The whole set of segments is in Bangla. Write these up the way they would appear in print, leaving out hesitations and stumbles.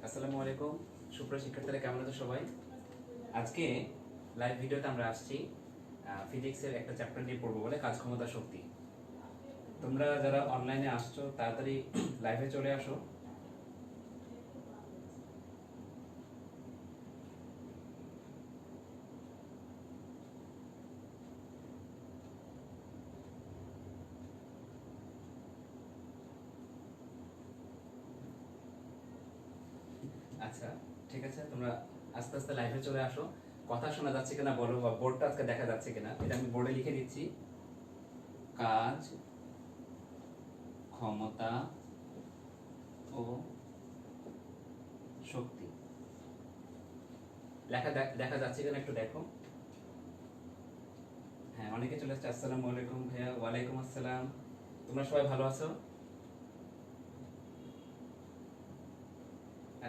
আসসালামু আলাইকুম সুপ্রিয় শিক্ষার্থীরা, কেমন আছো সবাই? আজকে লাইভ ভিডিওতে আমরা আসছি ফিজিক্সের একটা চ্যাপ্টার নিয়ে পড়বো বলে, কাজ ক্ষমতা শক্তি। তোমরা যারা অনলাইনে আসছো তাড়াতাড়ি লাইভে চলে আসো। আচ্ছা, ঠিক আছে, তোমরা আস্তে আস্তে লাইভে চলে আসো। কথা শোনা যাচ্ছে কিনা বলো, বা বোর্ডটা আজকে দেখা যাচ্ছে কিনা এটা আমি বোর্ডে লিখে দিচ্ছি। কাজ ক্ষমতা ও শক্তি লেখা দেখা যাচ্ছে কিনা একটু দেখো। হ্যাঁ, অনেকে চলে আসছে। আসসালামু আলাইকুম ভাইয়া। ওয়ালাইকুম আসসালাম। তোমরা সবাই ভালো আছো?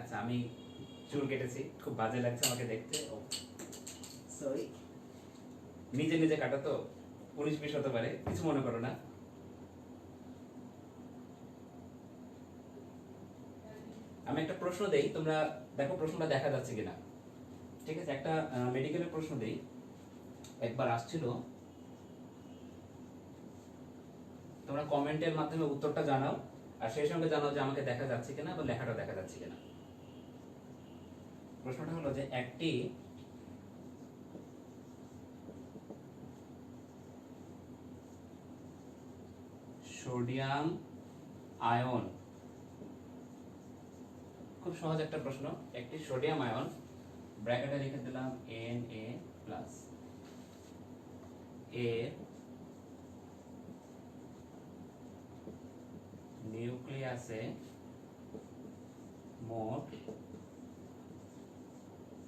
আচ্ছা, আমি চুল কেটেছি, খুব বাজে লাগছে আমাকে দেখতে। সরি, নিজে নিজে কাটা তো 19-20 হতে পারে, কিছু মনে করো না। আমি একটা প্রশ্ন দেই, তোমরা দেখো প্রশ্নটা দেখা যাচ্ছে কিনা। ঠিক আছে, একটা মেডিকেলের প্রশ্ন দেই। একবার আসছিল, তোমরা কমেন্টের মাধ্যমে উত্তরটা জানাও, আর সেই সঙ্গে জানাও যে আমাকে দেখা যাচ্ছে কিনা বা লেখাটা দেখা যাচ্ছে কিনা। প্রশ্নটা হলো যে একটি সোডিয়াম আয়ন, খুব সহজ একটা প্রশ্ন। একটি সোডিয়াম আয়ন, ব্র্যাকেটে লিখে দিলাম Na+, এর নিউক্লিয়াসে মোট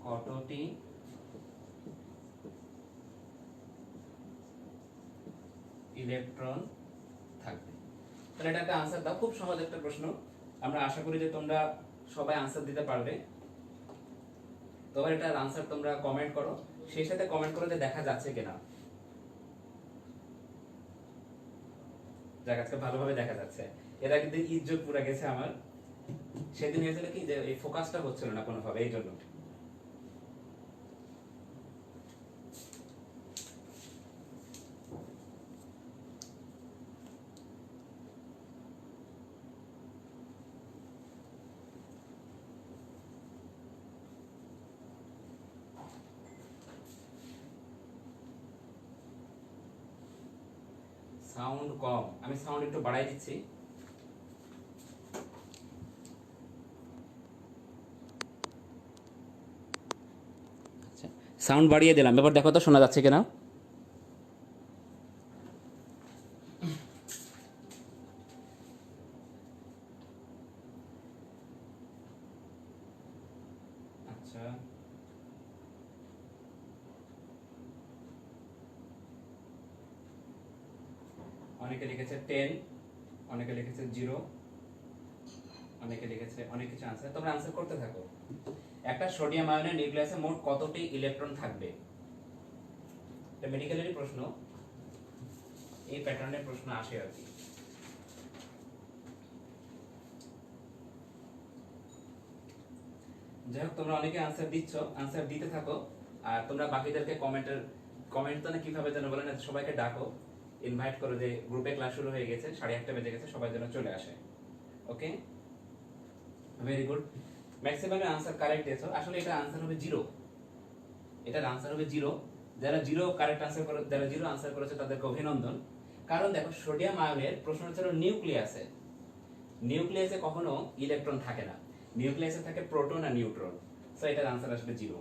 কতটি ইলেকট্রন থাকবে? তাহলে এটা একটা আনসার দাও, খুব সহজ একটা প্রশ্ন। আমরা আশা করি যে তোমরা সবাই আনসার দিতে পারবে। তোমার এটার আনসার তোমরা কমেন্ট করো, সেই সাথে কমেন্ট করো যে দেখা যাচ্ছে কিনা। যাক, আজকে ভালোভাবে দেখা যাচ্ছে। এরা কিন্তু ইজ্জত পুরা গেছে আমার। সেদিন হয়েছিল কি যে এই ফোকাসটা হচ্ছিল না কোনোভাবে, এই জন্য। সাউন্ড কম, আমি সাউন্ড একটু বাড়াই দিচ্ছি। আচ্ছা, সাউন্ড বাড়িয়ে দিলাম, এবার দেখো তো শোনা যাচ্ছে কিনা। আচ্ছা, অনেকে লিখেছে 10, অনেকে লিখেছে 0, অনেকে লিখেছে অনেক কিছু আনসার। তোমরা আনসার করতে থাকো। একটা সোডিয়াম আয়নের নিউক্লিয়াসে মোট কতটি ইলেকট্রন থাকবে? এটা মেডিকেলেরই প্রশ্ন, এই প্যাটার্নের প্রশ্ন আসে আর কি। যাই হোক, তোমরা অনেকে আনসার দিচ্ছ, আনসার দিতে থাকো। আর তোমরা বাকিদেরকে কমেন্ট তো না কিভাবে যেন বলে না, সবাইকে ডাকো, ইনভাইট করো যে গ্রুপে ক্লাস শুরু হয়ে গেছে, 1:30 বেজে গেছে, সবাই যেন চলে আসে। Okay, very good. Maximum answer correct দিয়েছো। আসলে এটা আনসার হবে 0, এটার আনসার হবে 0। যারা 0 কারেক্ট আনসার করে, যারা 0 আনসার করেছে তাদেরকে অভিনন্দন। কারণ দেখো, সোডিয়াম আয়নের প্রশ্ন হচ্ছে নিউক্লিয়াসে। নিউক্লিয়াসে কখনো ইলেকট্রন থাকে না, নিউক্লিয়াসে থাকে প্রোটন আর নিউট্রন। সো এটার আনসার আসবে 0।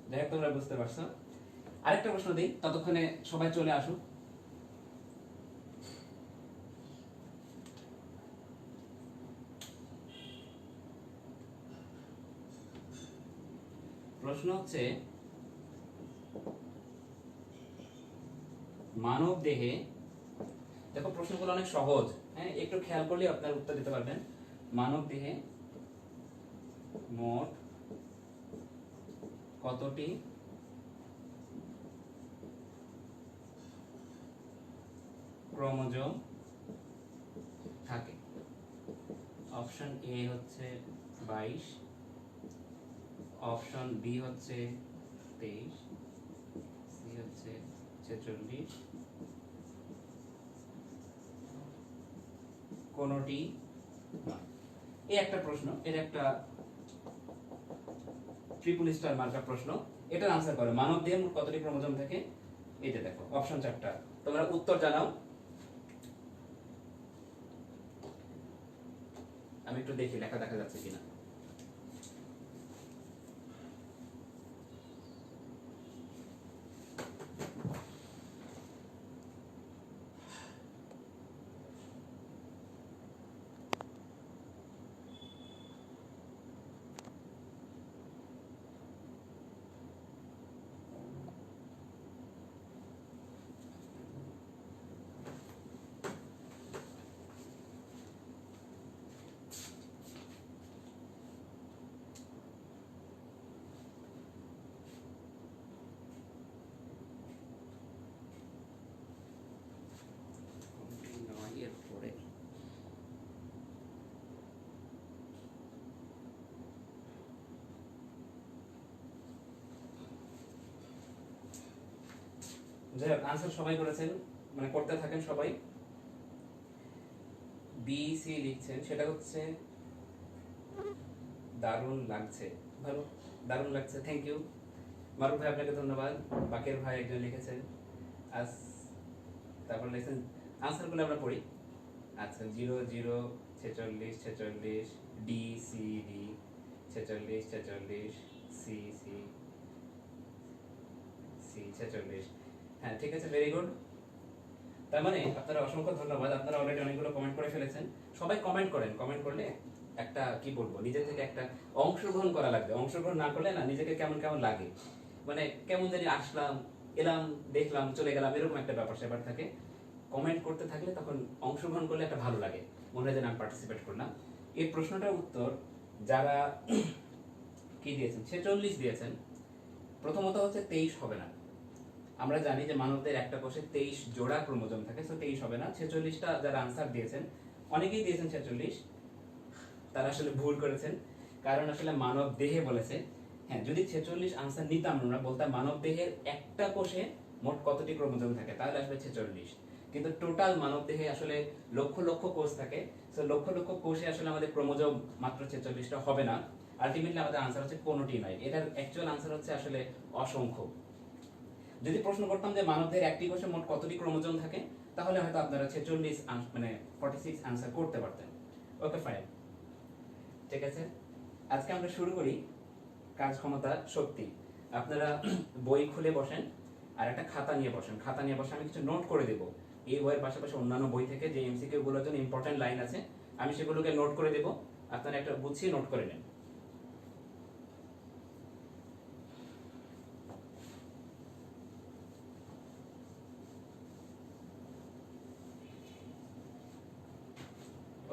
যাই হোক, তোমরা বুঝতে পারছো। আরেকটা প্রশ্ন দিই, ততক্ষণে সবাই চলে আসুক। প্রশ্ন হচ্ছে, মানব দেহে, দেখো প্রশ্নগুলো অনেক সহজ, হ্যাঁ, একটু খেয়াল করলে আপনার উত্তর দিতে পারবেন। মানব দেহে মোট কতটি ক্রোমোজোম অপশন এ হচ্ছে 22, অপশন বি হচ্ছে 23, সি হচ্ছে 46, কোনটি নয়। এই একটা প্রশ্ন, এটা একটা ট্রিপল স্টার মার্কা প্রশ্ন। এটার আনসার করো, মানব দেহে মোট কতটি ক্রোমোজোম থাকে? এই যে দেখো অপশন 4টা, তোমরা উত্তর জানাও। আমি একটু দেখি লেখা দেখা যাচ্ছে কিনা। যাই হোক, আনসার সবাই করেছেন, মানে করতে থাকেন সবাই। বি সি লিখছেন, সেটা হচ্ছে দারুণ লাগছে, ভালো, দারুণ লাগছে, থ্যাংক ইউ মারুফ ভাই, আপনাকে ধন্যবাদ। বাকের ভাই একজন লিখেছেন আজ, তারপর লিখছেন আনসারগুলো আমরা পড়ি। আচ্ছা 0 0 46 46, D C D 46 46, C C C 46। হ্যাঁ ঠিক আছে, ভেরি গুড। তার মানে আপনারা অসংখ্য ধন্যবাদ, আপনারা অলরেডি অনেকগুলো কমেন্ট করে ফেলেছেন। সবাই কমেন্ট করেন, কমেন্ট করলে একটা কি বলবো, নিজে থেকে একটা অংশগ্রহণ করা লাগবে। অংশগ্রহণ না করলে না নিজেকে কেমন কেমন লাগে, মানে কেমন জানি আসলাম, এলাম, দেখলাম, চলে গেলাম, এরকম একটা ব্যাপার স্যাপার থাকে। কমেন্ট করতে থাকলে তখন অংশগ্রহণ করলে একটা ভালো লাগে, মনে হয় যেন আমি পার্টিসিপেট করলাম। এই প্রশ্নটার উত্তর যারা কি দিয়েছেন, 46 দিয়েছেন। প্রথমত হচ্ছে 23 হবে না। আমরা জানি যে মানবদের একটা কোষে 23 জোড়া ক্রোমোজোম থাকে, সো 23 হবে না। 46টা যারা আনসার দিয়েছেন, অনেকেই দিয়েছেন 46, তারা আসলে ভুল করেছেন। কারণ আসলে মানব দেহে বলেছে। হ্যাঁ, যদি 46 আনসার নিতাম, আমরা বলতাম মানব দেহের একটা কোষে মোট কতটি ক্রোমোজোম থাকে, তাহলে আসবে 46। কিন্তু টোটাল মানব দেহে আসলে লক্ষ লক্ষ কোষ থাকে, সো লক্ষ লক্ষ কোষে আসলে আমাদের ক্রোমোজোম মাত্র 46টা হবে না। আলটিমেটলি আমাদের আনসার হচ্ছে কোনটি নয়। এটার অ্যাকচুয়াল আনসার হচ্ছে আসলে অসংখ্য। যদি প্রশ্ন করতাম যে মানবদের একটি কোষে মোট কতটি ক্রোমোজোম থাকে, তাহলে হয়তো আপনারা 46 মানে 46 আনসার করতে পারতেন। ওকে ফাইন, ঠিক আছে। আজকে আমরা শুরু করি কাজ ক্ষমতা শক্তি। আপনারা বই খুলে বসেন আর একটা খাতা নিয়ে বসেন। খাতা নিয়ে বসে আমি কিছু নোট করে দেব। এই বইয়ের পাশাপাশি অন্যান্য বই থেকে যে এমসিকিউ গুলোর জন্য ইম্পর্টেন্ট লাইন আছে, আমি সেগুলোকে নোট করে দেব। আপনারা একটা গুছিয়ে নোট করে নেন।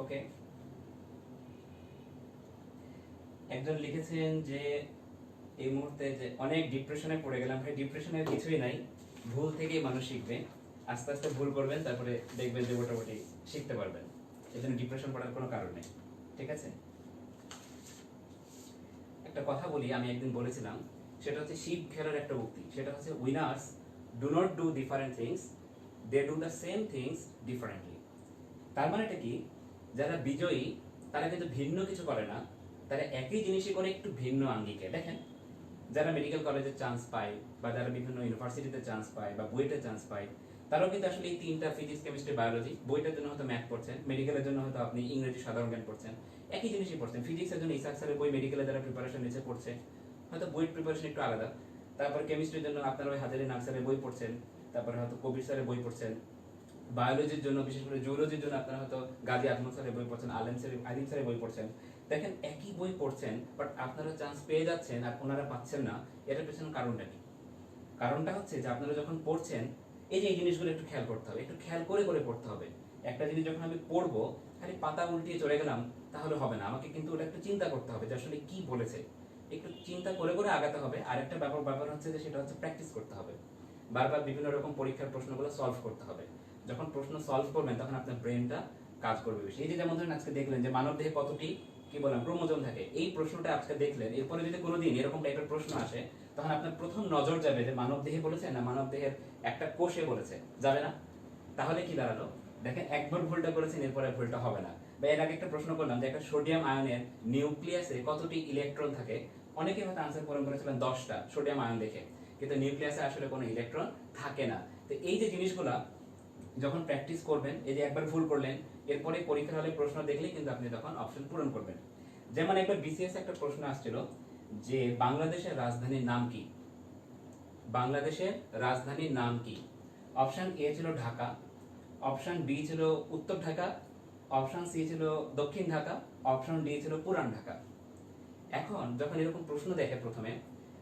ওকে, একজন লিখেছেন যে এই মুহূর্তে যে অনেক ডিপ্রেশনে পড়ে গেলাম। ভাই ডিপ্রেশনের কিছুই নাই, ভুল থেকেই মানুষ শিখবে। আস্তে আস্তে ভুল করবেন, তারপরে দেখবেন যে মোটামুটি শিখতে পারবেন। এই জন্য ডিপ্রেশন পড়ার কোনো কারণ নেই, ঠিক আছে। একটা কথা বলি, আমি একদিন বলেছিলাম, সেটা হচ্ছে শিব খেলার একটা উক্তি। সেটা হচ্ছে winners do not do different things, they do the same things differently. তার মানেটা কি, যারা বিজয়ী তারা কিন্তু ভিন্ন কিছু করে না, তারা একই জিনিসই করে একটু ভিন্ন আঙ্গিকে। দেখেন, যারা মেডিকেল কলেজে চান্স পায় বা যারা বিভিন্ন ইউনিভার্সিটিতে চান্স পায় বা বুয়েটে চান্স পায়, তারাও কিন্তু আসলে এই তিনটা ফিজিক্স কেমিস্ট্রি বায়োলজি, বইটার জন্য হয়তো ম্যাথ পড়ছেন, মেডিকেলের জন্য হয়তো আপনি ইংরেজি সাধারণ জ্ঞান পড়ছেন, একই জিনিসই পড়ছেন। ফিজিক্সের জন্য ইসাক স্যারের বই মেডিকেলে যারা প্রিপারেশন নিচ্ছে পড়ছে, হয়তো বইয়ের প্রিপারেশন একটু আলাদা। তারপর কেমিস্ট্রির জন্য আপনারা ওই হাজারি নার্সারের বই পড়ছেন, তারপরে হয়তো কবির স্যারের বই পড়ছেন। বায়োলজির জন্য, বিশেষ করে জুলজির জন্য আপনারা হয়তো গাজী আজমল স্যারের বই পড়ছেন, আলিম স্যারের বই পড়ছেন। দেখেন একই বই পড়ছেন, বাট আপনারা চান্স পেয়ে যাচ্ছেন আর ওনারা পাচ্ছেন না। এটার পেছনে কারণটা কি? কারণটা হচ্ছে যে আপনারা যখন পড়ছেন, এই যে এই জিনিসগুলো একটু খেয়াল করতে হবে, একটু খেয়াল করে করে পড়তে হবে। একটা জিনিস যখন আমি পড়বো, খালি পাতা উল্টিয়ে চলে গেলাম তাহলে হবে না। আমাকে কিন্তু ওটা একটু চিন্তা করতে হবে যে আসলে কি বলেছে, একটু চিন্তা করে করে আগাতে হবে। আর একটা ব্যাপার হচ্ছে যে সেটা হচ্ছে প্র্যাকটিস করতে হবে। বারবার বিভিন্ন রকম পরীক্ষার প্রশ্নগুলো সলভ করতে হবে। যখন প্রশ্ন সলভ করবেন তখন আপনার ব্রেনটা কাজ করবে বেশি। এই যে যেমন ধরেন আজকে দেখলেন যে মানব দেহে কতটি কি বললাম ক্রোমোজোম থাকে, এই প্রশ্নটা আজকে দেখলেন, এরপরে যদি কোনোদিন এরকম টাইপের প্রশ্ন আসে তখন আপনার প্রথম নজর যাবে যে মানব দেহে বলেছে না মানব দেহের একটা কোষে বলেছে, যাবে না? তাহলে কি দাঁড়ালো, দেখেন একবার ভুলটা করেছেন এরপরে ভুলটা হবে না। বা এর আগে একটা প্রশ্ন করলাম যে একটা সোডিয়াম আয়নের নিউক্লিয়াসে কতটি ইলেকট্রন থাকে, অনেকে হয়তো আনসার পূরণ করেছিলেন 10টা সোডিয়াম আয়ন দেখে, কিন্তু নিউক্লিয়াসে আসলে কোনো ইলেকট্রন থাকে না। তো এই যে জিনিসগুলা যখন প্র্যাকটিস করবেন, এই যে একবার ভুল করলেন এরপরে পরীক্ষার হলে প্রশ্ন দেখলে কিন্তু আপনি তখন অপশন পূরণ করবেন। যেমন একবার বিসিএস একটা প্রশ্ন আসছিল যে বাংলাদেশের রাজধানীর নাম কি, বাংলাদেশের রাজধানীর নাম কি? অপশন এ ছিল ঢাকা, অপশন বি ছিল উত্তর ঢাকা, অপশন সি ছিল দক্ষিণ ঢাকা, অপশন ডি ছিল পুরান ঢাকা। এখন যখন এরকম প্রশ্ন দেখে প্রথমে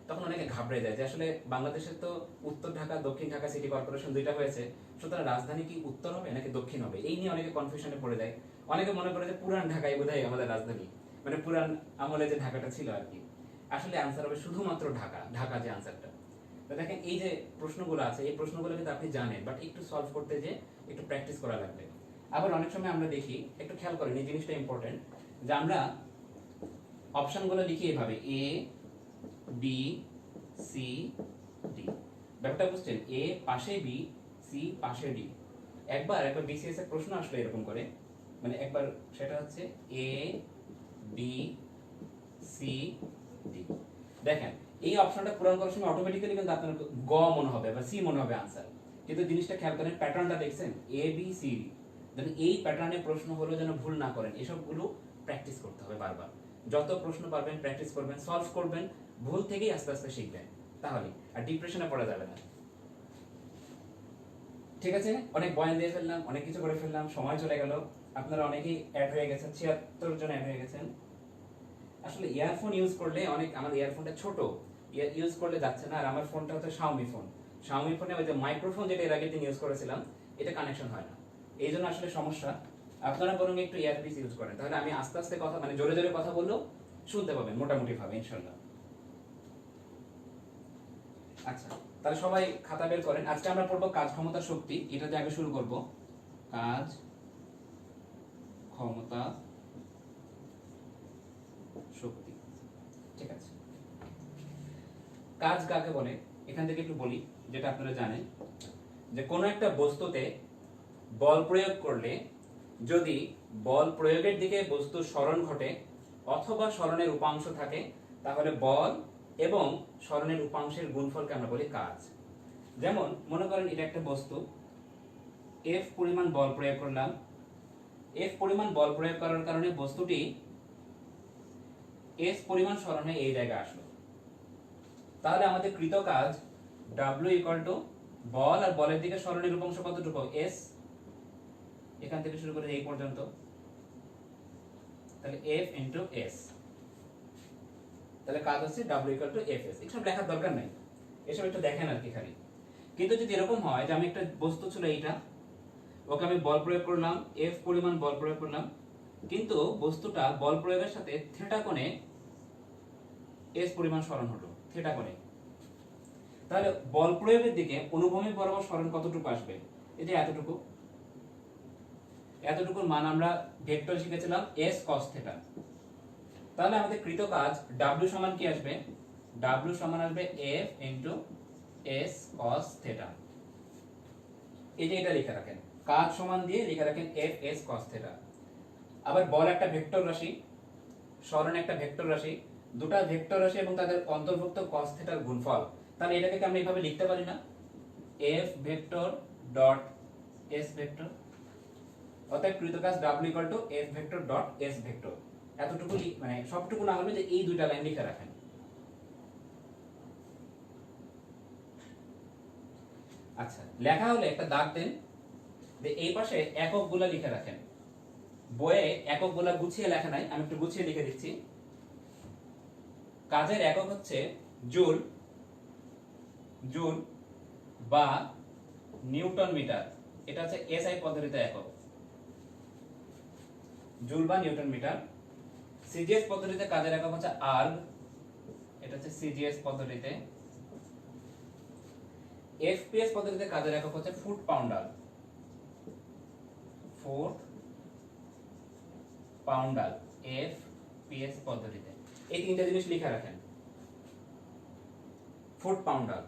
তখন অনেকে ঘাবড়ে যায় যে আসলে বাংলাদেশের তো উত্তর ঢাকা দক্ষিণ ঢাকা সিটি কর্পোরেশন দুইটা হয়েছে, সুতরাং রাজধানী কি উত্তর হবে নাকি দক্ষিণ হবে, এই নিয়ে অনেকে কনফিউশনে পড়ে যায়। অনেকে মনে করে যে পুরান ঢাকাই বোধহয় আমাদের রাজধানী, মানে পুরান আমলে যে ঢাকাটা ছিল আর কি। আসলে আনসার হবে শুধুমাত্র ঢাকা, ঢাকা যে আনসারটা। তো দেখেন এই যে প্রশ্নগুলো আছে এই প্রশ্নগুলো কিন্তু আপনি জানেন, বাট একটু সলভ করতে যে একটু প্র্যাকটিস করা লাগবে। আবার অনেক সময় আমরা দেখি, একটু খেয়াল করেন এই জিনিসটা ইম্পর্টেন্ট, যে আমরা অপশনগুলো লিখি এভাবে এ বি সি ডি। ব্যাপারটা বুঝছেন, এ পাশে বি, সি পাশে ডি। একবার বিসিএস এর প্রশ্ন আসলো এরকম করে, মানে একবার সেটা হচ্ছে এ বি সি ডি। দেখেন এই অপশনটা পূরণ করার সময় অটোমেটিক্যালি কিন্তু আপনার গ মনে হবে বা সি মনে হবে আনসার, কিন্তু জিনিসটা খেয়াল করেন প্যাটার্নটা দেখছেন এ বি সি ডি। এই প্যাটার্নের প্রশ্ন হলো যেন ভুল না করেন, এসবগুলো প্র্যাকটিস করতে হবে বারবার। যত প্রশ্ন পারবেন প্র্যাকটিস করবেন, সলভ করবেন, ভুল থেকেই আস্তে আস্তে শিখবেন, তাহলে আর ডিপ্রেশনে পড়া যাবে না। ঠিক আছে, অনেক বয়ান দিয়ে ফেললাম, অনেক কিছু করে ফেললাম, সময় চলে গেল। আপনারা অনেকেই অ্যাড হয়ে গেছেন, 76 জন অ্যাড হয়ে গেছেন। আসলে ইয়ারফোন ইউজ করলে অনেক, আমার ইয়ারফোনটা ছোট, ইউজ করলে যাচ্ছে না। আর আমার ফোনটা হচ্ছে শাওমি ফোন, শাওমি ফোনে ওই যে মাইক্রোফোন যেটা এর আগে দিন ইউজ করেছিলাম এটা কানেকশন হয় না, এই জন্য আসলে সমস্যা। আপনারা বরং একটু ইয়ারপিস ইউজ করেন, তাহলে আমি আস্তে আস্তে কথা, মানে জোরে জোরে কথা বললেও শুনতে পাবেন মোটামুটি ভাবে ইনশাল্লাহ। আচ্ছা, তাহলে সবাই খাতা বের করেন। আজকে আমরা পড়বো কাজ ক্ষমতা শক্তি, এটাতে আগে শুরু করব। কাজ ক্ষমতা শক্তি, ঠিক আছে। কাজ কাকে বলে এখান থেকে একটু বলি, যেটা আপনারা জানেন যে কোনো একটা বস্তুতে বল প্রয়োগ করলে যদি বল প্রয়োগের দিকে বস্তুর সরণ ঘটে অথবা সরণের উপাংশ থাকে, তাহলে বল এবং সরণের উপাংশের গুণফলকে আমরা বলি কাজ। যেমন মনে করেন এটা একটা বস্তু, এফ পরিমাণ বল প্রয়োগ করলাম, এফ পরিমাণ বল প্রয়োগ করার কারণে বস্তুটি এস পরিমাণ সরণে এই জায়গায় আসলো, তাহলে আমাদের কৃত কাজ W ইকুয়াল টু বল আর বলের দিকে সরণের উপাংশ কতটুকু এস, এখান থেকে শুরু করে এই পর্যন্ত, তাহলে F ইনটু S, তাহলে কাজ হচ্ছে W ইকুয়াল টু FS। এসব লেখার দরকার নাই, এসব একটু দেখেন আর কি খালি। কিন্তু যদি এরকম হয় যে আমি একটা বস্তু ছিল এইটা, ওকে আমি বল প্রয়োগ করলাম, F পরিমাণ বল প্রয়োগ করলাম, কিন্তু বস্তুটা বল প্রয়োগের সাথে থিটা কোণে S পরিমাণ সরণ হলো, থিটা কোণে, তাহলে বল প্রয়োগের দিকে অনুভূমিক বরাবর সরণ কতটুকু আসবে, এই যে এতটুকু, এতটুকুর মান আমরা ভেক্টর শিখেছিলাম s cos θ। তাহলে আমাদের কৃত কাজ W সমান কি আসবে, W সমান আসবে F ইনটু s cos θ। এই যে এটা লিখে রাখেন, কাজ সমান দিয়ে লিখে রাখেন F s cos θ। আবার বল একটা ভেক্টর রাশি, সরণ একটা ভেক্টর রাশি, দুটো ভেক্টর রাশি এবং তাদের অন্তর্ভুক্ত cos θ এর গুণফল, তাহলে এটাকে কি আমরা এইভাবে লিখতে পারি না, F vector dot s vector. অতএব কৃত কাজ W equal two F vector dot S vector. এতটুকু মানে সবটুকু না হলে যে এই দুইটা লাইন লিখে রাখেন। আচ্ছা, লেখা হলে একটা দাগ দেন, যে এই পাশে এককগুলা লিখে রাখেন। বইয়ে এককগুলা গুছিয়ে লেখা নাই, আমি একটু গুছিয়ে লিখে দিচ্ছি। কাজের একক হচ্ছে জুল, জুল বা নিউটন মিটার, এটা হচ্ছে এসআই পদ্ধতিতে একক, জুল বা নিউটন মিটার। সিজিএস পদ্ধতিতে কাজের একক হচ্ছে আর্গ, এটা হচ্ছে সিজিএস পদ্ধতিতে। এফপিএস পদ্ধতিতে কাজের একক হচ্ছে foot ponder, foot poundal F PS পদ্ধতিতে। এই তিনটা জিনিস লিখে রাখেন। Foot poundal.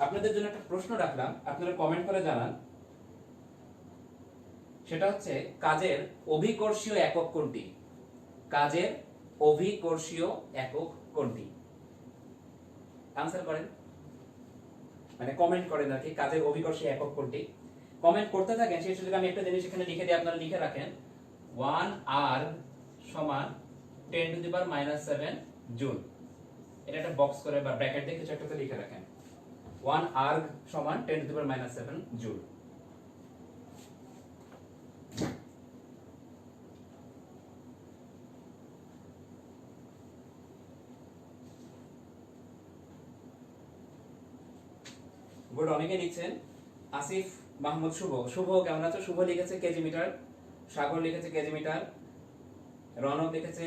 আপনাদের জন্য একটা প্রশ্ন রাখলাম, আপনারা কমেন্ট করে জানান। সেটা হচ্ছে কাজের অভিকর্ষীয় একক কোনটি? কাজের অভিকর্ষীয় একক কোনটি? আনসার করেন, মানে কমেন্ট করেন আর কি, কাজের অভিকর্ষীয় একক কোনটি। কমেন্ট করতে থাকেন, সেই সুযোগে আমি একটা জিনিস এখানে লিখে দিই, আপনারা লিখে রাখেন 1 আর্গ সমান 10 টু দি পাওয়ার -7 জুল। এটা একটা বক্স করে বা ব্র্যাকেট দিয়ে কিছু একটাতে লিখে রাখেন 1 আর্গ সমান 10 two the power -7 joule. Good, অনেকে লিখছেন। আসিফ মাহমুদ শুভ, শুভ কেমন আছো? শুভ লিখেছে কেজি মিটার, সাগর লিখেছে কেজি মিটার, রনক লিখেছে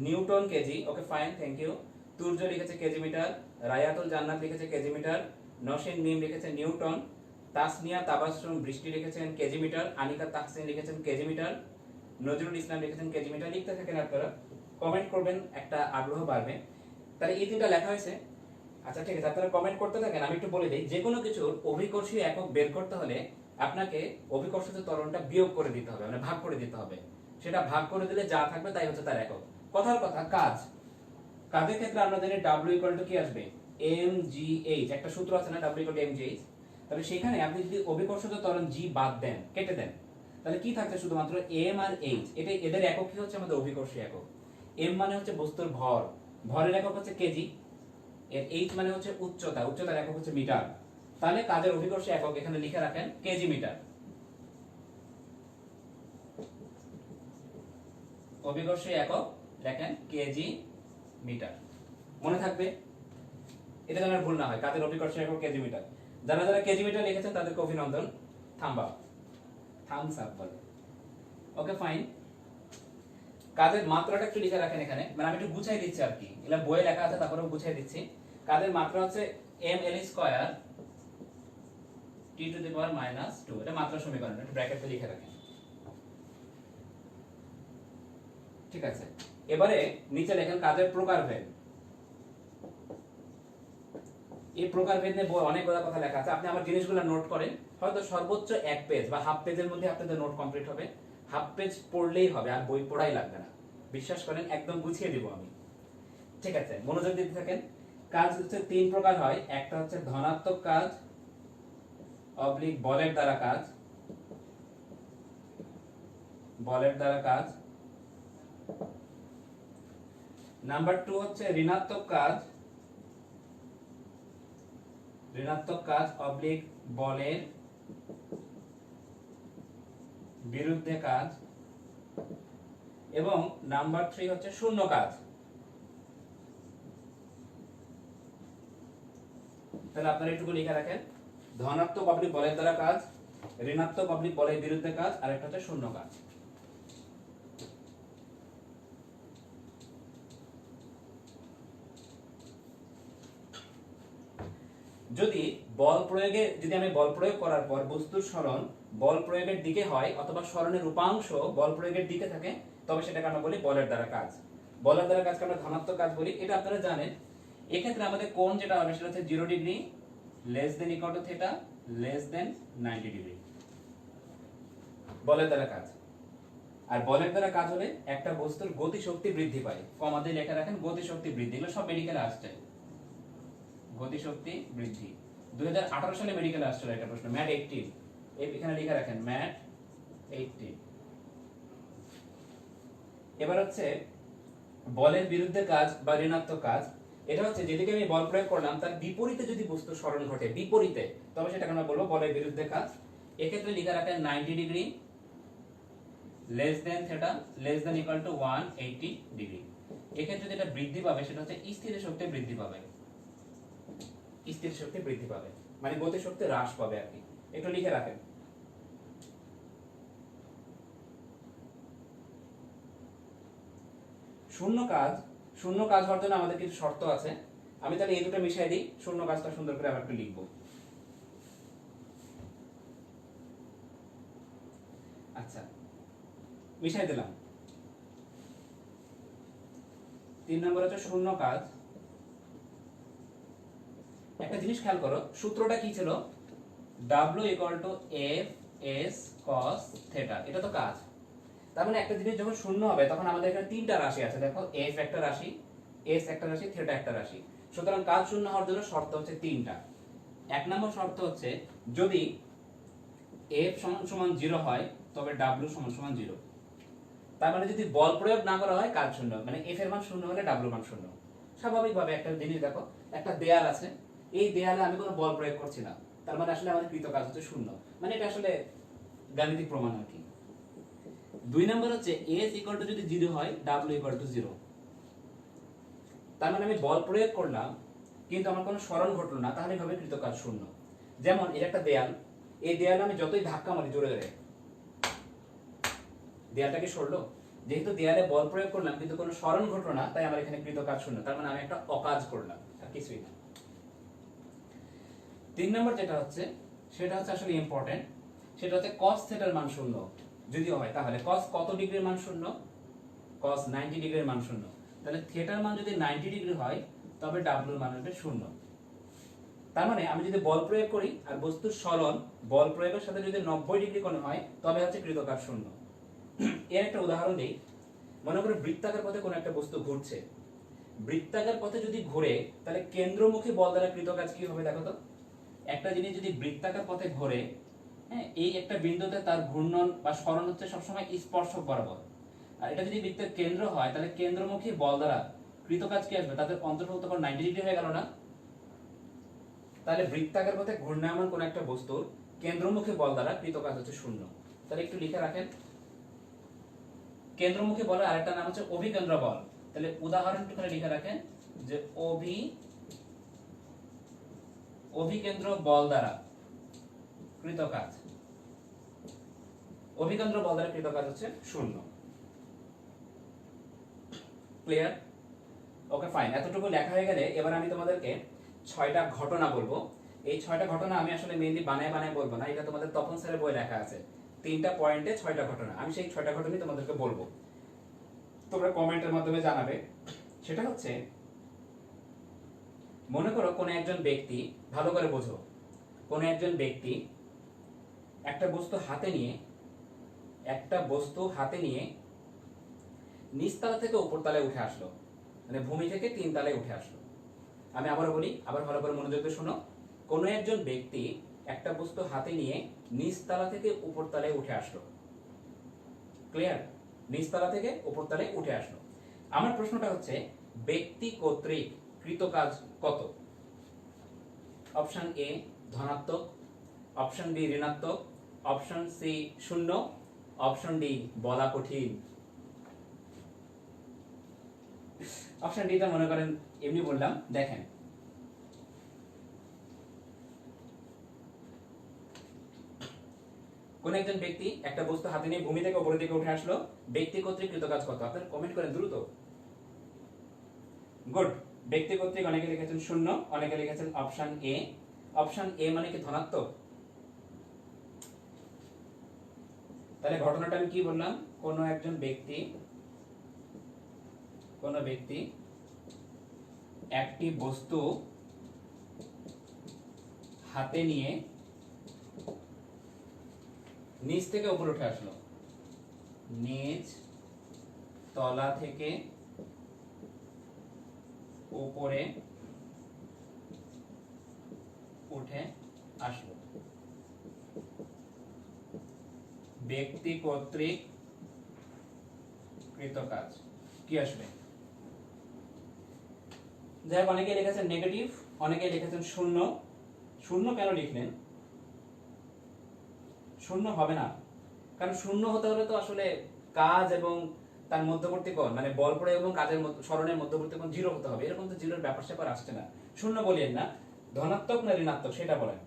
newton kg, okay fine thank you. Turjo লিখেছে কেজি মিটার, রায়াতুল জান্নাত লিখেছে কেজি মিটার, নসিন মিম লিখেছে নিউটন, তাসনিয়া তাবাসসুম বৃষ্টি লিখেছেন কেজি মিটার, আনিকা তাহসিন লিখেছেন কেজি মিটার, নজরুল ইসলাম লিখেছেন কেজি মিটার। লিখতে থাকেন আপনারা, কমেন্ট করবেন, একটা আগ্রহ বাড়বে। তাহলে এই তিনটা লেখা হয়েছে। আচ্ছা ঠিক আছে, আপনারা কমেন্ট করতে থাকেন। আমি একটু বলে দিই, যে কোনো কিছুর অভিকর্ষীয় একক বের করতে হলে আপনাকে অভিকর্ষিত ত্বরণটা বিয়োগ করে দিতে হবে, মানে ভাগ করে দিতে হবে। সেটা ভাগ করে দিলে যা থাকবে তাই হচ্ছে তার একক। কথার কথা, কাজ, কাজের ক্ষেত্রে আমরা জানি W ইকুয়াল টু কি আসবে? mgh। একটা সূত্র আছে না, W ইকুয়াল টু mgh। তাহলে সেখানে আপনি যদি অভিকর্ষিত ত্বরণ g বাদ দেন, কেটে দেন, তাহলে কি থাকছে? শুধুমাত্র m আর h। এটা এদের একক কি হচ্ছে? আমাদের অভিকর্ষীয় একক। m মানে হচ্ছে বস্তুর ভর, ভরের একক হচ্ছে কেজি। এর h মানে হচ্ছে উচ্চতা, উচ্চতার একক হচ্ছে মিটার। তাহলে কাজের অভিকর্ষীয় একক এখানে লিখে রাখেন কেজি মিটার। অভিকর্ষীয় একক লেখেন কেজি মিটার, মনে থাকবে, এটা যেন ভুল না হয়। কাজের অভিকর্ষীয় একক কেজি মিটার। যারা যারা কেজি মিটার লিখেছেন তাদেরকে অভিনন্দন, থামস আপ বলে, ওকে ফাইন। কাজের মাত্রাটা একটু লিখে রাখেন এখানে, মানে আমি একটু গুছাই দিচ্ছি আর কি, এগুলা বইয়ে লেখা আছে তারপরেও গুছাই দিচ্ছি। কাজের মাত্রা হচ্ছে ml square t to the power -2। এটা মাত্রা সমীকরণ, একটু ব্র্যাকেটে লিখে রাখেন, ঠিক আছে। এবারে নিচে লেখেন কাজের প্রকারভেদ। এই প্রকারভেদ নিয়ে অনেকগুলো কথা লেখা আছে, আপনি আমার জিনিসগুলো নোট করেন। হয়তো সর্বোচ্চ 1 পেজ বা হাফ পেজের মধ্যে আপনাদের নোট কমপ্লিট হবে। হাফ পেজ পড়লেই হবে, আর বই পড়াই লাগবে না, বিশ্বাস করেন, একদম গুছিয়ে দিব আমি, ঠিক আছে। মনোযোগ দিতে থাকেন। কাজ হচ্ছে 3 প্রকার হয়। একটা হচ্ছে ধনাত্মক কাজ অবলিক বলের দ্বারা কাজ, বলের দ্বারা কাজ। নাম্বার 2 হচ্ছে ঋণাত্মক কাজ, ঋণাত্মক কাজ অবলিক বলের বিরুদ্ধে কাজ। এবং নাম্বার 3 হচ্ছে শূন্য কাজ। তাহলে আপনারা এটুকু লিখে রাখেন, ধনাত্মক অবলিক বলের দ্বারা কাজ, ঋণাত্মক অবলিক বলের বিরুদ্ধে কাজ, আর একটা হচ্ছে শূন্য কাজ। যদি বল প্রয়োগে, যদি আমি বল প্রয়োগ করার পর বস্তুর সরণ বল প্রয়োগের দিকে হয়, অথবা সরণের উপাংশ বল প্রয়োগের দিকে থাকে, তবে সেটাকে আমরা বলি বলের দ্বারা কাজ। বলের দ্বারা কাজকে আমরা ধনাত্মক কাজ বলি, এটা আপনারা জানেন। এক্ষেত্রে আমাদের কোণ যেটা হবে সেটা হচ্ছে 0 degree less than equal to theta less than 90 degree, বলের দ্বারা কাজ। আর বলের দ্বারা কাজ হলে একটা বস্তুর গতি শক্তি বৃদ্ধি পায়। কমা দিয়ে লেখা রাখেন গতি শক্তি বৃদ্ধি, এগুলো সব মেডিকেলে আসছে। গতি শক্তি বৃদ্ধি 2018 সালে মেডিকেলে আসছিল একটা প্রশ্ন, ম্যাট 18, এখানে লিখে রাখেন ম্যাট 18। এবার হচ্ছে বলের বিরুদ্ধে কাজ বা ঋণাত্মক কাজ। এটা হচ্ছে যেদিকে আমি বল প্রয়োগ করলাম তার বিপরীতে যদি বস্তু সরণ ঘটে, বিপরীতে, তবে সেটাকে আমরা বলবো বলের বিরুদ্ধে কাজ। এক্ষেত্রে লিখে রাখেন 90 degree less than theta less than equal to 180 degree. এক্ষেত্রে যেটা বৃদ্ধি পাবে সেটা হচ্ছে স্থির শক্তি বৃদ্ধি পাবে, স্থির শক্তি বৃদ্ধি পাবে, মানে গতি শক্তি হ্রাস পাবে আর কি, একটু লিখে রাখেন। শূন্য কাজ, শূন্য কাজ হওয়ার জন্য আমাদের কিছু শর্ত আছে। আমি তাহলে এই দুটো মিশাই দিই, শূন্য কাজটা সুন্দর করে আবার একটু লিখবো। আচ্ছা, মিশাই দিলাম। 3 নম্বর হচ্ছে শূন্য কাজ। একটা জিনিস খেয়াল করো, সূত্রটা কি ছিল? W = F S cos theta, এটা তো কাজ। তার মানে একটা জিনিস যখন শূন্য হবে তখন আমাদের এখানে তিনটা রাশি আছে, দেখো F একটা রাশি, S একটা রাশি, থিটা একটা রাশি। সুতরাং কাজ শূন্য হওয়ার জন্য শর্ত হচ্ছে তিনটা। এক নম্বর শর্ত হচ্ছে যদি F = 0 হয় তবে W = 0। তার মানে যদি বল প্রয়োগ না করা হয় কাজ শূন্য, মানে F এর মান শূন্য হলে W মান শূন্য। স্বাভাবিকভাবে একটা জিনিস দেখো, একটা দেয়াল আছে, এই দেয়ালে আমি কোনো বল প্রয়োগ করছি না, তার মানে আসলে আমাদের কৃত কাজ হচ্ছে শূন্য। মানে এটা আসলে গাণিতিক প্রমাণ আর কি। 2 নম্বর হচ্ছে S = যদি 0 হয় W = 0। তার মানে আমি বল প্রয়োগ করলাম কিন্তু আমার কোনো সরণ ঘটলো না, তাহলে হবে কৃত কাজ শূন্য। যেমন এর একটা দেয়াল, এই দেয়ালে আমি যতই ধাক্কা মারি জোরে জোরে, দেয়ালটা কি সরলো? যেহেতু দেয়ালে বল প্রয়োগ করলাম কিন্তু কোনো সরণ ঘটলো না, তাই আমার এখানে কৃত কাজ শূন্য। তার মানে আমি একটা অকাজ করলাম, আর কিছুই না। 3 নম্বর যেটা হচ্ছে সেটা হচ্ছে আসলে ইম্পর্টেন্ট, সেটা হচ্ছে cos থিটার মান শূন্য যদি হয়, তাহলে cos কত ডিগ্রির মান শূন্য? cos 90 ডিগ্রির মান শূন্য। তাহলে থিটার মান যদি 90 ডিগ্রি হয় তবে W এর মান হবে শূন্য। তার মানে আমি যদি বল প্রয়োগ করি আর বস্তুর সরণ বল প্রয়োগের সাথে যদি 90 ডিগ্রি কোণে হয় তবে হচ্ছে কৃত কাজ শূন্য। এর একটা উদাহরণ দিই। মনে করো বৃত্তাকার পথে কোনো একটা বস্তু ঘুরছে, বৃত্তাকার পথে যদি ঘুরে তাহলে কেন্দ্রমুখী বল দ্বারা কৃত কাজ কি হবে দেখো তো। একটা জিনিস যদি বৃত্তাকার পথে ঘোরে, হ্যাঁ, এই একটা বিন্দুতে তার ঘূর্ণন বা সরণ হচ্ছে সবসময় স্পর্শক বরাবর। আর এটা যদি বৃত্তের কেন্দ্র হয় তাহলে কেন্দ্রমুখী বল দ্বারা কৃত কাজ কি আসবে? তাদের অন্তর্ভুক্ত কোণ 90 ডিগ্রি হয়ে গেল না? তাহলে বৃত্তাকার পথে ঘূর্ণায়মান কোন একটা বস্তুর কেন্দ্রমুখী বল দ্বারা কৃত কাজ হচ্ছে শূন্য। তাহলে একটু লিখে রাখেন, কেন্দ্রমুখী বলের আরেকটা নাম হচ্ছে অভিকেন্দ্র বল। তাহলে উদাহরণটা করে লিখে রাখেন যে অভিকেন্দ্র বল দ্বারা কৃত কাজ, অভিকেন্দ্র বল দ্বারা কৃত কাজ হচ্ছে শূন্য। ক্লিয়ার? Okay fine. এতটুকু লেখা হয়ে গেলে এবার আমি তোমাদেরকে 6টা ঘটনা বলবো। এই 6টা ঘটনা আমি আসলে মেইনলি বানায় বানায় বলবো না, এটা তোমাদের তপন স্যারের বই লেখা আছে। 3টা পয়েন্টে 6টা ঘটনা, আমি সেই 6টা ঘটনাই তোমাদেরকে বলবো, তোমরা কমেন্টের মাধ্যমে জানাবে। সেটা হচ্ছে, মনে করো কোন একজন ব্যক্তি, ভালো করে বোঝো, কোন একজন ব্যক্তি একটা বস্তু হাতে নিয়ে নিচতলা থেকে উপরতলায় উঠে আসলো, মানে ভূমি থেকে 3 তলায় উঠে আসলো। আমি আবারও বলি, আবার ভালো করে মনোযোগ দিয়ে শোনো। কোন একজন ব্যক্তি একটা বস্তু হাতে নিয়ে নিচতলা থেকে উপরতলায় উঠে আসলো। ক্লিয়ার? নিচতলা থেকে উপরতলায় উঠে আসলো। আমার প্রশ্নটা হচ্ছে ব্যক্তি কর্তৃক কৃত কাজ কত? অপশন এ ধনাত্মক, অপশন বি ঋণাত্মক, অপশন সি শূন্য, অপশন ডি বলা কঠিন। অপশন ডি টা মনে করেন এমনি বললাম, দেখেন কোন একজন ব্যক্তি একটা বস্তু হাতে নিয়ে ভূমি থেকে উপরের দিকে উঠে আসলো, ব্যক্তি কর্তৃক কৃত কাজ কত? আপনারা কমেন্ট করেন দ্রুত। গুড। ব্যক্তি কর্তৃক অনেকে লিখেছেন শূন্য, অনেকে লিখেছেন অপশন এ। অপশন এ মানে কি ধনাত্মক? তাহলে ঘটনাটা আমি কি বললাম? কোন ব্যক্তি একটি বস্তু হাতে নিয়ে নিচ থেকে উপরে উঠে আসলো, নিচ তলা থেকে উপরে উঠে আসলো, ব্যক্তি কর্তৃক কৃত কাজ কি আসবে? যাই হোক, অনেকে লিখেছেন নেগেটিভ, অনেকে লিখেছেন শূন্য। শূন্য কেন লিখলেন? শূন্য হবে না, কারণ শূন্য হতে হলে তো আসলে কাজ এবং তার মধ্যবর্তী কোণ, মানে বল প্রয়োগ এবং কাজের সরণের মধ্যবর্তী কোণ 0 হতে হবে। এরকম তো জিরোর ব্যাপার স্যাপার আসছে না। শূন্য বলিয়েন না, ধনাত্মক না ঋণাত্মক সেটা বলেন।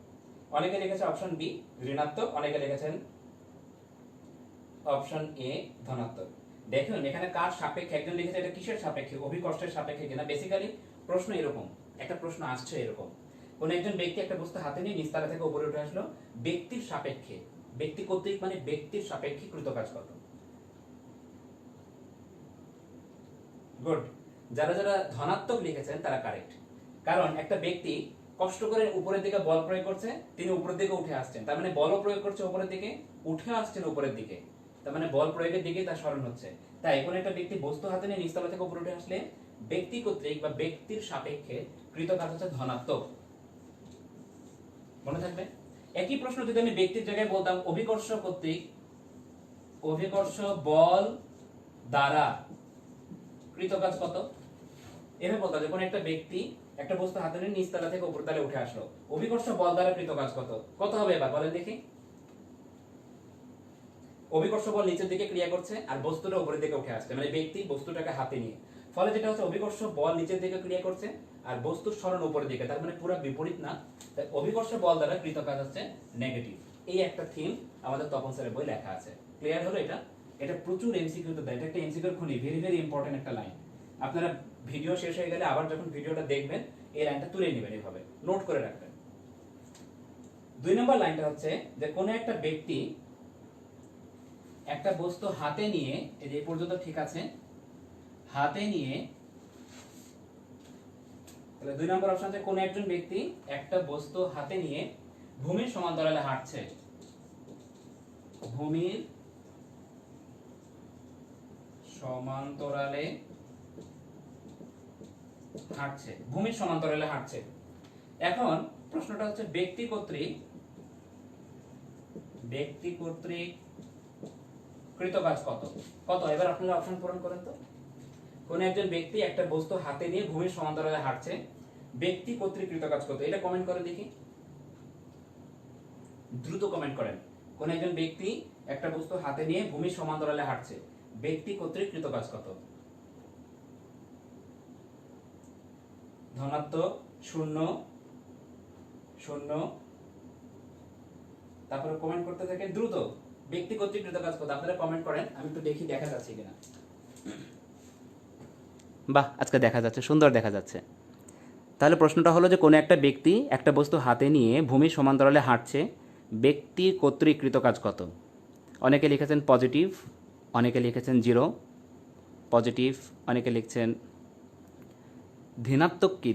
অনেকে লিখেছে অপশন বি ঋণাত্মক, অনেকে লিখেছেন অপশন এ ধনাত্মক। দেখুন এখানে কার সাপেক্ষে, একজন লিখেছে এটা কিসের সাপেক্ষে, অভিকর্ষের সাপেক্ষে কিনা। বেসিক্যালি প্রশ্ন এরকম, একটা প্রশ্ন আসছে এরকম, কোন একজন ব্যক্তি একটা বস্তু হাতে নিয়ে নিচতলা থেকে উপরে উঠে আসলো, ব্যক্তির সাপেক্ষে, ব্যক্তি কর্তৃক মানে ব্যক্তির সাপেক্ষে কৃত কাজ কত। গুড। যারা যারা ধনাত্মক লিখেছেন তারা কারেক্ট, কারণ একটা ব্যক্তি কষ্ট করে উপরের দিকে বল প্রয়োগ করছে, তিনি উপরের দিকে উঠে আসছেন, তার মানে বলও প্রয়োগ করছে উপরের দিকে, উঠে আসছেন উপরের দিকে, তার মানে বল প্রয়োগের দিকে তার স্মরণ হচ্ছে। তাই কোনো একটা ব্যক্তি বস্তু হাতে নিয়ে নিচতলা থেকে উপরে উঠে আসলে ব্যক্তি কর্তৃক বা ব্যক্তির সাপেক্ষে কৃত কাজ হচ্ছে ধনাত্মক। মনে থাকবে। একই প্রশ্ন যদি আমি ব্যক্তির জায়গায় বলতাম অভিকর্ষ কর্তৃক, অভিকর্ষ বল দ্বারা কৃত কাজ কত, এভাবে বলতে হবে কোন একটা ব্যক্তি একটা বস্তু হাতে নিয়ে নিচ তলা থেকে উপর তলায় উঠে আসলো, অভিকর্ষ বল দ্বারা কৃত কাজ কত, কত হবে এবার বলেন দেখি। অভিকর্ষ বল নিচের দিকে ক্রিয়া করছে আর বস্তুটা উপরের দিকে উঠে আসছে, মানে ব্যক্তি বস্তুটাকে হাতে নিয়ে, ফলে যেটা হচ্ছে অভিকর্ষ বল নিচের দিকে ক্রিয়া করছে আর বস্তুর সরণ উপরের দিকে, তার মানে পুরো বিপরীত না। তাই অভিকর্ষ বল দ্বারা কৃত কাজ হচ্ছে নেগেটিভ। এই একটা থিম আমাদের তপন স্যারের বই লেখা আছে। ক্লিয়ার হলো? এটা এটা প্রচুর এমসিকিউ তে দেয়, এটা একটা এমসিকিউর খুনি, ভেরি ভেরি ইম্পর্টেন্ট একটা লাইন। আপনারা ভিডিও শেষ হয়ে গেলে আবার যখন ভিডিওটা দেখবেন এই লাইনটা তুলে নেবেন, এইভাবে নোট করে রাখবেন। 2 নম্বর লাইনটা হচ্ছে যে কোন একটা ব্যক্তি একটা বস্তু হাতে নিয়ে, এই পর্যন্ত ঠিক আছে, হাতে নিয়ে, তাহলে 2 নম্বর অপশন আছে কোন একজন ব্যক্তি একটা বস্তু হাতে নিয়ে ভূমির সমান্তরালে হাঁটছে, ভূমির সমান্তরালে হাঁটছে, ভূমির সমান্তরালে হাঁটছে। এখন প্রশ্নটা হচ্ছে ব্যক্তি কর্তৃক কৃত কাজ কত, কত এবার আপনারা অপশন পূরণ করেন তো। কোন একজন ব্যক্তি একটা বস্তু হাতে নিয়ে ভূমির সমান্তরালে হাঁটছে, ব্যক্তি কর্তৃক কৃত কাজ কত, এটা কমেন্ট করে দেখি, দ্রুত কমেন্ট করেন। কোন একজন ব্যক্তি একটা বস্তু হাতে নিয়ে ভূমির সমান্তরালে হাঁটছে, ব্যক্তি কর্তৃক কৃত কাজ কত। ধনাত্মক 0 0, তারপরে কমেন্ট করতে থাকেন দ্রুত। ব্যক্তি কর্তৃক কৃত কাজ কত আপনারা কমেন্ট করেন, আমি একটু দেখি দেখা যাচ্ছে কিনা। বাহ, আজকে দেখা যাচ্ছে, সুন্দর দেখা যাচ্ছে। তাহলে প্রশ্নটা হলো যে কোনো একটা ব্যক্তি একটা বস্তু হাতে নিয়ে ভূমির সমান্তরালে হাঁটছে, ব্যক্তি কর্তৃক কৃত কাজ কত। অনেকে লিখেছেন পজিটিভ, অনেকে লিখেছেন 0 পজিটিভ, অনেকে লিখছেন ধনাত্মক, কি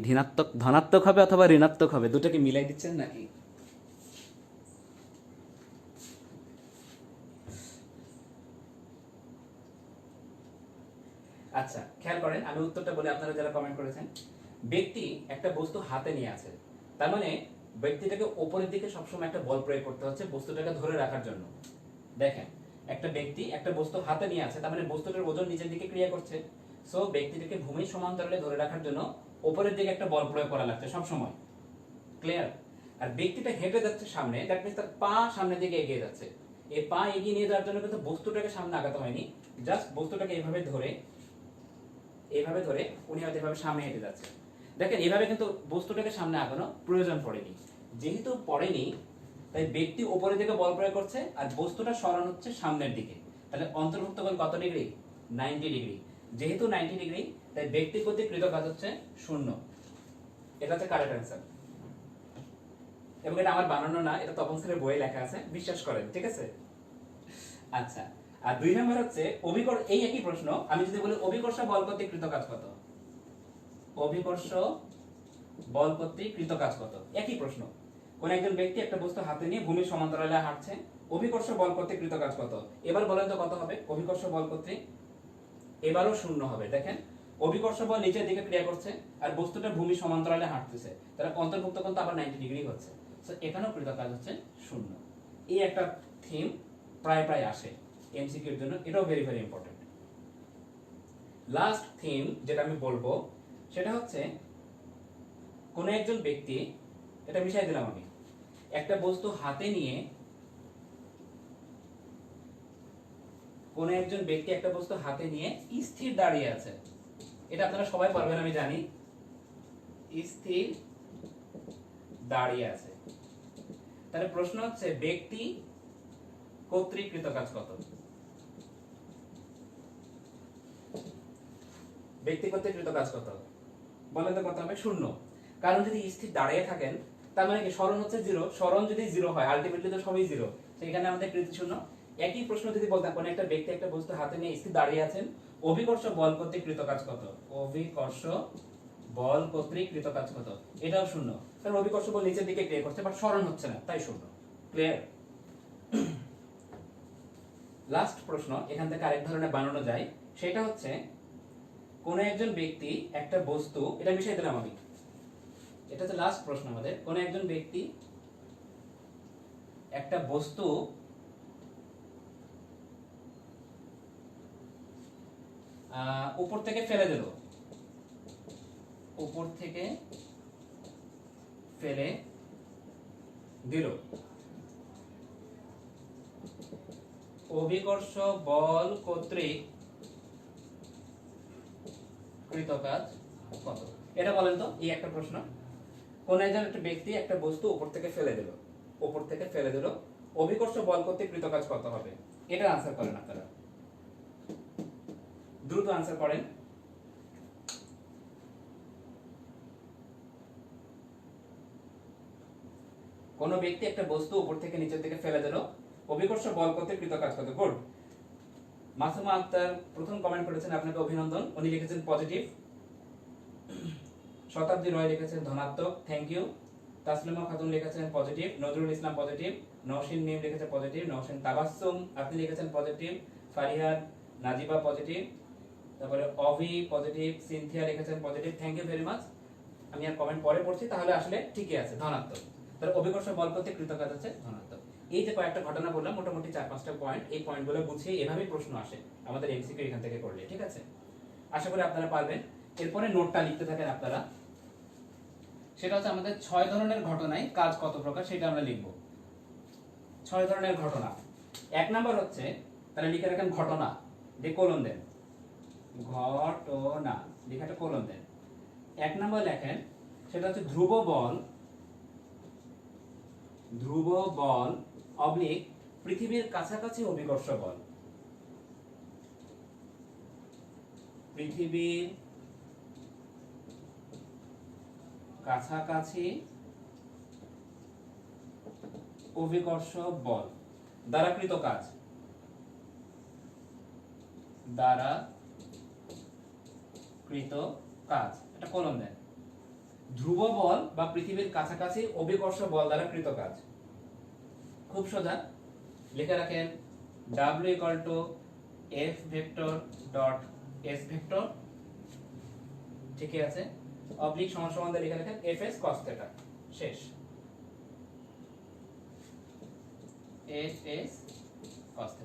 ধনাত্মক হবে অথবা ঋণাত্মক হবে, দুটোকে মিলাই দিচ্ছেন নাকি। আচ্ছা খেয়াল করেন, আমি উত্তরটা বলে আপনারা যারা কমেন্ট করেছেন, ব্যক্তি একটা বস্তু হাতে নিয়ে আছে, তার মানে ব্যক্তিটাকে উপরের দিকে সবসময় একটা বল প্রয়োগ করতে হচ্ছে বস্তুটাকে ধরে রাখার জন্য। দেখেন একটা ব্যক্তি একটা বস্তু হাতে নিয়ে আছে, তার মানে বস্তুটার ওজন নিচের দিকে ক্রিয়া করছে, সো ব্যক্তিটাকে ভূমির সমান্তরালে ধরে রাখার জন্য উপরের দিকে একটা বল প্রয়োগ করা লাগছে সব সময়। ক্লিয়ার? আর ব্যক্তিটা হেঁটে যাচ্ছে সামনে, দ্যাট মিন্স তার পা সামনের দিকে এগিয়ে যাচ্ছে। এই পা এগিয়ে নিয়ে যাওয়ার জন্য কিন্তু বস্তুটাকে সামনে আগাতে হয়নি, জাস্ট বস্তুটাকে এইভাবে ধরে উনি হয়তো এভাবে সামনে হেঁটে যাচ্ছে। দেখেন এইভাবে কিন্তু বস্তুটাকে সামনে আগানো প্রয়োজন পড়েনি, যেহেতু পড়েনি তাই ব্যক্তি উপরের দিকে বল প্রয়োগ করছে আর বস্তুটা সরানো হচ্ছে সামনের দিকে, তাহলে অন্তর্ভুক্ত কোণ কত ডিগ্রি, 90 ডিগ্রি। যেহেতু 90 ডিগ্রি তাই ব্যক্তি কর্তৃক কৃত কাজ হচ্ছে 0। এটা হচ্ছে কারেক্ট অ্যান্সার, এবং এটা আমার বানানো না, এটা তপন স্যারের বইয়ে লেখা আছে, বিশ্বাস করেন, ঠিক আছে। আচ্ছা, আর 2 নম্বর হচ্ছে এই একই প্রশ্ন আমি যদি বলি অভিকর্ষ বল কর্তৃক কৃত কাজ কত, অভিকর্ষ বল কর্তৃক কৃত কাজ কত, একই প্রশ্ন। কোন একজন ব্যক্তি একটা বস্তু হাতে নিয়ে ভূমির সমান্তরালে হাঁটছে, অভিকর্ষ বল কর্তৃক কৃত কাজ কত, এবার বলেন তো কত হবে অভিকর্ষ বল কর্তৃক, এবারও 0 হবে। দেখেন অভিকর্ষ বল নিচের দিকে ক্রিয়া করছে আর বস্তুটা ভূমির সমান্তরালে হাঁটতেছে, তাহলে অন্তর্ভুক্ত কোণ তো আবার 90 ডিগ্রি হচ্ছে, সো এখানেও কৃত কাজ হচ্ছে 0। এই একটা থিম প্রায় আসে এমসিকিউ এর জন্য, এটাও very very important. Last theme যেটা আমি বলবো সেটা হচ্ছে কোন একজন ব্যক্তি, এটা মিশাই দিলাম আমি, একটা বস্তু হাতে নিয়ে, কোন একজন ব্যক্তি একটা বস্তু হাতে নিয়ে স্থির দাঁড়িয়ে আছে, এটা আপনারা সবাই পারবেন আমি জানি, স্থির দাঁড়িয়ে আছে। তাহলে প্রশ্ন হচ্ছে ব্যক্তি কর্তৃক কৃত কাজ কত, ব্যক্তি কর্তৃক কৃত কাজ কত বলেন তো কত হবে, 0। কারণ যদি স্থির দাঁড়িয়ে থাকেন তার মানে কি সরণ হচ্ছে 0, সরণ যদি 0 হয় আলটিমেটলি তো সবই 0, সেখানে আমাদের কৃত 0। একই প্রশ্ন যদি বলতাম কোন একটা ব্যক্তি একটা বস্তু হাতে নিয়ে স্থির দাঁড়িয়ে আছেন, অভিকর্ষ বল কর্তৃক কৃত কাজ কত? অভিকর্ষ বল কর্তৃক কৃত কাজ কত? এটাও শূন্য, কারণ অভিকর্ষ বল নিচের দিকে ক্রিয়া করছে বাট সরণ হচ্ছে না, তাই শূন্য। ক্লিয়ার? লাস্ট প্রশ্ন, এখান থেকে আরেক ধরনের বানানো যায়, সেটা হচ্ছে কোন একজন ব্যক্তি একটা বস্তু, এটা মিশিয়ে দিলাম আমি, এটা হচ্ছে লাস্ট প্রশ্ন আমাদের। কোন একজন ব্যক্তি একটা বস্তু উপর থেকে ফেলে দিল, উপর থেকে ফেলে দিল, অভিকর্ষ বল কর্তৃক কৃত কাজ কত? এটা বলেন তো, এই একটা প্রশ্ন। কোন একজন একটা ব্যক্তি একটা বস্তু উপর থেকে ফেলে দিল, উপর থেকে ফেলে দিল, অভিকর্ষ বল কর্তৃক কৃত কাজ কত হবে? এটা আনসার করেন আপনারা, দ্রুত আনসার করেন। কোন ব্যক্তি একটা বস্তু উপর থেকে নিচের দিকে ফেলে দিল, অভিকর্ষ বল কর্তৃক কৃত কাজ কত? গুড। মাসুমা আক্তার প্রথম কমেন্ট করেছেন, আপনাকে অভিনন্দন। উনি লিখেছেন পজিটিভ। শতাব্দী রয় লিখেছেন ধনাত্মক, থ্যাংক ইউ। তাসলিমা খাতুন লিখেছেন পজিটিভ। নজরুল ইসলাম পজিটিভ। নওশিন মিম লিখেছেন পজিটিভ। নওশিন তাবাসসুম আপনি লিখেছেন পজিটিভ। ফারিহাদ নাজিবা পজিটিভ। তারপরে অভি পজিটিভ। সিনথিয়া লিখেছেন positive, thank you very much. আমি আর কমেন্ট পরে পড়ছি, তাহলে আসলে ঠিকই আছে, ধনাত্মক। তাহলে অভিকর্ষ বল কর্তৃক কৃত কাজ হচ্ছে ধনাত্মক। এই যে কয়েকটা ঘটনা বললাম, মোটামুটি 4-5টা পয়েন্ট, এই পয়েন্টগুলো বুঝিয়ে এভাবেই প্রশ্ন আসে আমাদের এমসিকিউ এখান থেকে করলে, ঠিক আছে? আশা করি আপনারা পারবেন। এরপরে নোটটা লিখতে থাকেন আপনারা। সেটা হচ্ছে আমাদের 6 ধরনের ঘটনায় কাজ কত প্রকার, সেটা আমরা লিখব। 6 ধরনের ঘটনা। 1 নাম্বার হচ্ছে, তাহলে লিখে রাখেন ঘটনা, দিয়ে কোলন দেন, ঘটনা লিখে একটা কোলন দেন। 1 নাম্বার লেখেন, সেটা হচ্ছে ধ্রুব বল, ধ্রুব বল অবলিক পৃথিবীর কাছাকাছি অভিকর্ষ বল। পৃথিবীর কাছাকাছি অভিকর্ষ বল দ্বারা কৃত কাজ, দ্বারা কৃত কাজ, এটা কলম দেন। ধ্রুব বল বা পৃথিবীর কাছাকাছি অভিকর্ষ বল দ্বারা কৃত কাজ, খুব সোজা, লিখে রাখেন W = F vector dot S vector, ঠিকই আছে, অবলিক সমান সমান দিয়ে লিখে রাখেন Fs cos θ, শেষ। Fs cos θ,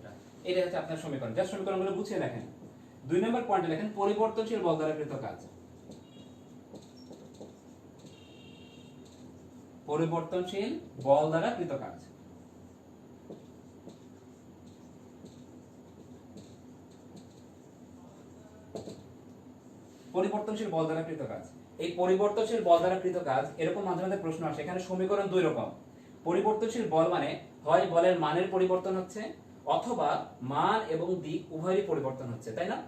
এটা হচ্ছে আপনার সমীকরণ। জাস্ট সমীকরণগুলো বুঝিয়ে লেখেন। 2 নম্বর পয়েন্টে লেখেন পরিবর্তনশীল বল দ্বারা কৃত কাজ, পরিবর্তনশীল বল দ্বারা কৃত কাজ। পরিবর্তনশীল বল দ্বারা কৃত কাজ, এই পরিবর্তনশীল বল দ্বারা কৃত কাজ, এরকম মাঝে মাঝে প্রশ্ন আসে। এখানে সমীকরণ 2 রকম। পরিবর্তনশীল বল মানে হয় বলের মানের পরিবর্তন হচ্ছে, অথবা মান এবং দিক উভয়েরই পরিবর্তন হচ্ছে, তাই না?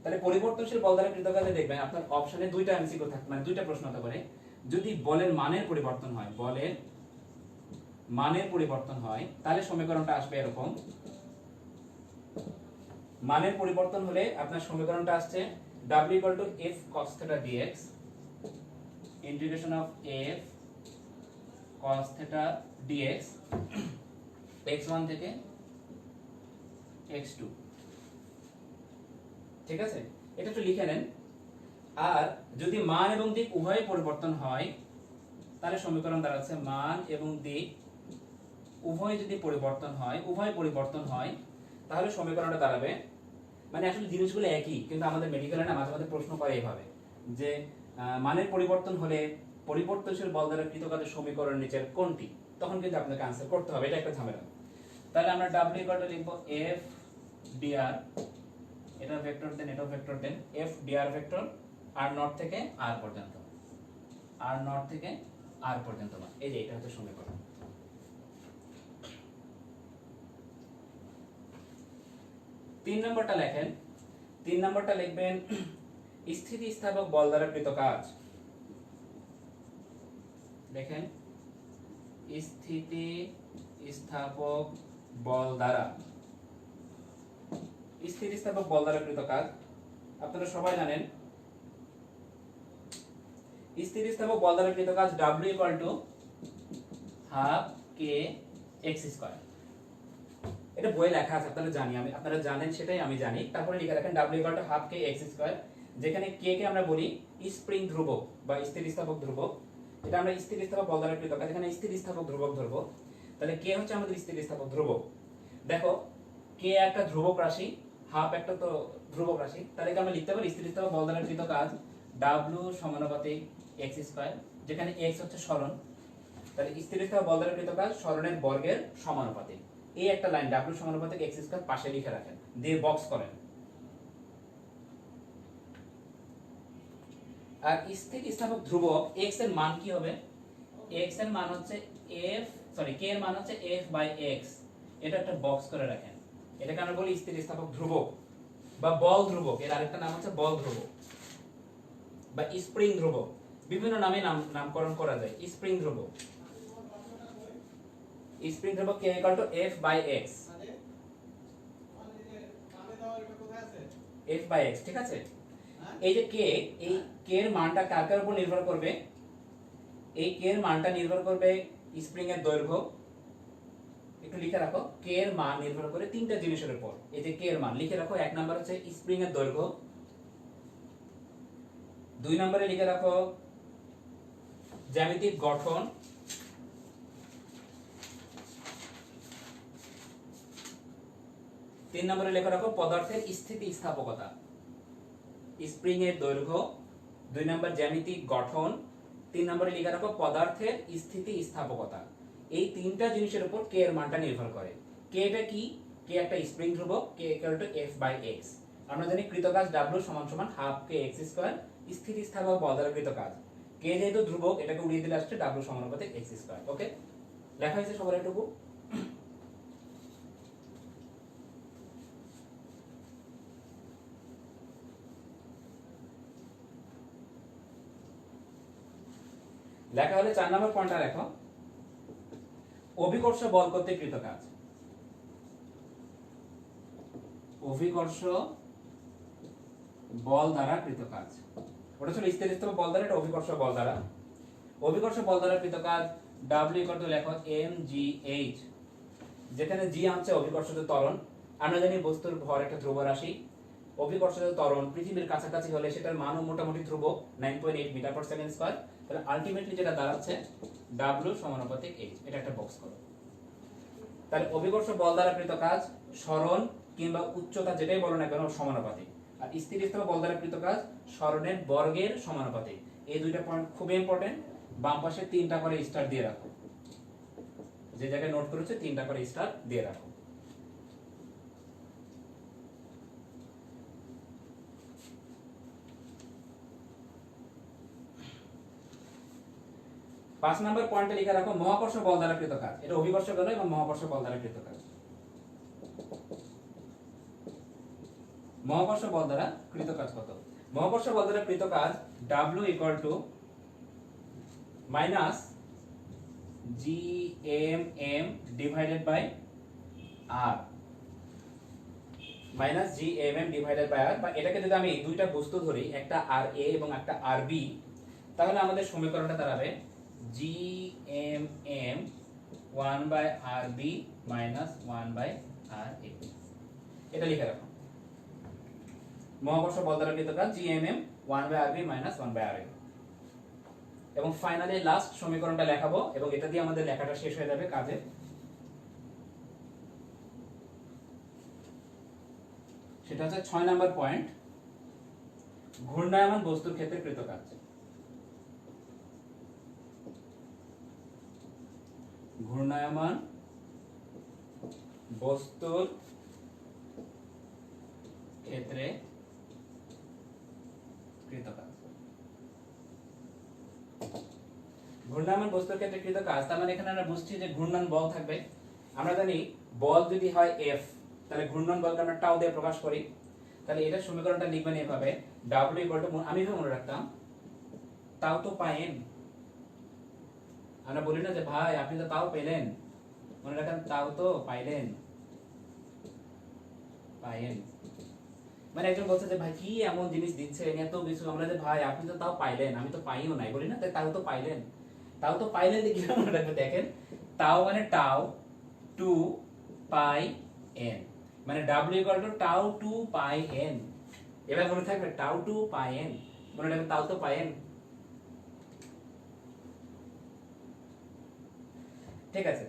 তাহলে পরিবর্তনশীল বল দ্বারা কৃত কাজে দেখবেন আপনার অপশনে 2টা এমসিকিউ থাকে, মানে 2টা প্রশ্ন হতে পারে। যদি বলের মানের পরিবর্তন হয়, বলের মানের পরিবর্তন হয়, তাহলে সমীকরণটা আসবে এরকম। মানের পরিবর্তন হলে আপনার সমীকরণটা আসছে W = F cos θ dx, integration of F cos θ dx x1 থেকে x2, ঠিক আছে? এটা একটু লিখে নেন। আর যদি মান এবং দিক উভয় পরিবর্তন হয়, তাহলে সমীকরণ দাঁড়াচ্ছে মান এবং দিক উভয় যদি পরিবর্তন হয়, উভয় পরিবর্তন হয়, তাহলে সমীকরণটা দাঁড়াবে, মানে আসলে জিনিসগুলো একই, কিন্তু আমাদের মেডিকেলে না মাঝে মাঝে প্রশ্ন করে এইভাবে যে মানের পরিবর্তন হলে পরিবর্তনশীল বল দ্বারা কৃত কাজের সমীকরণ নিচের কোনটি, তখন কিন্তু আপনাকে আনসার করতে হবে, এটা একটা ঝামেলা। তাহলে আমরা W লিখব F dr, এটা ভেক্টর দেন, এটা ভেক্টর দেন, F dr vector r naught থেকে r পর্যন্ত, r নট থেকে r পর্যন্ত, এই যে এটা হচ্ছে সমীকরণ। 3 নম্বরটা লেখেন। 3 নম্বরটা লিখবেন স্থিতিস্থাপক বল দ্বারা কৃত কাজ। দেখেন স্থিতিস্থাপক বল দ্বারা, স্থিতিস্থাপক বল দ্বারা কৃত কাজ। আপনারা সবাই জানেন স্থিতিস্থাপক বল দ্বারা কৃত কাজ W equal to half K x square. এটা বইয়ে লেখা আছে, আপনারা জানেন সেটাই আমি জানি। তারপরে লিখে রাখেন W equal to half K x square, যেখানে কে কে আমরা বলি স্প্রিং ধ্রুবক বা স্থিতিস্থাপক ধ্রুবক। এটা আমরা স্থিতিস্থাপক বল দ্বারা কৃত কাজ, এখানে স্থিতিস্থাপক ধ্রুবক ধরবো। তাহলে কে হচ্ছে আমাদের স্থিতিস্থাপক ধ্রুবক। দেখো কে একটা ধ্রুবক রাশি, হাফ একটা তো ধ্রুবক রাশি, তাহলে কি আমরা লিখতে পারি স্থিতিস্থাপক বল দ্বারা কৃত কাজ W সমানুপাতিক x স্কয়ার, যেখানে x হচ্ছে সরণ। তাহলে স্থিতিস্থাপক বল দ্বারা কৃত কাজ সরণের বর্গের সমানুপাতিক। এই একটা লাইন W সমানুপাতিক x স্কয়ার পাশে লিখে রাখেন, দিয়ে বক্স করেন। আর স্থিতিস্থাপক ধ্রুবক x এর মান কি হবে? x এর মান হচ্ছে k এর মান হচ্ছে f/x। এটা একটা বক্স করে রাখেন। এটাকে আমরা বলি স্থিতিস্থাপক ধ্রুবক বা বল ধ্রুবক। এর আরেকটা নাম হচ্ছে বল ধ্রুবক বা স্প্রিং ধ্রুবক, বিভিন্ন নামে নামকরণ করা যায়। স্প্রিং ধ্রুবক, স্প্রিং ধ্রুবক k equal to f/x, f/x, ঠিক আছে। এই যে k, এই k এর মানটা কার কার উপর নির্ভর করবে? এই k এর মানটা নির্ভর করবে স্প্রিং এর দৈর্ঘ্য। একটু লিখে রাখো, k এর মান নির্ভর করে তিনটা জিনিসের উপর। এই যে k এর মান লিখে রাখো, এক নাম্বার হচ্ছে স্প্রিং এর দৈর্ঘ্য, দুই নম্বরে লিখে রাখো জ্যামিতিক গঠন, তিন নম্বরে লিখে রাখো পদার্থের স্থিতিস্থাপকতা। স্প্রিং এর দৈর্ঘ্য, দুই নম্বর জ্যামিতিক গঠন, তিন নম্বরে লিখে রাখো পদার্থের স্থিতিস্থাপকতা। এই তিনটা জিনিসের উপর কে এর মানটা নির্ভর করে। কে এটা কি? কে একটা স্প্রিং ধ্রুবক, কে ইকুয়াল টু f/x। আমরা জানি কৃত কাজ W সমান সমান হাফ কে এক্স স্কয়ার, স্থিতিস্থাপক বল দ্বারা কৃত কাজ। কে যেহেতু ধ্রুবক, এটাকে উড়িয়ে দিলে আসছে W সমানুপাতিক x স্কয়ার। ওকে, লেখা হয়েছে সবার এটুকু। লেখা হলে 4 নম্বর পয়েন্টটা লেখো, অভিকর্ষ বল কর্তৃক কৃত কাজ। অভিকর্ষ বল দ্বারা কৃত কাজ, ওটা ছিল স্থিতিস্থাপক বল দ্বারা, এটা অভিকর্ষ বল দ্বারা। অভিকর্ষ বল দ্বারা কৃত কাজ W ইকুয়াল টু লেখো mgh, যেখানে g হচ্ছে অভিকর্ষজ ত্বরণ। আমরা জানি বস্তুর ভর একটা ধ্রুব রাশি। অভিকর্ষজ ত্বরণ পৃথিবীর কাছাকাছি হলে সেটার মানও মোটামুটি ধ্রুবক 9.8 মিটার পার সেকেন্ড স্কয়ার। তাহলে আলটিমেটলি যেটা দাঁড়াচ্ছে W সমানুপাতিক h। এটা একটা বক্স করো। তাহলে অভিকর্ষ বল দ্বারা কৃত কাজ সরণ কিংবা উচ্চতা যেটাই বলো না কেন সমানুপাতিক। আর স্থিতিস্থাপক বল দ্বারা কৃত কাজ সরণের বর্গের সমানুপাতিক। এই দুইটা পয়েন্ট খুব ইম্পর্টেন্ট। বাম পাশে 3টা করে স্টার দিয়ে রাখো, যে জায়গায় নোট করেছে 3টা করে স্টার দিয়ে রাখো। পাঁচ নম্বর পয়েন্টে লিখে রাখো মহাকর্ষ বল দ্বারা কৃত কাজ। এটা অভিকর্ষ গেল এবং মহাকর্ষ বল দ্বারা কৃত কাজ। মহাকর্ষ বল দ্বারা কৃত কাজ কত? মহাকর্ষ বল দ্বারা কৃত কাজ W equal to minus GMM divided by R, minus GMM divided by R। বা এটাকে যদি আমি দুইটা বস্তু ধরি, একটা RA এবং একটা RB, তাহলে আমাদের সমীকরণটা দাঁড়াবে GMM 1/RB মাইনাস 1/RA। এটা লিখে রাখো, মহাকর্ষ বল দ্বারা কৃত কাজ GMM 1/RB মাইনাস 1/RA। এবং ফাইনালি লাস্ট সমীকরণটা লেখাবো এবং এটা দিয়ে আমাদের লেখাটা শেষ হয়ে যাবে কাজে। সেটা হচ্ছে 6 নম্বর পয়েন্ট, ঘূর্ণায়মান বস্তুর ক্ষেত্রে কৃত কাজ। ঘূর্ণায়মান বস্তুর ক্ষেত্রে কৃত কাজ। ঘূর্ণায়মান বস্তুর ক্ষেত্রে কৃত কাজ, তার মানে এখানে আমরা বুঝছি যে ঘূর্ণন বল থাকবে। আমরা জানি বল যদি হয় F, তাহলে ঘূর্ণন বলকে আমরা টাউ দিয়ে প্রকাশ করি। তাহলে এটা সমীকরণটা লিখবেন এভাবে, W ইকুয়াল টু, আমি এভাবে মনে রাখতাম, তাও তো পাইন। আমরা বলি না যে ভাই আপনি তো তাও পেলেন, মনে রাখেন তাও তো পাইলেন, পাইন। মানে একজন বলছে যে ভাই কি এমন জিনিস দিচ্ছে এত কিছু, আমরা যে ভাই আপনি তো তাও পাইলেন, আমি তো পাইও নাই, বলি না তাও তো পাইলেন, তাও তো পাইলেন দেখি মনে রাখবে। দেখেন তাও মানে টাও টু পাই এন, মানে ডাব্লিউ ইকুয়াল টু টাও টু পাই এন। এবার মনে থাকবে টাও টু পাই এন, মনে রাখবে তাও তো পাই এন। ঠিক আছে,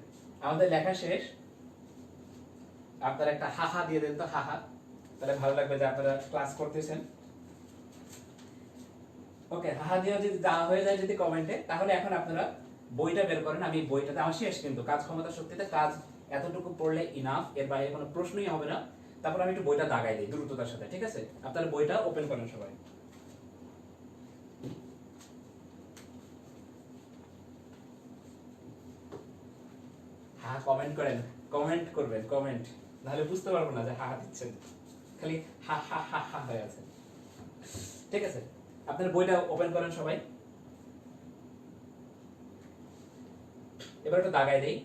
আমাদের লেখা শেষ। আপনারা একটা হাহা দিয়ে দেন তো, হাহা, তাহলে ভালো লাগবে যে আপনারা ক্লাস করতেছেন। ওকে, হাহা দিয়ে যদি দেওয়া হয়ে যায় যদি কমেন্টে, তাহলে এখন আপনারা বইটা বের করেন। আমি বইটাতে আমার শেষ কিন্তু কাজ ক্ষমতা শক্তিতে কাজ এতটুকু পড়লে ইনাফ, এর বাইরে কোনো প্রশ্নই হবে না। তারপর আমি একটু বইটা দাগাই দিই দ্রুততার সাথে, ঠিক আছে? আপনারা বইটা ওপেন করেন সবাই। হ্যাঁ কমেন্ট করেন, কমেন্ট করবেন, কমেন্ট, নাহলে বুঝতে পারবো না যে হা দিচ্ছেন, খালি হা হা হা হা হয়ে আছে। ঠিক আছে, আপনার বইটা ওপেন করেন সবাই। এবার একটু দাগাই দেই।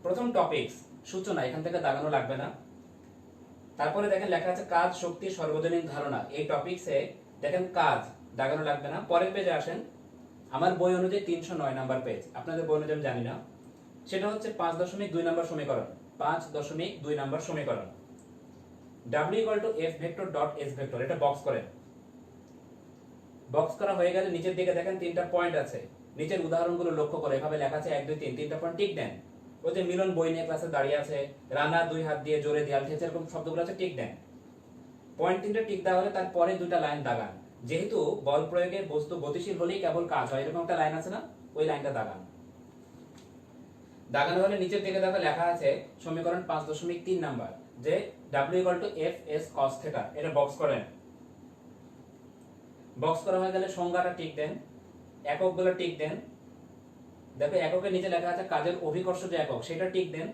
প্রথম টপিকস সূচনা, এখান থেকে দাগানো লাগবে না। তারপরে দেখেন লেখা আছে কাজ, শক্তি, সর্বজনীন ধারণা। এই টপিকসে দেখেন কাজ দাগানো লাগবে না। পরের পেজে আসেন, আমার বই অনুযায়ী 309 নাম্বার পেজ, আপনাদের বই অনুযায়ী জানি না। সেটা হচ্ছে 5.2 নাম্বার সমীকরণ, 5.2 নাম্বার সমীকরণ। W equal to F vector dot S vector, এটা বক্স করেন। বক্স করা হয়ে গেলে নিচের দিকে দেখেন 3টা পয়েন্ট আছে। নিচের উদাহরণগুলো লক্ষ্য করে এভাবে লেখা আছে 1 2 3, 3টা পয়েন্ট টিক দেন। ওই যে মিলন বই নিয়ে ক্লাসে দাঁড়িয়ে আছে, রানা 2 হাত দিয়ে জোরে দেয়াল ঠেলছে, এরকম শব্দগুলো আছে, টিক দেন। পয়েন্ট 3টা টিক দেওয়া হলে তারপরে 2টা লাইন দাগান। যেহেতু বল প্রয়োগে বস্তু গতিশীল হলেই কেবল কাজ হয়, এরকম একটা লাইন আছে না, ওই লাইনটা দাগান। দাগানো হলে নিচের দিকে দেখো লেখা আছে সমীকরণ 5.3 নাম্বার, যে W equal to F S cos theta, এটা বক্স করেন। বক্স করা হয়ে গেলে সংজ্ঞাটা টিক দেন, এককগুলো টিক দেন। দেখো এককের নিচে লেখা আছে কাজের অভিকর্ষ যে একক, সেটা টিক দেন।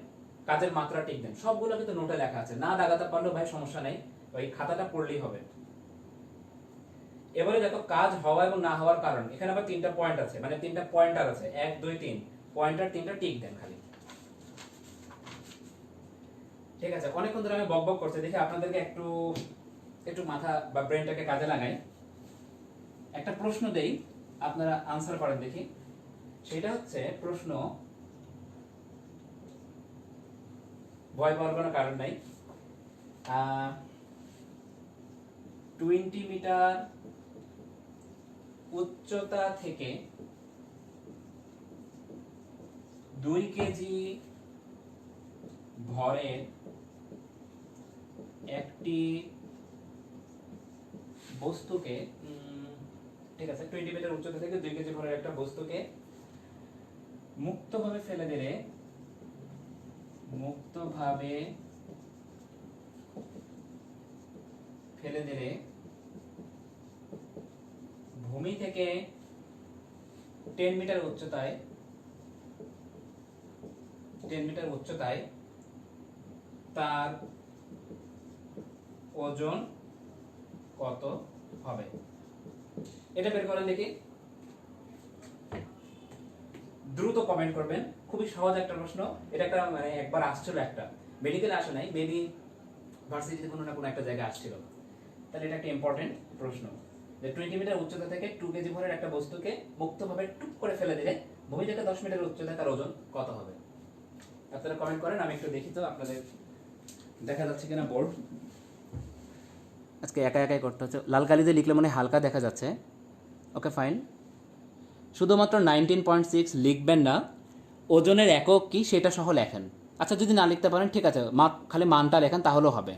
কাজের মাত্রা টিক দেন। সবগুলো কিন্তু নোটে লেখা আছে, না দাগাতে পারলেও ভাই সমস্যা নেই, ওই খাতাটা পড়লেই হবে। এবারে দেখো কাজ হওয়া এবং না হওয়ার কারণ, এখানে আবার 3টা পয়েন্ট আছে, মানে 3টা পয়েন্টার আছে, 1 2 3, পয়েন্টার 3টা টিক দেন খালি। ঠিক আছে, অনেকক্ষণ ধরে আমি বক বক করছি, দেখি আপনাদেরকে একটু একটু মাথা বা ব্রেনটাকে কাজে লাগাই। একটা প্রশ্ন দেই, আপনারা আনসার করেন দেখি। সেটা হচ্ছে প্রশ্ন, ভয় পাওয়ার কোনো কারণ নাই। 20 মিটার উচ্চতা থেকে 2 কেজি ভরের একটি বস্তুকে, ঠিক আছে, 20 মিটার উচ্চতা থেকে 2 কেজি ভরের একটা বস্তুকে মুক্তভাবে ফেলে দিলে, মুক্তভাবে ফেলে দিলে ভূমি থেকে 10 মিটার উচ্চতায়, 10 মিটার উচ্চতায় তার ওজন কত হবে? এটা বের করেন দেখি। দ্রুত কমেন্ট করবেন, খুবই সহজ একটা প্রশ্ন। এটা একটা মানে একবার আসছিল, একটা মেডিকেলে আসে নাই, মেবি ভার্সিটিতে কোনো না কোনো একটা জায়গায় আসছিল। তাহলে এটা একটা ইম্পর্টেন্ট প্রশ্ন, যে 20 মিটার উচ্চতা থেকে 2 কেজি ভরের একটা বস্তুকে মুক্তভাবে টুক করে ফেলে দিলে ভূমি থেকে 10 মিটার উচ্চতায় তার ওজন কত হবে? আপনারা কমেন্ট করেন, আমি একটু দেখি তো আপনাদের দেখা যাচ্ছে কিনা বোর্ড। আজকে একা একাই করতে হচ্ছে, লাল কালিতে লিখলে মনে হালকা দেখা যাচ্ছে। ওকে ফাইন, শুধুমাত্র 19.6 লিখবেন না, ওজনের একক কি সেটা সহ লেখেন। আচ্ছা যদি না লিখতে পারেন ঠিক আছে, খালি মানটা লেখেন তাহলেও হবে।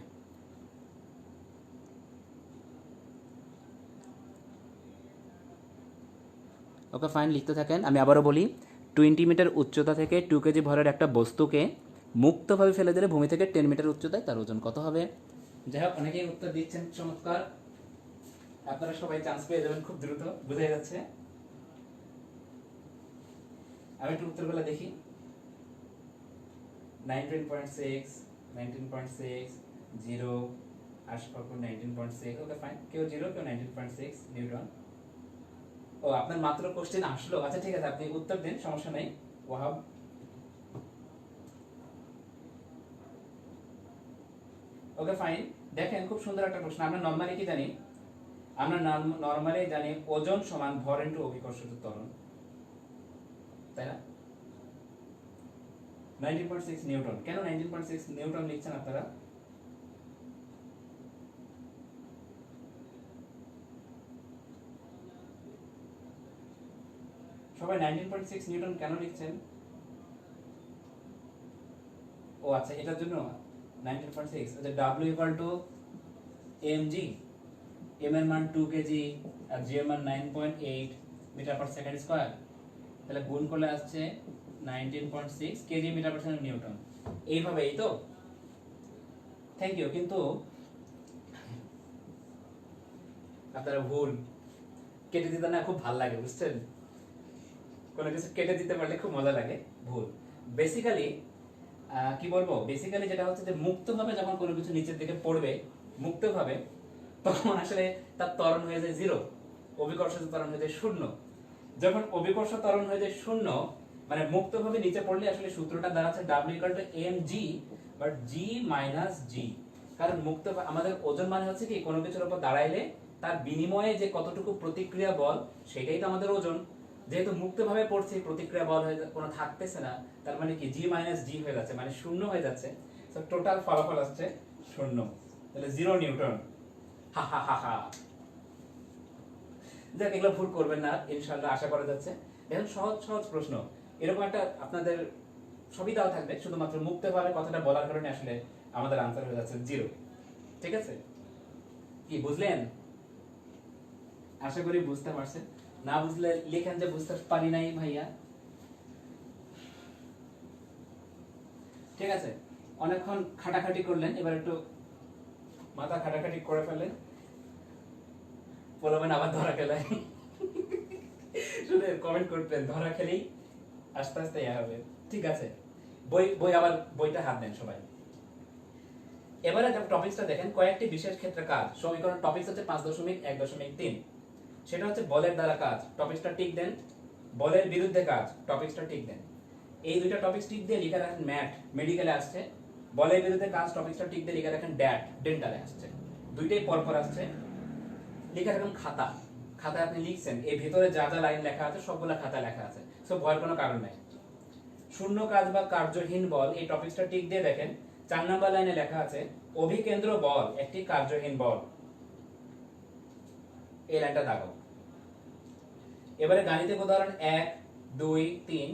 ওকে ফাইন, লিখতে থাকেন। আমি আবারও বলি, 20 মিটার উচ্চতা থেকে 2 কেজি ভরের একটা বস্তুকে মুক্তভাবে ফেলে দিলে ভূমি থেকে 10 মিটার উচ্চতায় তার ওজন কত হবে? যাই হোক, অনেকেই উত্তর দিচ্ছেন, চমৎকার। আপনারা সবাই চান্স পেয়ে যাবেন খুব দ্রুত, বোঝা যাচ্ছে। আমি একটু উত্তরগুলো দেখি। 19.6, 19.6, 0, আশফাকুর 19.6, ওকে ফাইন, কেউ 0 কেউ 19.6 নিউটন। ও আপনার মাত্র কোশ্চেন আসলো, আচ্ছা ঠিক আছে, আপনি উত্তর দিন, সমস্যা নাই। ওয়াহাব, ওকে ফাইন, দেখেন খুব সুন্দর একটা প্রশ্ন। আমরা নরমালি কি জানি? আমরা নরমালি জানি ওজন সমান ভর ইনটু অভিকর্ষজ ত্বরণ, তাই না? 19.6 নিউটন। কেন 19.6 নিউটন লিখছেন আপনারা? সবাই 19.6 নিউটন কেন লিখছেন? ও আচ্ছা, এটার জন্য 19.6। আচ্ছা, W equal two mg, m এর মান 2 কেজি আর g এর মান 9.8 মিটার পার সেকেন্ড স্কয়ার, তাহলে গুণ করলে আসছে 19.6 kg metre per second newton. এইভাবে, এই তো। Thank you. কিন্তু আপনারা ভুল কেটে দিতে না খুব ভালো লাগে, বুঝছেন? কোনো কিছু কেটে দিতে পারলে খুব মজা লাগে। ভুল। বেসিক্যালি কি বলবো, বেসিক্যালি যেটা হচ্ছে যে মুক্তভাবে যখন কোনো কিছু নিচের দিকে পড়বে মুক্তভাবে, তখন আসলে তার ত্বরণ হয়ে যায় 0, অভিকর্ষজ ত্বরণ হয়ে যায় 0। যখন অভিকর্ষ ত্বরণ হয়ে যায় 0, মানে মুক্তভাবে নিচে পড়লে আসলে সূত্রটা দাঁড়াচ্ছে W = mg, but g - g। কারণ মুক্ত আমাদের ওজন মানে হচ্ছে কি কোনো কিছুর উপর দাঁড়াইলে তার বিনিময়ে যে কতটুকু প্রতিক্রিয়া বল, সেটাই তো আমাদের ওজন। যেহেতু মুক্তভাবে পড়ছি, প্রতিক্রিয়া বল হয়ে কোনো থাকতেছে না, তার মানে কি g - g হয়ে যাচ্ছে, মানে 0 হয়ে যাচ্ছে। সো টোটাল ফলাফল আসছে 0, তাহলে 0 নিউটন। হা হা হা হা। দেখ, এগুলো ভুল করবেন না ইনশাআল্লাহ, আশা করা যাচ্ছে। এখন সহজ সহজ প্রশ্ন এরকম একটা আপনাদের সবই দেওয়া থাকবে, শুধুমাত্র মুক্তভাবে কথাটা বলার কারণে আসলে আমাদের আনসার হয়ে যাচ্ছে 0। ঠিক আছে? কি বুঝলেন? আশা করি বুঝতে পারছেন। না বুঝলে লেখেন যে বুঝতে পারি নাই ভাইয়া। ঠিক আছে, অনেকক্ষণ খাটাখাটি করলেন, এবার একটু মাথা খাটাখাটি করে ফেলেন, বলবেন আবার ধরা খেলাই। শুনে কমেন্ট করবেন ধরা খেলেই আস্তে আস্তে ইয়া হবে। ঠিক আছে, বই আবার বইটা হাত দেন সবাই। এবারে টপিকসটা দেখেন, কয়েকটি বিশেষ ক্ষেত্রে কাজ। সমীকরণ টপিকস হচ্ছে 5.1.3, সেটা হচ্ছে বলের দ্বারা কাজ। টপিকসটা টিক দেন। বলের বিরুদ্ধে কাজ, টপিকসটা টিক দেন। এই দুইটা টপিকস টিক দিয়ে লিখে রাখেন ম্যাথ, মেডিকেলে আসছে। বলের বিরুদ্ধে কাজ, টপিকসটা টিক দিয়ে লিখে রাখেন ড্যাট, ডেন্টালে আসছে। দুইটাই পরপর আসছে। লিখে রাখুন খাতা, খাতায় আপনি লিখছেন, এই ভিতরে যা যা লাইন লেখা আছে সবগুলো খাতায় লেখা আছে, সো ভয়ের কোনো কারণ নাই। শূন্য কাজ বা কার্যহীন বল, এই টপিকসটা টিক দিয়ে দেখেন 4 নম্বর লাইনে লেখা আছে অভিকেন্দ্র বল একটি কার্যহীন বল, এই লাইনটা দাগাও। এবারে গাণিতিক উদাহরণ 1, 2, 3,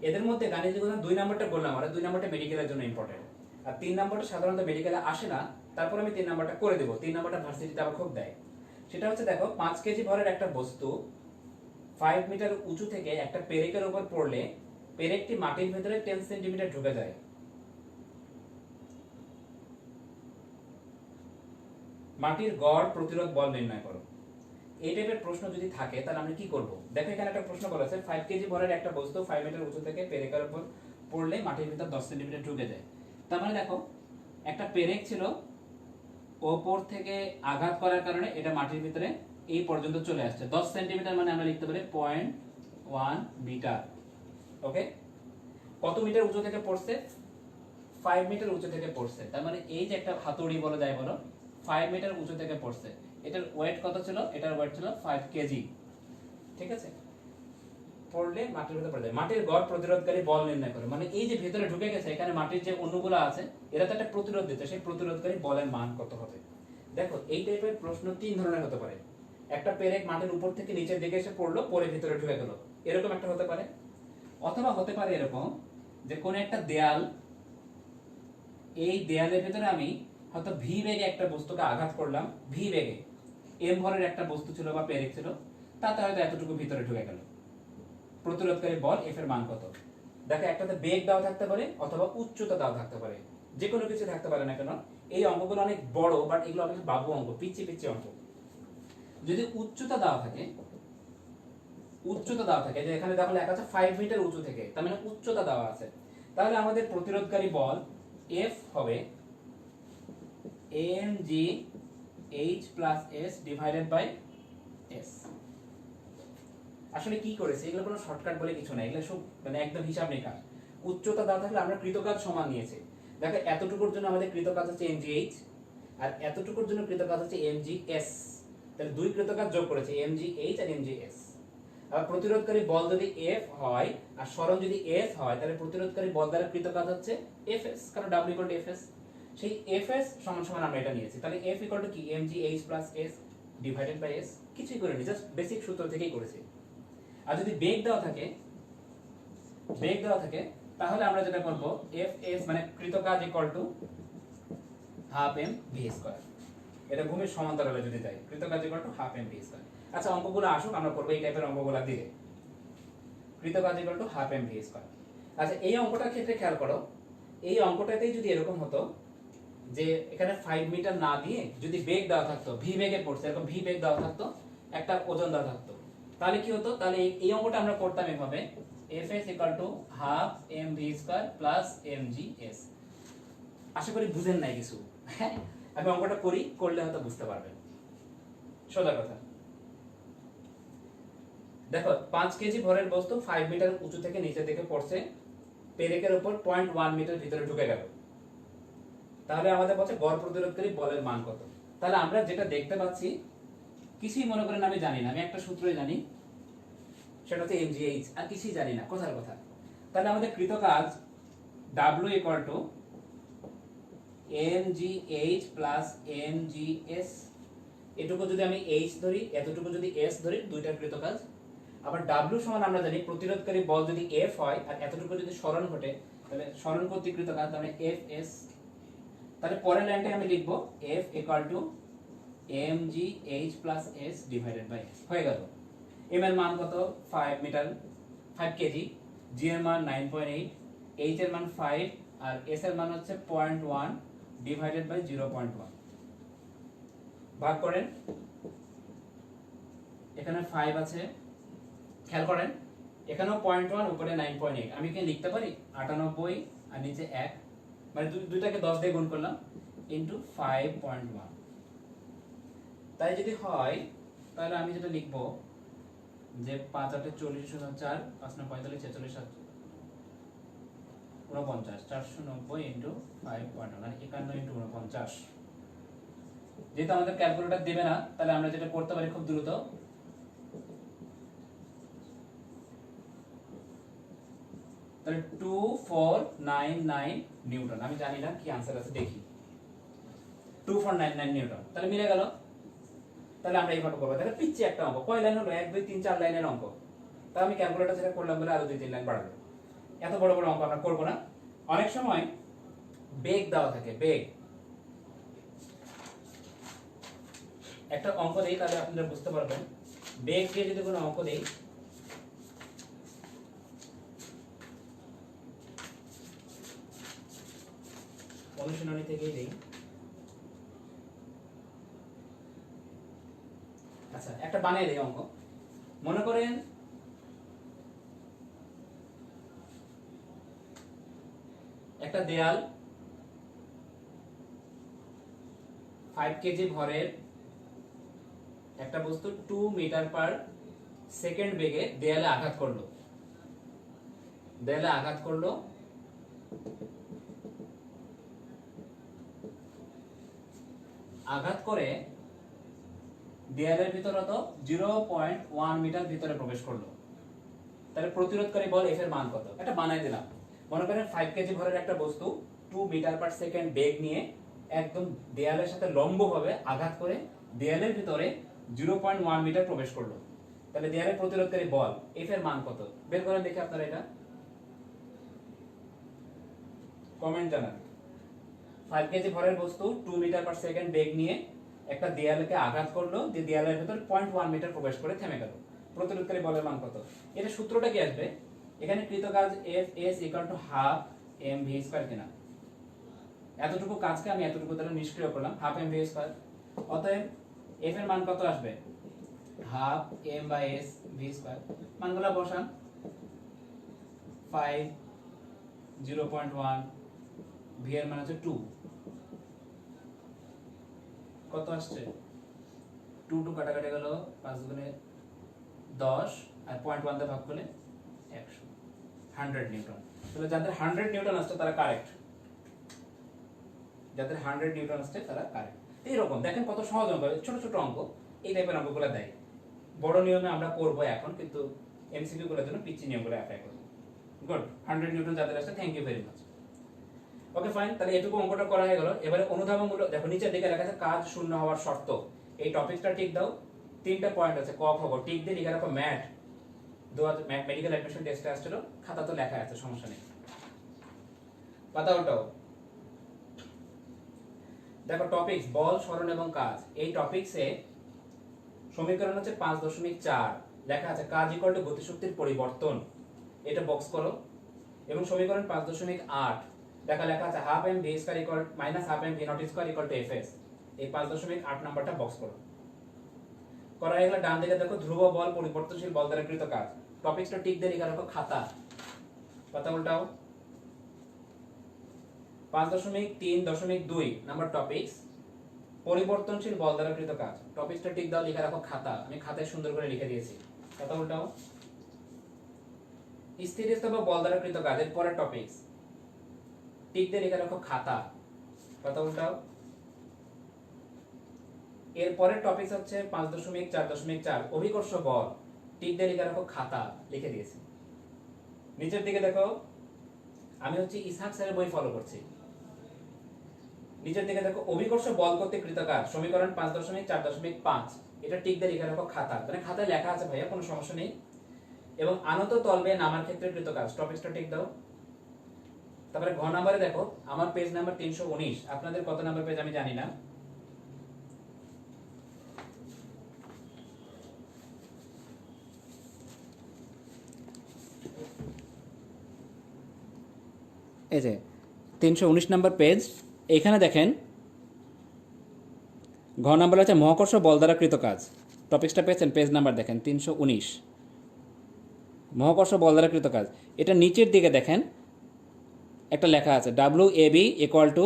এদের মধ্যে গাণিতিক উদাহরণ 2 নম্বরটা বললাম, আর 2 নম্বরটা মেডিকেলের জন্য ইম্পর্টেন্ট, আর 3 নম্বরটা সাধারণত মেডিকেলে আসে না, তারপর আমি 3 নম্বরটা করে দেব। 3 নম্বরটা ভার্সিটিতে আবার খুব দেয়। সেটা হচ্ছে দেখো 5 কেজি ভরের একটা বস্তু 5 মিটার উঁচু থেকে একটা পেরেকের উপর পড়লে পেরেকটি মাটির ভেতরে 10 সেন্টিমিটার ঢুকে যায়। মাটির গড় প্রতিরোধ বল নির্ণয় করো। এই টাইপের প্রশ্ন যদি থাকে তাহলে আমরা কি করব? দেখো এখানে একটা প্রশ্ন বলা আছে 5 কেজি ভরের একটা বস্তু 5 মিটার উঁচু থেকে পেরেকের উপর পড়লে মাটির ভিতর 10 সেন্টিমিটার ঢুকে যায়। তার মানে দেখো একটা পেরেক ছিল, ওপর থেকে আঘাত করার কারণে এটা মাটির ভিতরে এই পর্যন্ত চলে আসছে। 10 সেন্টিমিটার মানে আমরা লিখতে পারি 0.1 মিটার। ওকে, কত মিটার উঁচু থেকে পড়ছে? 5 মিটার উঁচু থেকে পড়ছে। তার মানে এই যে একটা হাতুড়ি বলা যায়, বলো 5 মিটার উঁচু থেকে পড়ছে, এটার ওয়েট কত ছিল? এটার ওয়েট ছিল 5 কেজি। ঠিক আছে, পড়লে মাটির ভিতরে পড়ে যায়। মাটির গড় প্রতিরোধকারী বল নির্ণয় করে, মানে এই যে ভিতরে ঢুকে গেছে, এখানে মাটির যে অণুগুলো আছে এরা তো একটা প্রতিরোধ দিচ্ছে, সেই প্রতিরোধকারী বলের মান কত হবে? দেখো এই টাইপের প্রশ্ন 3 ধরনের হতে পারে। একটা পেরেক মাটির উপর থেকে নিচের দিকে এসে পড়লো, পরে ভিতরে ঢুকে গেল, এরকম একটা হতে পারে। অথবা হতে পারে এরকম যে কোন একটা দেয়াল, এই দেয়ালের ভিতরে আমি হয়তো ভি বেগে একটা বস্তুকে আঘাত করলাম, ভি বেগে, এম ভরের একটা বস্তু ছিল বা পেরেক ছিল, তাতে হয়তো এতটুকু ভিতরে ঢুকে গেল। প্রতিরোধকারী বল এফ এর মান কত? দেখো একটাতে বেগ দাও থাকতে পারে অথবা উচ্চতা দাও থাকতে পারে, যে কোনো কিছু থাকতে পারে না কেন। এই অঙ্কগুলো অনেক বড়, বাট এগুলো অনেক বাবু অঙ্ক, পিচ্ছি পিচ্ছি অঙ্ক। যদি উচ্চতা দেওয়া থাকে, উচ্চতা দেওয়া থাকে, যে এখানে দেখো লেখা আছে 5 মিটার উঁচু থেকে, তার মানে উচ্চতা দেওয়া আছে, তাহলে আমাদের প্রতিরোধকারী বল এফ হবে mg h plus s divided by s। আসলে কি করেছে, এগুলো কোনো শর্টকাট বলে কিছু নাই, এগুলো সব মানে একদম হিসাব নিকাশ। উচ্চতা দেওয়া থাকলে আমরা কৃতকাজ সমান নিয়েছি। দেখো এতটুকুর জন্য আমাদের কৃতকাজ হচ্ছে mgh, আর এতটুকুর জন্য কৃতকাজ হচ্ছে mgs। তাহলে দুই কৃতকাজ যোগ করেছে mgh আর mgs। আর প্রতিরোধকারী বল যদি F হয় আর সরণ যদি S হয় তাহলে প্রতিরোধকারী বল দ্বারা কৃতকাজ হচ্ছে Fs, কারণ W Fs। সেই Fs সমান সমান আমরা এটা নিয়েছি। তাহলে F কি mgh s divided by s। কিছুই করিনি, জাস্ট বেসিক সূত্র থেকেই করেছি। আর যদি বেগ দেওয়া থাকে তাহলে আমরা যেটা করব Fs মানে কৃতকাজ হাফ এম ভি স্কয়ার। এটা ভূমির সমান্তরালে যদি যায় কৃতকাজ হাফ এম ভি স্কয়ার। আচ্ছা অঙ্কগুলো আসুক, আমরা করব এই টাইপের অঙ্কগুলো দিলে কৃতকাজ হাফ এম ভি স্কয়ার। আচ্ছা এই অঙ্কটার ক্ষেত্রে খেয়াল করো, এই অঙ্কটাতেই যদি এরকম হতো যে এখানে 5 মিটার না দিয়ে যদি বেগ দেওয়া থাকতো, ভি বেগে পড়ছে, এরকম ভি বেগ দেওয়া থাকতো, একটা ওজন দেওয়া থাকতো, তাহলে কি হতো? তাহলে এই অঙ্কটা আমরা করতাম এভাবে Fs half M V square plus mgs। আশা করি বুঝেন নাই কিছু। হ্যাঁ, আমি অঙ্কটা করলে হয়তো বুঝতে পারবেন। সোজা কথা, দেখো 5 কেজি ভরের বস্তু 5 মিটার উঁচু থেকে নিচের দিকে পড়ছে, পেরেকের উপর 0.1 মিটার ভিতরে ঢুকে গেল। তাহলে আমাদের বলছে গড় প্রতিরোধকারী বলের মান কত। তাহলে আমরা যেটা দেখতে পাচ্ছি, কিছুই মনে করেন আমি জানি না, আমি একটা সূত্রই জানি, সেটা হচ্ছে mgh, আর কিছুই জানি না, কথার কথা। তাহলে আমাদের কৃতকাজ W mgh প্লাস mgs। এটুকু যদি আমি h ধরি, এতটুকু যদি s ধরি, দুইটার কৃতকাজ। আবার W সমান আমরা জানি প্রতিরোধকারী বল যদি F হয় আর এতটুকু যদি সরণ ঘটে, তাহলে সরণ কর্তৃক কৃতকাজ, তাহলে Fs। তাহলে পরের লাইনটাই আমি লিখব F mgh plus s divided by s। হয়ে গেল। m এর মান কত? 5 মিটার, 5 কেজি। g এর মান 9.8, h এর মান 5 আর s এর মান হচ্ছে 0.1 ডিভাইডেড বাই 0.1। ভাগ করেন, এখানে 5 আছে, খেয়াল করেন এখানেও 0.1, উপরে 9.8। আমি কি লিখতে পারি 98 আর নিচে 1, মানে দুইটাকে 10 দিয়ে গুণ করলাম ইনটু 5.1। তাই যদি হয় তাহলে আমি যেটা লিখব যে 5 8 40 4, 5 9 45 46 49, 490 ইনটু 5.1 মানে 51 ইনটু 49। যেহেতু আমাদের ক্যালকুলেটর দিবে না, তাহলে আমরা যেটা করতে পারি খুব দ্রুত, তাহলে 2499 নিউটন। আমি জানি না কি आंसर আছে, দেখি 2499 নিউটন। তাহলে মিলে গেল। তাহলে আমরা এইভাবে করব। দেখো পিচ্ছে একটা অঙ্ক, কয় লাইন হলো? 1 2 3 4 লাইনের অঙ্ক। তাহলে আমি ক্যালকুলেটর থেকে করলাম বলে আরো 2 3 লাইন বাড়াবে। এত বড় বড় অঙ্ক আমরা করব না। অনেক সময় বেগ দেওয়া থাকে, বেগ। একটা অঙ্ক দেই তাহলে আপনারা বুঝতে পারবেন। বেগ দিয়ে যদি কোনো অঙ্ক দেই, অনুশীলনী থেকেই দেই। আচ্ছা একটা বানিয়ে দেই অঙ্ক। মনে করেন একটা দেয়াল 5 কেজি ভরের একটা বস্তু 2 মিটার পার সেকেন্ড বেগে দেয়ালে আঘাত করলো। আঘাত করে দেয়ালের ভিতরে তো 0.1 মিটার ভিতরে প্রবেশ করলো। তাহলে প্রতিরোধকারী বল F এর মান কত? এটা বানাই দিলাম। মনে করেন 5 কেজি ভরের একটা বস্তু 2 মিটার পার সেকেন্ড বেগ নিয়ে একদম দেয়ালের সাথে লম্বভাবে আঘাত করে দেয়ালের ভিতরে 0.1 মিটার প্রবেশ করলো। তাহলে দেয়ালের প্রতিরোধকারী বল F এর মান কত? বের করেন দেখি আপনারা, এটা কমেন্ট জানান। 5 কেজি ভরের বস্তু 2 মিটার পার সেকেন্ড বেগ নিয়ে একটা দেয়ালকে আঘাত করলো, যে দেয়ালের ভিতর 0.1 মিটার প্রবেশ করে থেমে গেল। প্রতিরোধকারী বলের মান কত? এটা সূত্রটা কি আসবে? এখানে কৃতকাজ Fs half M V square কিনা, এতটুকু কাজকে আমি এতটুকু দ্বারা নিষ্ক্রিয় করলাম, হাফ এম ভি স্কয়ার। অতএব F এর মান কত আসবে? Half M by S V square. মানগুলো বসান, 5 0.1, ভি এর মান হচ্ছে 2, কত আসছে? 2 2 কাটাকাটি গেল, 5 গুণে 10 আর 0.1 দিয়ে ভাগ করলে 100, 100 নিউটন। তাহলে যাদের 100 নিউটন আসছে তারা কারেক্ট, যাদের 100 নিউটন আসছে তারা কারেক্ট। এরকম দেখেন কত সহজ অঙ্ক, ছোট ছোট অঙ্ক, এই টাইপের অঙ্কগুলো দেয়। বড় নিয়মে আমরা করবো এখন, কিন্তু এমসিকিউ গুলোর জন্য পিচ্ছি নিয়মগুলো অ্যাপ্লাই করবো। গুড, 100 নিউটন যাদের আসছে, thank you very much. Okay fine, তাহলে এটুকু অঙ্কটা করা হয়ে গেল। এবারে অনুধাবনমূলক, দেখো নিচের দিকে লেখা আছে কাজ শূন্য হওয়ার শর্ত। এই টপিকটা টিক দাও, 3টা পয়েন্ট আছে, ক খ গ, টিক দিয়ে লিখে রাখো ম্যাথ। মেডিকেল অ্যাডমিশন টেস্টে আসছিল, খাতা তো লেখা আছে, সমস্যা নেই। পাতা উল্টাও। দেখো টপিকস বল, সরণ এবং কাজ। এই টপিকসে সমীকরণ হচ্ছে 5.4, লেখা আছে কাজ ইকুয়াল টু গতিশক্তির পরিবর্তন, এটা বক্স করো। এবং সমীকরণ 5.8 লেখা আছে half M V square equal minus half M V naught square equal to FS, এই 5.8 নাম্বারটা বক্স করো। করা হয়ে গেলে ডান দিকে দেখো ধ্রুব বল পরিবর্তনশীল বল দ্বারা কৃত কাজ, টপিকসটা টিক দিয়ে লিখে রাখো খাতা। পাতা উল্টাও। 5.3.2 নাম্বার টপিকস পরিবর্তনশীল বল দ্বারা কৃত কাজ, টপিকসটা টিক দাও, লিখে রাখো খাতা। আমি খাতায় সুন্দর করে লিখে দিয়েছি। পাতা উল্টাও। স্থিতিস্থাপক বল দ্বারা কৃত কাজ, এর পরের টপিকস টিক দিয়ে লিখে রাখো খাতা। পাতা উল্টাও। এর পরের টপিকস হচ্ছে 5.4.4 অভিকর্ষ বল, টিক দিয়ে লিখে রাখো খাতা, লিখে দিয়েছি। নিচের দিকে দেখো, আমি হচ্ছে ইসহাক স্যারের বই ফলো করছি। নিচের দিকে দেখো অভিকর্ষ বল কর্তৃক কৃত কাজ, সমীকরণ 5.4.5, এটা টিক দিয়ে লিখে রাখো খাতা, মানে খাতায় লেখা আছে ভাইয়া, কোনো সমস্যা নেই। এবং আনত তলবে নামার ক্ষেত্রে কৃত কাজ, টপিকসটা টিক দাও। তারপরে ঘ নাম্বারে দেখো, আমার পেজ নাম্বার 319, আপনাদের কত নাম্বার পেজ আমি জানি না। এই যে 319 নাম্বার পেজ, এখানে দেখেন ঘ নাম্বার আছে মহাকর্ষ বল দ্বারা কৃত কাজ, টপিকসটা পেয়েছেন, পেজ নাম্বার দেখেন 319, মহাকর্ষ বল দ্বারা কৃত কাজ। এটা নিচের দিকে দেখেন একটা লেখা আছে WAB equal to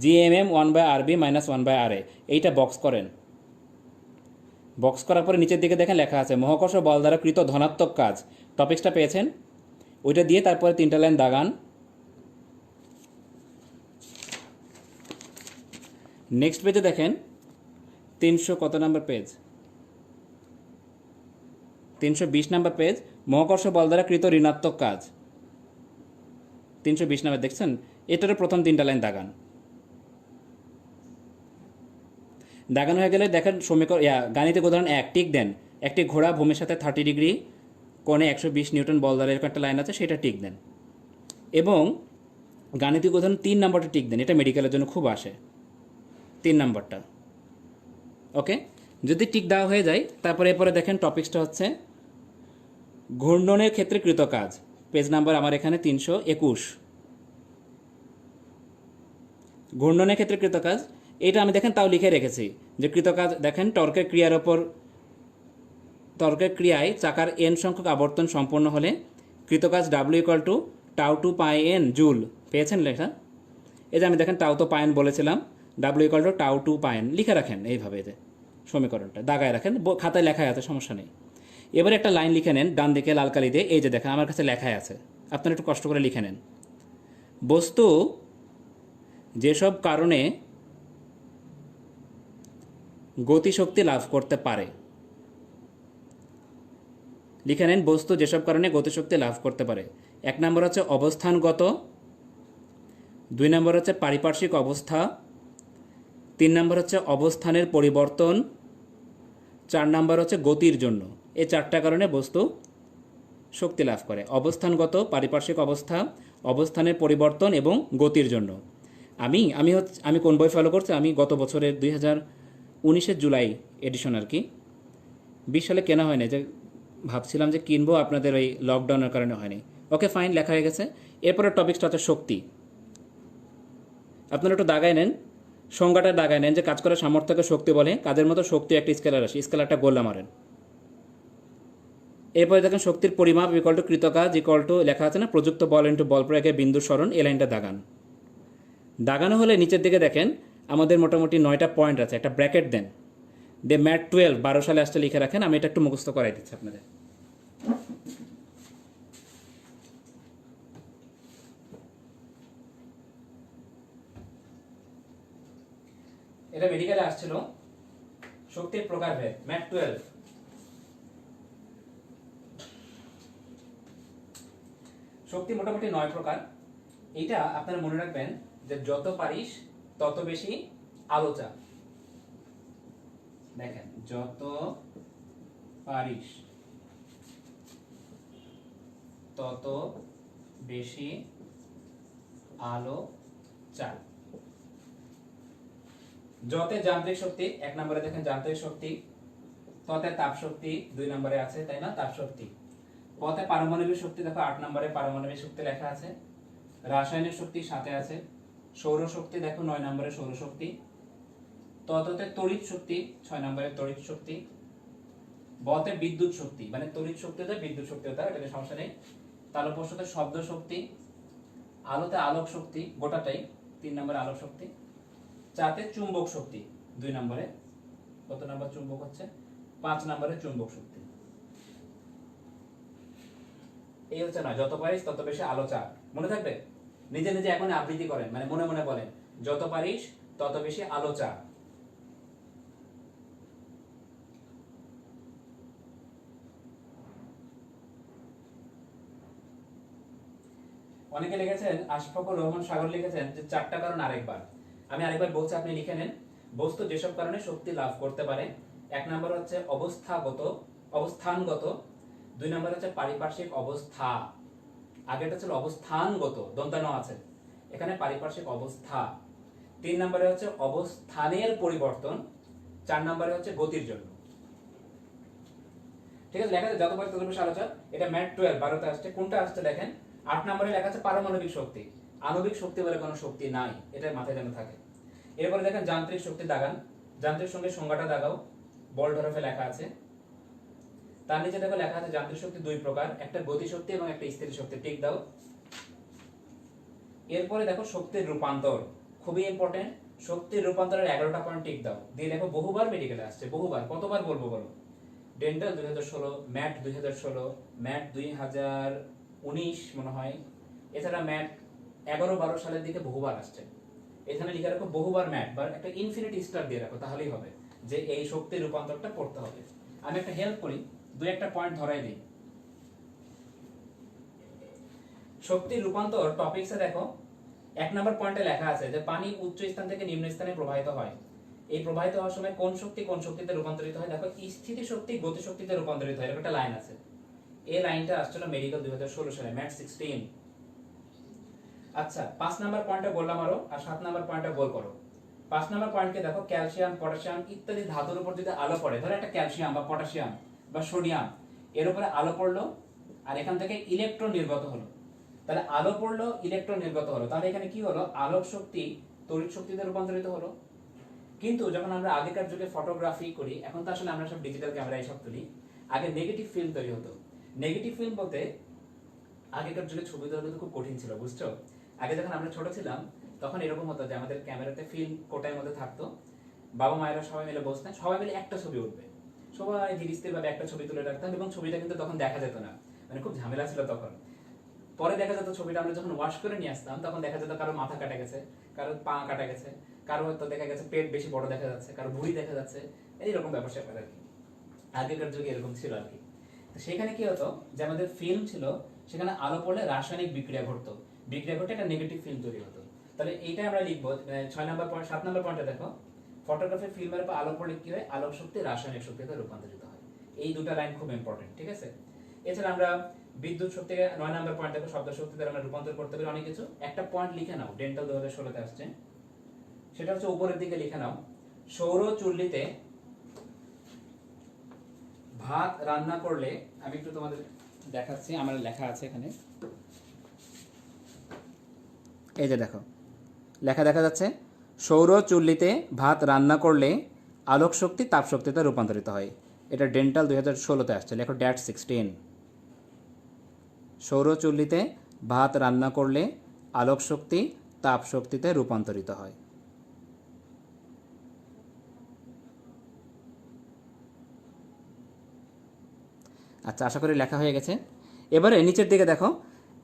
GMM 1/RB minus 1/RA, এইটা বক্স করেন। বক্স করার পরে নিচের দিকে দেখেন লেখা আছে মহাকর্ষ বল দ্বারা কৃত ধনাত্মক কাজ, টপিকসটা পেয়েছেন, ওইটা দিয়ে তারপরে 3টা লাইন দাগান। নেক্সট পেজে দেখেন 300 কত নাম্বার পেজ, 320 নাম্বার পেজ, মহাকর্ষ বল দ্বারা কৃত ঋণাত্মক কাজ, 320 নাম্বার দেখছেন, এটারও প্রথম 3টা লাইন দাগান। দাগানো হয়ে গেলে দেখেন সমীকরণ গাণিতিক উদাহরণ 1 টিক দেন, একটি ঘোড়া ভূমির সাথে 30 ডিগ্রি কোণে 120 নিউটন বল দ্বারা, এরকম একটা লাইন আছে, সেটা টিক দেন। এবং গাণিতিক উদাহরণ 3 নাম্বারটা টিক দেন, এটা মেডিকেলের জন্য খুব আসে, 3 নাম্বারটা। ওকে, যদি টিক দেওয়া হয়ে যায় তারপরে এরপরে দেখেন টপিকসটা হচ্ছে ঘূর্ণনের ক্ষেত্রে কৃত কাজ, পেজ নাম্বার আমার এখানে 321, ঘূর্ণনের ক্ষেত্রে কৃত কাজ, এটা আমি দেখেন তাও লিখে রেখেছি যে কৃত কাজ দেখেন টর্কের ক্রিয়ার ওপর, টর্কের ক্রিয়ায় চাকার n সংখ্যক আবর্তন সম্পন্ন হলে কৃত কাজ W equal to tau two pi N joule, পেয়েছেন লেখা? এই যে আমি দেখেন টাউ তো পায়েন বলেছিলাম, W equal to tau to পায়েন লিখে রাখেন এইভাবে, যে সমীকরণটা দাগায় রাখেন, খাতায় লেখা আছে, সমস্যা নেই। এবারে একটা লাইন লিখে নেন ডান দিকে লাল কালি দিয়ে, এই যে দেখেন আমার কাছে লেখাই আছে, আপনারা একটু কষ্ট করে লিখে নেন। বস্তু যেসব কারণে গতিশক্তি লাভ করতে পারে, লিখে নেন বস্তু যেসব কারণে গতিশক্তি লাভ করতে পারে। 1 নম্বর হচ্ছে অবস্থানগত, 2 নম্বর হচ্ছে পারিপার্শ্বিক অবস্থা, 3 নম্বর হচ্ছে অবস্থানের পরিবর্তন, 4 নম্বর হচ্ছে গতির জন্য। এই 4টা কারণে বস্তু শক্তি লাভ করে, অবস্থানগত, পারিপার্শ্বিক অবস্থা, অবস্থানের পরিবর্তন এবং গতির জন্য। আমি কোন বই ফলো করছি, আমি গত বছরের 2019 জুলাই এডিশন আর কি, 20 সালে কেনা হয়নি, যে ভাবছিলাম যে কিনবো, আপনাদের ওই লকডাউনের কারণে হয়নি। ওকে ফাইন, লেখা হয়ে গেছে। এরপরে টপিকসটা হচ্ছে শক্তি, আপনারা একটু দাগায় নেন, সংজ্ঞাটা দাগায় নেন যে কাজ করার সামর্থ্যকে শক্তি বলে, কাজের মতো শক্তি একটা স্কেলার আসে, স্কেলারটা গোল্লা মারেন। এরপরে দেখেন শক্তির পরিমাপ ইকুয়াল টু কৃত কাজ ইকুয়াল টু লেখা আছে না প্রযুক্ত বল ইন্টু বল প্রয়োগের বিন্দু সরণ, এই লাইনটা দাগান। দাগানো হলে নিচের দিকে দেখেন আমাদের মোটামুটি 9টা পয়েন্ট আছে, একটা ব্র্যাকেট দেন, দিয়ে ম্যাট 12 12 সালে আসতে লিখে রাখেন, আমি এটা একটু মুখস্থ করাই দিচ্ছি আপনাদের। এটা মেডিকেলে আসছিল, শক্তির প্রকারভেদ, ম্যাথ 12। শক্তি মোটামুটি 9 প্রকার। এটা আপনারা মনে রাখবেন যে যত পারিস তত বেশি আলো চা। দেখেন, যত পারিস তত বেশি আলো চা। যতে যান্ত্রিক শক্তি 1 নম্বরে দেখেন যান্ত্রিক শক্তি, ততে তাপ শক্তি 2 নম্বরে আছে, তাই না, তাপ শক্তি। পথে পারমাণবিক শক্তি দেখো 8 নম্বরে পারমাণবিক শক্তি লেখা আছে। রাসায়নিক শক্তি 7 আছে। সৌর শক্তি দেখো 9 নম্বরে সৌর শক্তি। তততে তড়িৎ শক্তি 6 নম্বরে তড়িৎ শক্তি। বতে বিদ্যুৎ শক্তি, মানে তড়িৎ শক্তি হতে বিদ্যুৎ শক্তি হতে হয়, এটা সমস্যা নেই। তালব্যস্যতে শব্দ শক্তি। আলোতে আলোক শক্তি গোটাটাই 3 নম্বরে আলোক শক্তি। চাতে চুম্বক শক্তি 2 নম্বরে। কত নম্বর চুম্বক হচ্ছে? 5 নম্বরে চুম্বক শক্তি। এই হচ্ছে না, যত পারিস তত বেশি আলো চা। মনে থাকবে? নিজে নিজে এখন আবৃত্তি করেন, মানে মনে মনে বলেন, যত পারিস তত বেশি আলো চা। অনেকে লিখেছেন, আশফাকুর রহমান সাগর লিখেছেন যে 4টা কারণ আরেকবার। আমি আরেকবার বলছি, আপনি লিখে নেন। বস্তু যেসব কারণে শক্তি লাভ করতে পারে, 1 নম্বর হচ্ছে অবস্থানগত। 2 নম্বর হচ্ছে পারিপার্শ্বিক অবস্থা। আগেটা ছিল অবস্থানগত, দন্তানো আছে, এখানে পারিপার্শ্বিক অবস্থা। 3 নম্বরে হচ্ছে অবস্থানের পরিবর্তন। 4 নম্বরে হচ্ছে গতির জন্য। ঠিক আছে, লেখা আছে যত পারিস তত বেশি আলো চা। এটা ম্যাথ 12 12তে আসছে। কোনটা আসছে দেখেন, 8 নম্বরে লেখা আছে পারমাণবিক শক্তি। আণবিক শক্তি বলে কোনো শক্তি নাই, এটা মাথায় যেন থাকে। এরপরে দেখেন যান্ত্রিক শক্তি দাগান। যান্ত্রিক সঙ্গে সংজ্ঞাটা দাগাও, বল হরফে লেখা আছে। তার নিচে দেখো লেখা আছে যান্ত্রিক শক্তি 2 প্রকার, একটা গতি শক্তি এবং একটা স্থির শক্তি, টিক দাও। এরপরে দেখো শক্তির রূপান্তর, খুবই ইম্পর্টেন্ট। শক্তির রূপান্তরের 11টা পয়েন্ট টিক দাও, দিয়ে দেখো বহুবার মেডিকেলে আসছে, বহুবার, কতবার বলবো বলো? ডেন্টাল 2016, ম্যাট 2016, ম্যাট 2019 মনে হয়, এছাড়া ম্যাট 11-12 সালের দিকে বহুবার আসছে। এখানে লিখে রাখো বহুবার ম্যাট, বা একটা ইনফিনিটি স্টার দিয়ে রাখো, তাহলেই হবে যে এই শক্তির রূপান্তরটা পড়তে হবে। আমি একটা হেল্প করি, 2-1টা পয়েন্ট ধরাই দিই। শক্তির রূপান্তর টপিকসে দেখো 1 নম্বর পয়েন্টে লেখা আছে যে পানি উচ্চ স্থান থেকে নিম্ন স্থানে প্রবাহিত হয়। এই প্রবাহিত হওয়ার সময় কোন শক্তি কোন শক্তিতে রূপান্তরিত হয়? দেখো, স্থিতি শক্তি গতি শক্তিতে রূপান্তরিত হয়, এরকম একটা লাইন আছে। এই লাইনটা আসছিল মেডিকেল 2016 সালে, ম্যাথ 16। আচ্ছা, 5 নম্বর পয়েন্টে বললাম আরো, আর 7 নম্বর পয়েন্টে গোল করো। 5 নম্বর পয়েন্টকে দেখো, ক্যালসিয়াম, পটাশিয়াম ইত্যাদি ধাতুর উপর যদি আলো পড়ে, ধরো একটা ক্যালসিয়াম বা পটাশিয়াম বা সোডিয়াম, এর উপরে আলো পড়লো আর এখান থেকে ইলেকট্রন নির্গত হলো। তাহলে আলো পড়লো, ইলেকট্রন নির্গত হলো, তাহলে এখানে কি হলো? আলোক শক্তি তড়িৎ শক্তিতে রূপান্তরিত হলো। কিন্তু যখন আমরা আগেকার যুগে ফটোগ্রাফি করি, এখন তো আসলে আমরা সব ডিজিটাল ক্যামেরা এইসব তুলি, আগে নেগেটিভ ফিল্ম তৈরি হতো। নেগেটিভ ফিল্ম বলতে, আগেকার যুগে ছবি তোলা কিন্তু খুব কঠিন ছিল, বুঝছো? আগে যখন আমরা ছোট ছিলাম তখন এরকম হতো যে আমাদের ক্যামেরাতে ফিল্ম কোটার মধ্যে থাকতো, বাবা মায়েরা সবাই মিলে বসতেন, সবাই মিলে একটা ছবি উঠবে, সবাই ধীরস্থির ভাবে একটা ছবি তুলে রাখতাম, এবং ছবিটা কিন্তু তখন দেখা যেত না, মানে খুব ঝামেলা ছিল তখন। পরে দেখা যেত ছবিটা আমরা যখন ওয়াশ করে নিয়ে আসতাম, তখন দেখা যেত কারো মাথা কাটা গেছে, কারো পা কাটা গেছে, কারো হয়তো দেখা গেছে পেট বেশি বড় দেখা যাচ্ছে, কারো ভুঁড়ি দেখা যাচ্ছে, এইরকম ব্যাপার স্যাপার আর কি। আগেকার যুগে এরকম ছিল আর কি। তো সেখানে কি হতো যে আমাদের ফিল্ম ছিল, সেখানে আলো পড়লে রাসায়নিক বিক্রিয়া ঘটতো, বিক্রিয়া ঘটে একটা নেগেটিভ ফিল্ম তৈরি হতো। তাহলে এইটাই আমরা লিখবো 6 নম্বর পয়েন্ট। 7 নম্বর পয়েন্টে দেখো, ফটোগ্রাফি ফিল্মের উপর আলো পড়লে কি হয়? আলোক শক্তি রাসায়নিক শক্তিতে রূপান্তরিত হয়। এই দুটো লাইন খুব ইম্পর্টেন্ট, ঠিক আছে? এছাড়া আমরা বিদ্যুৎ শক্তিকে 9 নম্বর পয়েন্ট দেখো, শব্দ শক্তিতে আমরা রূপান্তর করতে পারি অনেক কিছু। একটা পয়েন্ট লিখে নাও, ডেন্টাল 2016-তে আসছে, সেটা হচ্ছে উপরের দিকে লিখে নাও। সৌর চুল্লিতে ভাত রান্না করলে, আমি একটু তোমাদের দেখাচ্ছি, আমার লেখা আছে এখানে, এই যে দেখো লেখা দেখা যাচ্ছে, সৌর চুল্লিতে ভাত রান্না করলে আলোক শক্তি তাপ শক্তিতে রূপান্তরিত হয়। এটা ডেন্টাল 2016-তে আসছে, লেখো ড্যাট 16। সৌর চুল্লিতে ভাত রান্না করলে আলোক শক্তি তাপ শক্তিতে রূপান্তরিত হয়। আচ্ছা, আশা করি লেখা হয়ে গেছে। এবারে নিচের দিকে দেখো,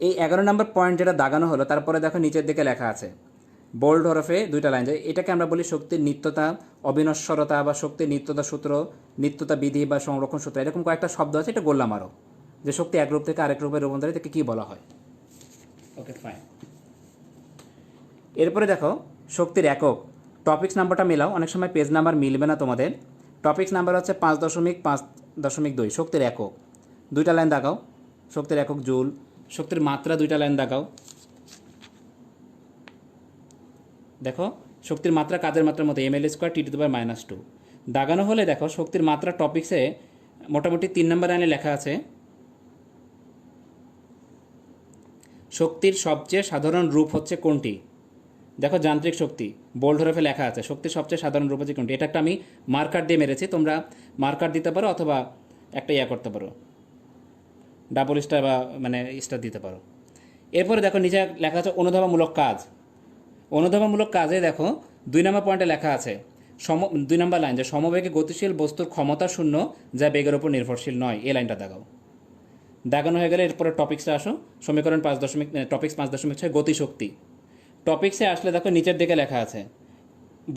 এই 11 নম্বর পয়েন্ট যেটা দাগানো হলো, তারপরে দেখো নিচের দিকে লেখা আছে বোল্ড হরফে দুইটা লাইন যায়, এটাকে আমরা বলি শক্তির নিত্যতা, অবিনশ্বরতা বা শক্তির নিত্যতা সূত্র, নিত্যতা বিধি বা সংরক্ষণ সূত্র, এরকম কয়েকটা শব্দ আছে, এটা বললাম আরও যে শক্তি এক রূপ থেকে আরেক রূপে রূপান্তরে তাকে কী বলা হয়। Okay fine. এরপরে দেখো শক্তির একক, টপিক্স নাম্বারটা মিলাও, অনেক সময় পেজ নাম্বার মিলবে না তোমাদের। টপিক্স নাম্বার হচ্ছে 5.5.2, শক্তির একক দুইটা লাইন দাগাও, শক্তির একক জুল। শক্তির মাত্রা দুইটা লাইন দাগাও, দেখো শক্তির মাত্রা কাজের মাত্রার মতো ml² T⁻²। দাগানো হলে দেখো শক্তির মাত্রা টপিক্সে মোটামুটি 3 নম্বর লাইনে লেখা আছে শক্তির সবচেয়ে সাধারণ রূপ হচ্ছে কোনটি। দেখো যান্ত্রিক শক্তি বোল্ড হরফে লেখা আছে শক্তির সবচেয়ে সাধারণ রূপ হচ্ছে কোনটি। এটা একটা আমি মার্কার দিয়ে মেরেছি, তোমরা মার্কার দিতে পারো অথবা একটা করতে পারো, ডাবল স্টার বা মানে স্টার দিতে পারো। এরপরে দেখো নিচে লেখা আছে অনুধাবনমূলক কাজ। অনুধাবনমূলক কাজে দেখো 2 নম্বর পয়েন্টে লেখা আছে 2 নম্বর লাইন যে সমবেগে গতিশীল বস্তুর ক্ষমতা শূন্য যা বেগের উপর নির্ভরশীল নয়, এই লাইনটা দাগাও। দাগানো হয়ে গেলে এরপরে টপিক্সে আসো, সমীকরণ টপিক্স 5.6 গতিশক্তি। টপিক্সে আসলে দেখো নিচের দিকে লেখা আছে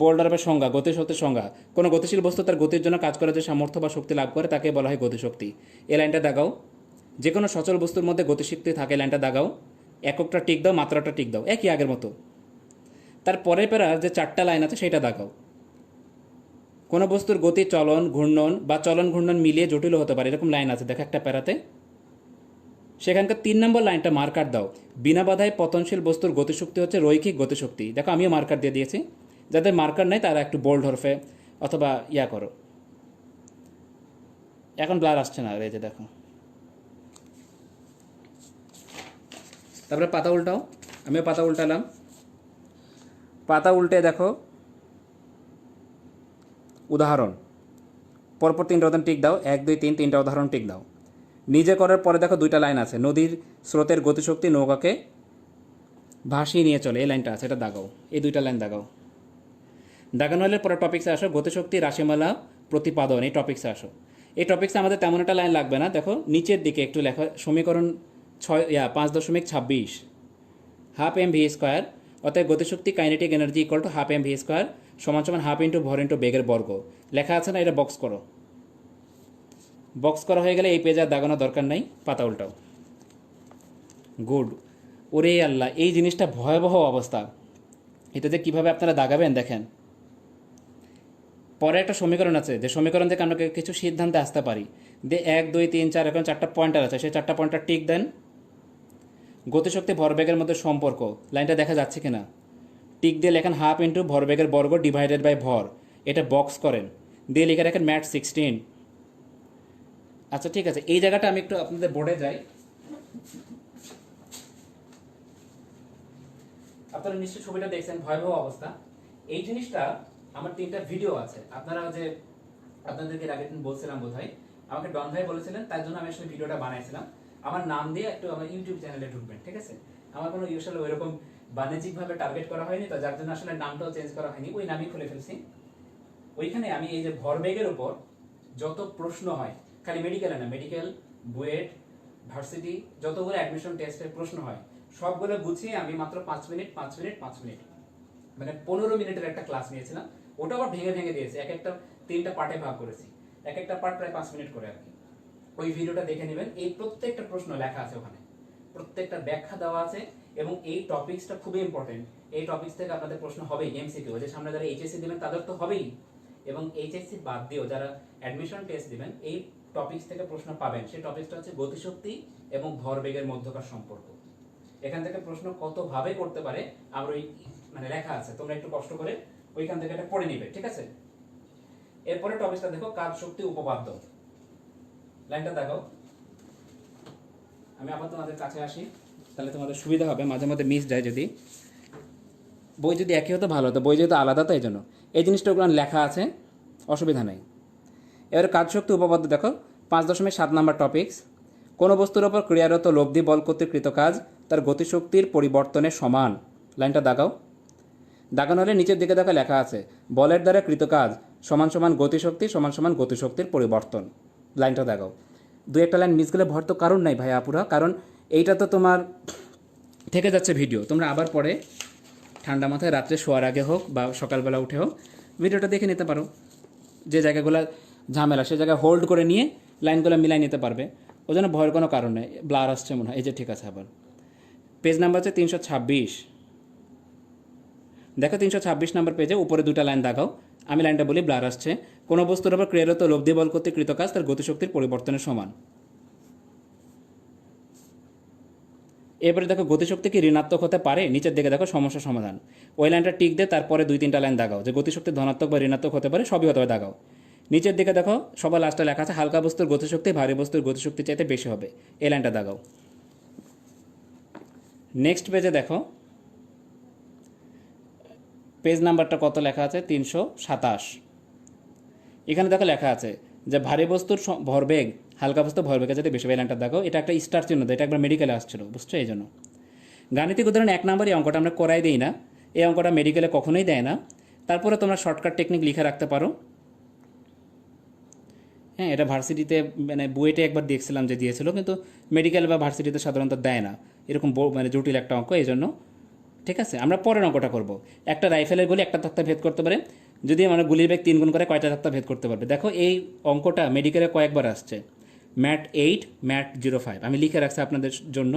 বোল্ডারের সংজ্ঞা, গতিশক্তির সংজ্ঞা, কোনো গতিশীল বস্তু তার গতির জন্য কাজ করার যে সামর্থ্য বা শক্তি লাভ করে তাকে বলা হয় গতিশক্তি, এই লাইনটা দাগাও। যে কোনো সচল বস্তুর মধ্যে গতিশক্তি থাকে, লাইনটা দাগাও। এককটা টিক দাও, মাত্রাটা টিক দাও, একই আগের মতো। তার পরের প্যারার যে 4টা লাইন আছে সেটা দাগাও। কোনো বস্তুর গতি চলন ঘূর্ণন বা চলন ঘূর্ণন মিলিয়ে জটিল হতে পারে, এরকম লাইন আছে দেখো একটা প্যারাতে। সেখানকার 3 নম্বর লাইনটা মার্কার দাও, বিনা বাধায় পতনশীল বস্তুর গতিশক্তি হচ্ছে রৈখিক গতিশক্তি। দেখো আমিও মার্কার দিয়ে দিয়েছি, যাদের মার্কার নেই তারা একটু বোল্ড হরফে অথবা করো। এখন ব্লার আসছে না, এই যে দেখো। তারপরে পাতা উল্টাও, আমিও পাতা উল্টালাম। পাতা উল্টে দেখো উদাহরণ, পরপর 3টা উদাহরণ টিক দাও, 1 2 3 3টা উদাহরণ টিক দাও। নিজে করার পরে দেখো 2টা লাইন আছে, নদীর স্রোতের গতিশক্তি নৌকাকে ভাসিয়ে নিয়ে চলে, এই লাইনটা আছে, এটা দাগাও। এই 2টা লাইন দাগাও। দাগানো হলে পরে টপিক্সে আসো গতিশক্তি রাশিমালা প্রতিপাদন, এই টপিক্সে আসো। এই টপিক্সে আমাদের তেমন একটা লাইন লাগবে না, দেখো নিচের দিকে একটু লেখা সমীকরণ 5.26 হাফ mv², অতএব গতিশক্তি kinetic energy equal to half mv² সমান হাফ ইন্টু ভর ইন্টু বেগের বর্গ লেখা আছে না, এটা বক্স করো। বক্স করা হয়ে গেলে এই পেজ আর দাগানোর দরকার নাই, পাতা উল্টাও। গুড। ওরে আল্লাহ, এই জিনিসটা ভয়াবহ অবস্থা, এটা যে কীভাবে আপনারা দাগাবেন দেখেন। পরে একটা সমীকরণ আছে, যে সমীকরণ থেকে আমরা কিছু সিদ্ধান্তে আসতে পারি। 1 2 3 4 এখন 4টা পয়েন্টার আছে, সেই 4টা পয়েন্টার টিক দেন। গতিশক্তি ভরবেগের মধ্যে সম্পর্ক, লাইনটা দেখা যাচ্ছে কিনা, টিক দিয়ে লেখেন হাফ ইন্টু ভরবেগের বর্গ ডিভাইডেড বাই ভর, এটা বক্স করেন, দিয়ে লিখে রাখেন ম্যাথ 16। আচ্ছা ঠিক আছে, এই জায়গাটা আমি একটু আপনাদের বোর্ডে যাই। আপনারা নিশ্চয়ই ছবিটা দেখছেন, ভয়াবহ অবস্থা। এই জিনিসটা আমার 3টা ভিডিও আছে, আপনারা যে আপনাদেরকে আগে দিন বলছিলাম বোধহয়, আমাকে ডন ভাই বলেছিলেন, তার জন্য আমি আসলে ভিডিওটা বানাইছিলাম। আমার নাম দিয়ে একটু আমার ইউটিউব চ্যানেলে ঢুকবেন, ঠিক আছে? আমার কোনো আসলে ওইরকম বাণিজ্যিকভাবে টার্গেট করা হয়নি, তো যার জন্য আসলে নামটাও চেঞ্জ করা হয়নি, ওই নামই খুলে ফেলছি। ওইখানে আমি এই যে ভরবেগের উপর যত প্রশ্ন হয়, খালি মেডিকেলে না, মেডিকেল, বুয়েট, ভার্সিটি, যতগুলো অ্যাডমিশন টেস্টের প্রশ্ন হয় সবগুলো গুছিয়ে আমি মাত্র 5 মিনিট মানে 15 মিনিটের একটা ক্লাস নিয়েছিলাম। ওটা আবার ভেঙে ভেঙে দিয়েছি, এক একটা 3টা পার্টে ভাগ করেছি, এক একটা পার্ট প্রায় 5 মিনিট করে আর কি। ওই ভিডিওটা দেখে নেবেন, এই প্রত্যেকটা প্রশ্ন লেখা আছে ওখানে, প্রত্যেকটা ব্যাখ্যা দেওয়া আছে, এবং এই টপিকসটা খুবই ইম্পর্টেন্ট। এই টপিকস থেকে আপনাদের প্রশ্ন হবেই, এমসিকিউ, যে সামনে যারা এইচএসসি দিবেন তাদের তো হবেই, এবং এইচএসসি বাদ দিয়েও যারা অ্যাডমিশন টেস্ট দিবেন এই টপিকস থেকে প্রশ্ন পাবেন। সেই টপিকসটা হচ্ছে গতিশক্তি এবং ভরবেগের মধ্যকার সম্পর্ক। এখান থেকে প্রশ্ন কতভাবে করতে পারে আমার ওই মানে লেখা আছে, তোমরা একটু কষ্ট করে ওইখান থেকে এটা পড়ে নিবে, ঠিক আছে? এরপরে টপিকটা দেখো কাজ শক্তি উপপাদ্য, লাইনটা দেখো। আমি আবার তোমাদের কাছে আসি, তাহলে তোমাদের সুবিধা হবে, মাঝে মধ্যে মিস যায় যদি। বই যদি একই হতো ভালো হতো, বই যেহেতু আলাদা তো এই জন্য এই জিনিসটা ওগুলো লেখা আছে, অসুবিধা নেই। এবারে কাজ শক্তি উপপাদ্য দেখো 5.7 নম্বর টপিকস, কোনো বস্তুর ওপর ক্রিয়ারত লব্ধি বল কর্তৃক কৃত কাজ তার গতিশক্তির পরিবর্তনের সমান, লাইনটা দাগাও। দাগানো হলে নিচের দিকে দেখো লেখা আছে বলের দ্বারা কৃত কাজ সমান সমান গতিশক্তি সমান সমান গতিশক্তির পরিবর্তন, লাইনটা দাগাও। 2-একটা লাইন মিস গেলে ভর তো কারণ নাই ভাই আপুরা, কারণ এইটা তো তোমার থেকে যাচ্ছে ভিডিও, তোমরা আবার পরে ঠান্ডা মাথায় রাত্রে শোয়ার আগে হোক বা সকালবেলা উঠে হোক ভিডিওটা দেখে নিতে পারো। যে জায়গাগুলো ঝামেলা সে জায়গায় হোল্ড করে নিয়ে লাইনগুলো মিলাই নিতে পারবে। ওই জন্য ভয়ের কোনো কারণ নেই। ব্লার আসছে মনে হয়, এই যে ঠিক আছে। আবার পেজ নাম্বার হচ্ছে 326। দেখো 326 নাম্বার পেজে উপরে দুটা লাইন দাগাও। আমি লাইনটা বলি, ব্লার আসছে। কোনো বস্তুর উপর ক্রিয়ারত লব্ধি বল কর্তৃক কৃত কাজ তার গতিশক্তির পরিবর্তনের সমান। এবারে দেখো গতিশক্তি কি ঋণাত্মক হতে পারে? নিচের দিকে দেখো সমস্যা সমাধান। ওই লাইনটা টিক দিয়ে তারপরে 2-3টা লাইন দাগাও যে গতিশক্তি ধনাত্মক বা ঋণাত্মক হতে পারে, সবই হতে দাগাও। নিচের দিকে দেখো সবার লাস্টে লেখা আছে হালকা বস্তুর গতিশক্তি ভারী বস্তুর গতিশক্তি চাইতে বেশি হবে, এই লাইনটা দাগাও। নেক্সট পেজে দেখো পেজ নাম্বারটা কত লেখা আছে, 327। এখানে দেখো লেখা আছে যে ভারী বস্তুর ভরবেগ হালকা বস্তু ভরবেগের যাতে বেশি, এই লাইনটা দেখো। এটা একটা স্টার চিহ্ন দেয়, এটা একবার মেডিকেলে আসছিল, বুঝছো? এই জন্য গাণিতিক উদাহরণ 1 নম্বর এই অঙ্কটা আমরা করাই দিই না, এই অঙ্কটা মেডিকেলে কখনোই দেয় না। তারপরে তোমরা শর্টকাট টেকনিক লিখে রাখতে পারো। হ্যাঁ, এটা ভার্সিটিতে মানে বুয়েটে একবার দেখছিলাম যে দিয়েছিল, কিন্তু মেডিকেল বা ভার্সিটিতে সাধারণত দেয় না এরকম মানে জটিল একটা অঙ্ক। এই জন্য ঠিক আছে, আমরা পরের অঙ্কটা করব। একটা রাইফেলের গুলি একটা তক্তা ভেদ করতে পারে, যদি মানে গুলির বেগ 3 গুণ করে কয়টা তক্তা ভেদ করতে পারবে? দেখো এই অঙ্কটা মেডিকেলে কয়েকবার আসছে, ম্যাট 8, ম্যাট 05। আমি লিখে রাখছি আপনাদের জন্য।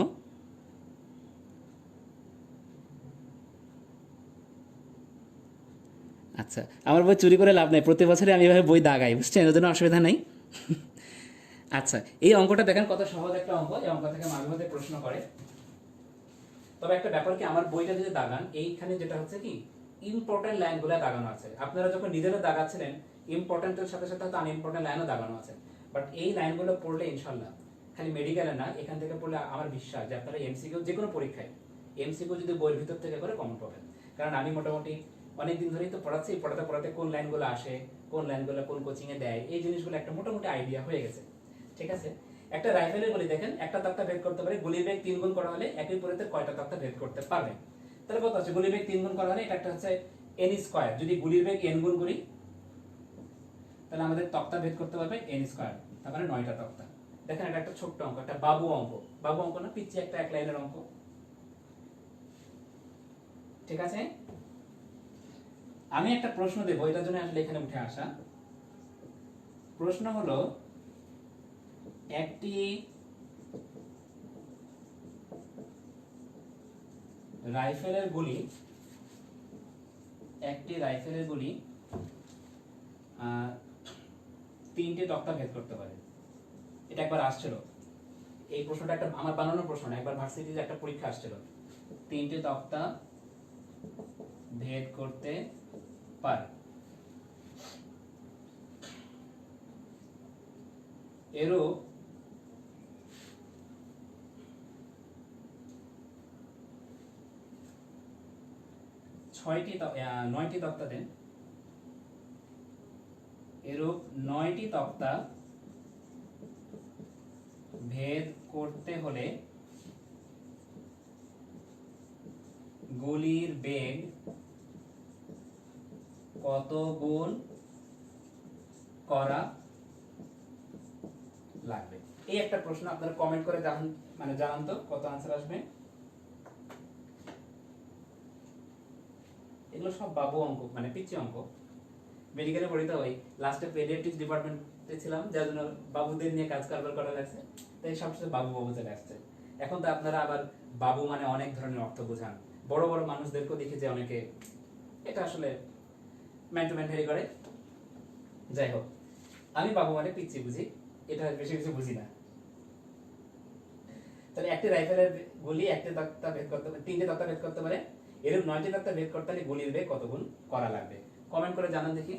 আচ্ছা, আমার বই চুরি করে লাভ নাই, প্রতি বছরই আমি এভাবে বই দাগাই, বুঝছেন? এর জন্য অসুবিধা নেই। আচ্ছা, এই অঙ্কটা দেখেন কত সহজ একটা অঙ্ক। এই অঙ্ক থেকে মাঝে মধ্যে প্রশ্ন করে। তবে একটা ব্যাপার কি, আমার বইটা যদি দাগান, এইখানে যেটা হচ্ছে কি ইম্পর্টেন্ট লাইনগুলো দাগানো আছে। আপনারা যখন নিজেরা দাগাচ্ছিলেন ইম্পর্টেন্টের সাথে সাথে হয়তো আনইম্পর্টেন্ট লাইনও দাগানো আছে, বাট এই লাইনগুলো পড়লে ইনশাল্লাহ খালি মেডিকেলে না, এখান থেকে পড়লে আমার বিশ্বাস যে আপনারা এমসিকিউ যে কোনো পরীক্ষায় এমসিকিউ যদি বইয়ের ভিতর থেকে করে কমন পাবেন। কারণ আমি মোটামুটি অনেকদিন ধরেই তো পড়াচ্ছি, পড়াতে পড়াতে কোন লাইনগুলো আসে, কোন লাইনগুলো কোন কোচিংয়ে দেয়, এই জিনিসগুলো একটা মোটামুটি আইডিয়া হয়ে গেছে। ঠিক আছে, একটা রাইফেলের গুলি দেখেন একটা তক্তা ভেদ করতে পারে, গুলির বেগ 3 গুণ করা হলে একই পরিতে কয়টা তক্তা ভেদ করতে পারবে? তাহলে কত আছে, গুলির বেগ 3 গুণ করা হলে এটা একটা হচ্ছে n স্কয়ার। যদি গুলির বেগ n গুণ করি তাহলে আমাদের তক্তা ভেদ করতে পারবে n স্কয়ার, তার মানে 9টা তক্তা। দেখেন এটা একটা ছোট্ট অঙ্ক, একটা বাবু অঙ্ক। বাবু অঙ্ক না, পিচ্ছি একটা এক লাইনের অঙ্ক। ঠিক আছে, আমি একটা প্রশ্ন দেব, এটার জন্য আসলে এখানে উঠে আসা। প্রশ্ন হলো একটি রাইফেলের গুলি 3টে তক্তা ভেদ করতে পারে। এটা একবার আসছিল, এই প্রশ্নটা একটা আমার বানানোর প্রশ্ন না, একবার ভার্সিটিতে একটা পরীক্ষা আসছিল। 3টে তক্তা ভেদ করতে পারে, এরূপ 9টি তক্তা দেন। এরূপ 9টি তক্তা ভেদ করতে হলে গুলির বেগ কত গুণ করা লাগবে? এই একটা প্রশ্ন, আপনারা কমেন্ট করে জানান তো কত আনসার আসবে। এগুলো সব বাবু অঙ্ক, মানে পিচ্ছি অঙ্ক। মেডিকেলে পড়িতে হয়, লাস্টে পেডিয়াট্রিক্স ডিপার্টমেন্টে ছিলাম, যার জন্য বাবুদের নিয়ে কাজ কারবার করা লাগছে, তাই সবসময় বাবু বাবু চলে আসছে। এখন তো আপনারা আবার বাবু মানে অনেক ধরনের অর্থ বোঝান। বড় বড় মানুষদেরকেও দেখি যে অনেকে এটা আসলে ম্যান টু ম্যান ভেরি করে। যাই হোক, আমি বাবু মানে পিচ্ছি বুঝি, এটা বেশি কিছু বুঝি না। তাহলে একটি রাইফেলের গুলি 3টে তক্তা ভেদ করতে পারে, এরকম 9টি তক্তা ভেদ করতে হলে গুলির বেগ কত গুণ করা লাগবে? কমেন্ট করে জানান দেখি।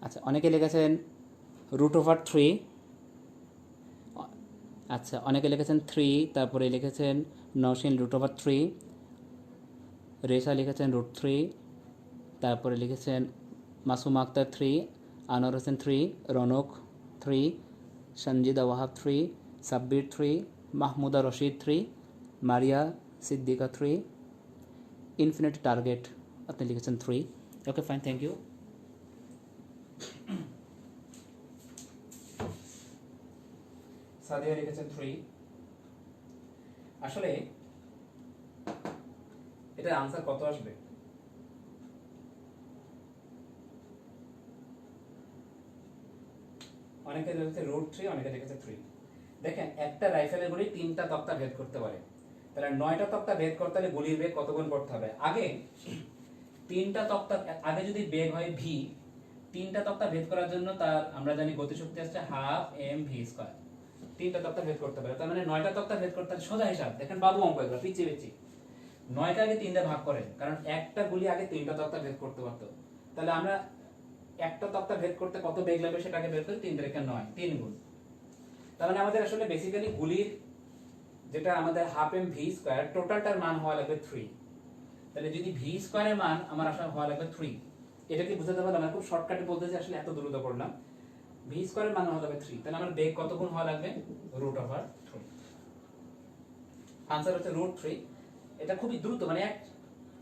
আচ্ছা, অনেকে লিখেছেন √3। আচ্ছা, অনেকে লিখেছেন 3, তারপরে লিখেছেন নওশিন √3, রেশা লিখেছেন √3, তারপরে লিখেছেন মাসুমা আক্তার 3, আনোয়ার হোসেন 3, রনক 3, সঞ্জিদা ওয়াহাব 3, সাব্বির 3, মাহমুদা রশিদ 3, মারিয়া সিদ্দিকা 3, ইনফিনিটি টার্গেট আপনি লিখেছেন 3। Okay fine, thank you. Sadia লিখেছেন 3। আসলে এটার আনসার কত আসবে? অনেকে লিখেছে √3, অনেকে লিখেছে 3। দেখেন একটা রাইফেলের গুলি 3টা তক্তা ভেদ করতে পারে, তাহলে 9টা তক্তা ভেদ করতে হলে গুলির বেগ কত গুণ করতে হবে? আগে 3টা তক্তা, আগে যদি বেগ হয় v, 3টা তক্তা ভেদ করার জন্য তার আমরা জানি গতিশক্তি আসছে 12 mv²। 3টা তক্তা ভেদ করতে পারে, তার মানে 9টা তক্তা ভেদ করতে সোজা হিসাব। দেখেন বাবু অঙ্ক এগুলো পিছিয়ে পিছিয়ে 9কে আগে 3 দিয়ে ভাগ করেন, কারণ একটা গুলি আগে 3টা তক্তা ভেদ করতে পারতো। তাহলে আমরা একটা তক্তা ভেদ করতে কত বেগ লাগবে সেটাকে বের করি, 3 × 9, 3 গুণ। তার মানে আমাদের আসলে বেসিক্যালি গুলির যেটা আমাদের 12 mv², টোটালটার মান হওয়া লাগবে 3। তাহলে যদি v² এর মান আমার আসলে হওয়া লাগবে 3, এটা কি বুঝাতে পারলাম? আমি খুব শর্টকাটে বলতেছি, আসলে এত দ্রুত করলাম। v² এর মান হওয়া লাগবে 3, তাহলে আমার বেগ কত গুণ হওয়া লাগবে? √3। आंसर হচ্ছে √3। এটা খুবই দ্রুত, মানে 1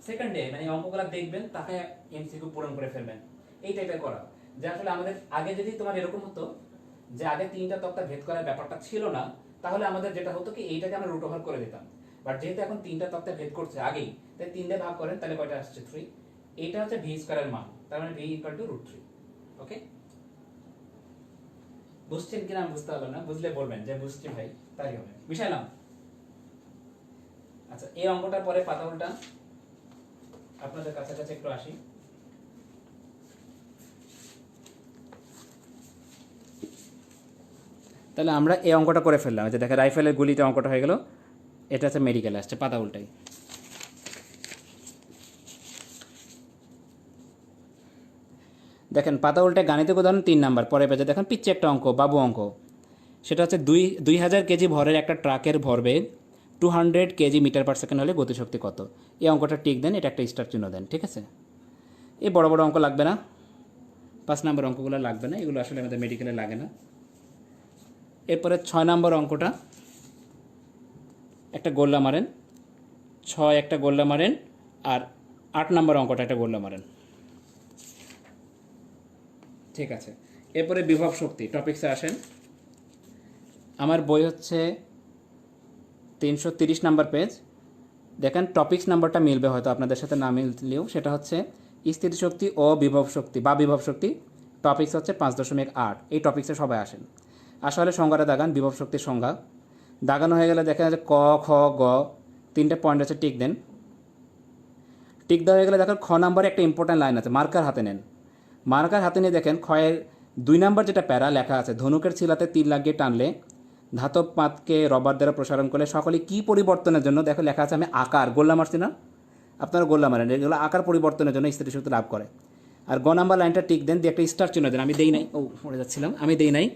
সেকেন্ডে মানে অঙ্কগুলো দেখবেন, তাকে এমসিকিউ পূরণ করে ফেলবেন। এই টাইপের করা, যে আসলে আমাদের আগে যদি তোমার এরকম হতো যে আগে 3টা তক্তা ভেদ করার ব্যাপারটা ছিল না, তাহলে আমাদের যেটা হতো কি এইটাকে আমরা √ওভার করে দিতাম। বাট যেহেতু এখন 3টা তক্তা ভেদ করছে আগেই, তাই 3 দিয়ে ভাগ করেন, তাহলে কয়টা আসছে? 3। এইটা হচ্ছে v² এর মান, তার মানে v = √3। ওকে, বুঝছেন কিনা আমি বুঝতে পারলাম না, বুঝলে বলবেন যে বুঝছি ভাই, তাই হবে বিষয় না। আচ্ছা, এই অঙ্কটার পরে পাতা উল্টা আপনাদের কাছাকাছি একটু আসি। তাহলে আমরা এই অঙ্কটা করে ফেললাম, যে দেখে রাইফেলের গুলিতে অঙ্কটা হয়ে গেল। এটা হচ্ছে মেডিকেল আসছে, পাতা উল্টাই। দেখেন পাতা উল্টে গাণিতিক উদাহরণ 3 নাম্বার পরে পেজে দেখেন পিচ্ছে একটা অঙ্ক, বাবু অঙ্ক। সেটা হচ্ছে 2000 কেজি ভরের একটা ট্রাকের ভরবেগ 200 কেজি মিটার/সেকেন্ড হলে গতিশক্তি কত? এই অঙ্কটা টিক দেন, এটা একটা স্টার চিহ্ন দেন, ঠিক আছে? এই বড় বড় অঙ্ক লাগবে না, 5 নম্বর অঙ্কগুলো লাগবে না, এগুলো আসলে আমাদের মেডিকেলে লাগে না। এরপরে 6 নম্বর অঙ্কটা একটা গোল্লা মারেন, 6 একটা গোল্লা মারেন, আর 8 নম্বর অঙ্কটা একটা গোল্লা মারেন, ঠিক আছে? এরপরে বিভব শক্তি টপিকসে আসেন। আমার বই হচ্ছে 330 নাম্বার পেজ। দেখেন টপিক্স নাম্বারটা মিলবে হয়তো আপনাদের সাথে, না মিললেও। সেটা হচ্ছে স্থিতিশক্তি ও বিভব শক্তি বা বিভব শক্তি, টপিক্স হচ্ছে 5.8। এই টপিক্সে সবাই আসেন। আসলে সংজ্ঞাটা দাগান, বিভব শক্তির সংজ্ঞা দাগানো হয়ে গেলে দেখেন যে ক, খ, গ 3টে পয়েন্ট আছে, টিক দেন। টিক দেওয়া হয়ে গেলে দেখেন খ নাম্বারে একটা ইম্পর্ট্যান্ট লাইন আছে, মার্কার হাতে নেন। মার্কার হাতে নিয়ে দেখেন খয়ের 2 নাম্বার যেটা প্যারা লেখা আছে, ধনুকের ছিলাতে তীর লাগিয়ে টানলে ধাতব পাতকে রবার দ্বারা প্রসারণ করলে সকলে কি পরিবর্তনের জন্য, দেখো লেখা আছে আমি আকার গোল্লা মারছি না, আপনারা গোল্লা মারেন, এগুলো আকার পরিবর্তনের জন্য স্থিতিশক্তি লাভ করে। আর গ নাম্বার লাইনটা টিক দেন, দিয়ে একটা স্টার চিহ্ন দেন। আমি দেই নাই, পড়ে যাচ্ছিলাম, আমি দেই নাই।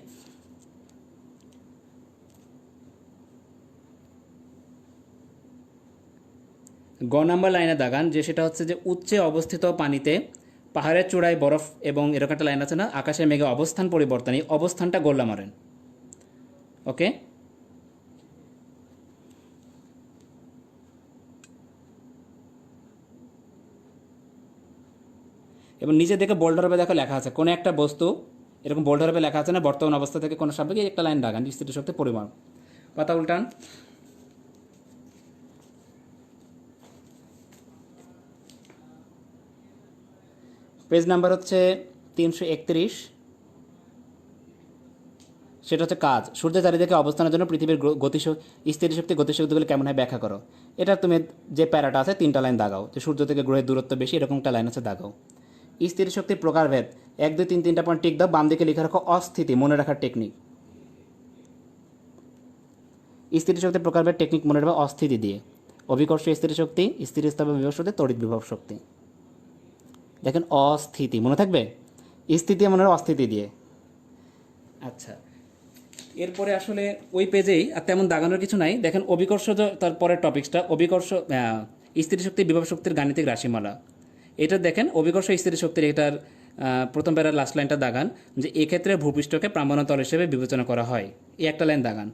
গ নাম্বার লাইনে দাগান, যে সেটা হচ্ছে যে উচ্চে অবস্থিত পানিতে পাহাড়ের চূড়ায় বরফ এবং এরকম একটা লাইন আছে না, আকাশে মেঘে অবস্থান পরিবর্তন, এই অবস্থানটা গোল্লা মারেন। ওকে, এবং নিচে দেখে বোল্ডার হবে, দেখো লেখা আছে কোনো একটা বস্তু, এরকম বোল্ডার হবে লেখা আছে না, বর্তমান অবস্থা থেকে কোনো সাপেক্ষে একটা লাইন দাগান, স্থিতিশক্তি পরিমাণ। পাতা উল্টান। পেজ নাম্বার হচ্ছে 331। সেটা হচ্ছে কাজ। সূর্যের চারিদিকে অবস্থানের জন্য পৃথিবীর স্থিতিশক্তি গতিশক্তিগুলো কেমন হয় ব্যাখ্যা করো। এটা তুমি যে প্যারাটা আছে 3টা লাইন দাগাও, যে সূর্য থেকে গ্রহের দূরত্ব বেশি, এরকম একটা লাইন আছে, দাগাও। স্থিতিশক্তির প্রকারভেদ 1, 2, 3, 3টা পয়েন্ট টিক দাও। বাম দিকে লিখে রাখো অস্থিতি, মনে রাখার টেকনিক। স্থিতিশক্তির প্রকারভেদ টেকনিক মনে রাখবে অস্থিতি দিয়ে। অভিকর্ষ স্থিতিশক্তি, স্থিতিস্থাপক বিভব শক্তি, তড়িৎ বিভব শক্তি। দেখেন অস্থিতি মনে থাকবে, স্থিতি মনে হয় অস্থিতি দিয়ে। আচ্ছা, এরপরে আসলে ওই পেজেই আর তেমন দাগানোর কিছু নাই। দেখেন অভিকর্ষ, তারপরের টপিক্সটা অভিকর্ষ স্থিতিশক্তি বিভব শক্তির গাণিতিক রাশিমালা। এটা দেখেন অভিকর্ষ স্থিতিশক্তির, এটার প্রথম প্যারার লাস্ট লাইনটা দাগান, যে এক্ষেত্রে ভূপৃষ্ঠকে প্রামাণ্যতল হিসেবে বিবেচনা করা হয়, এই একটা লাইন দাগান।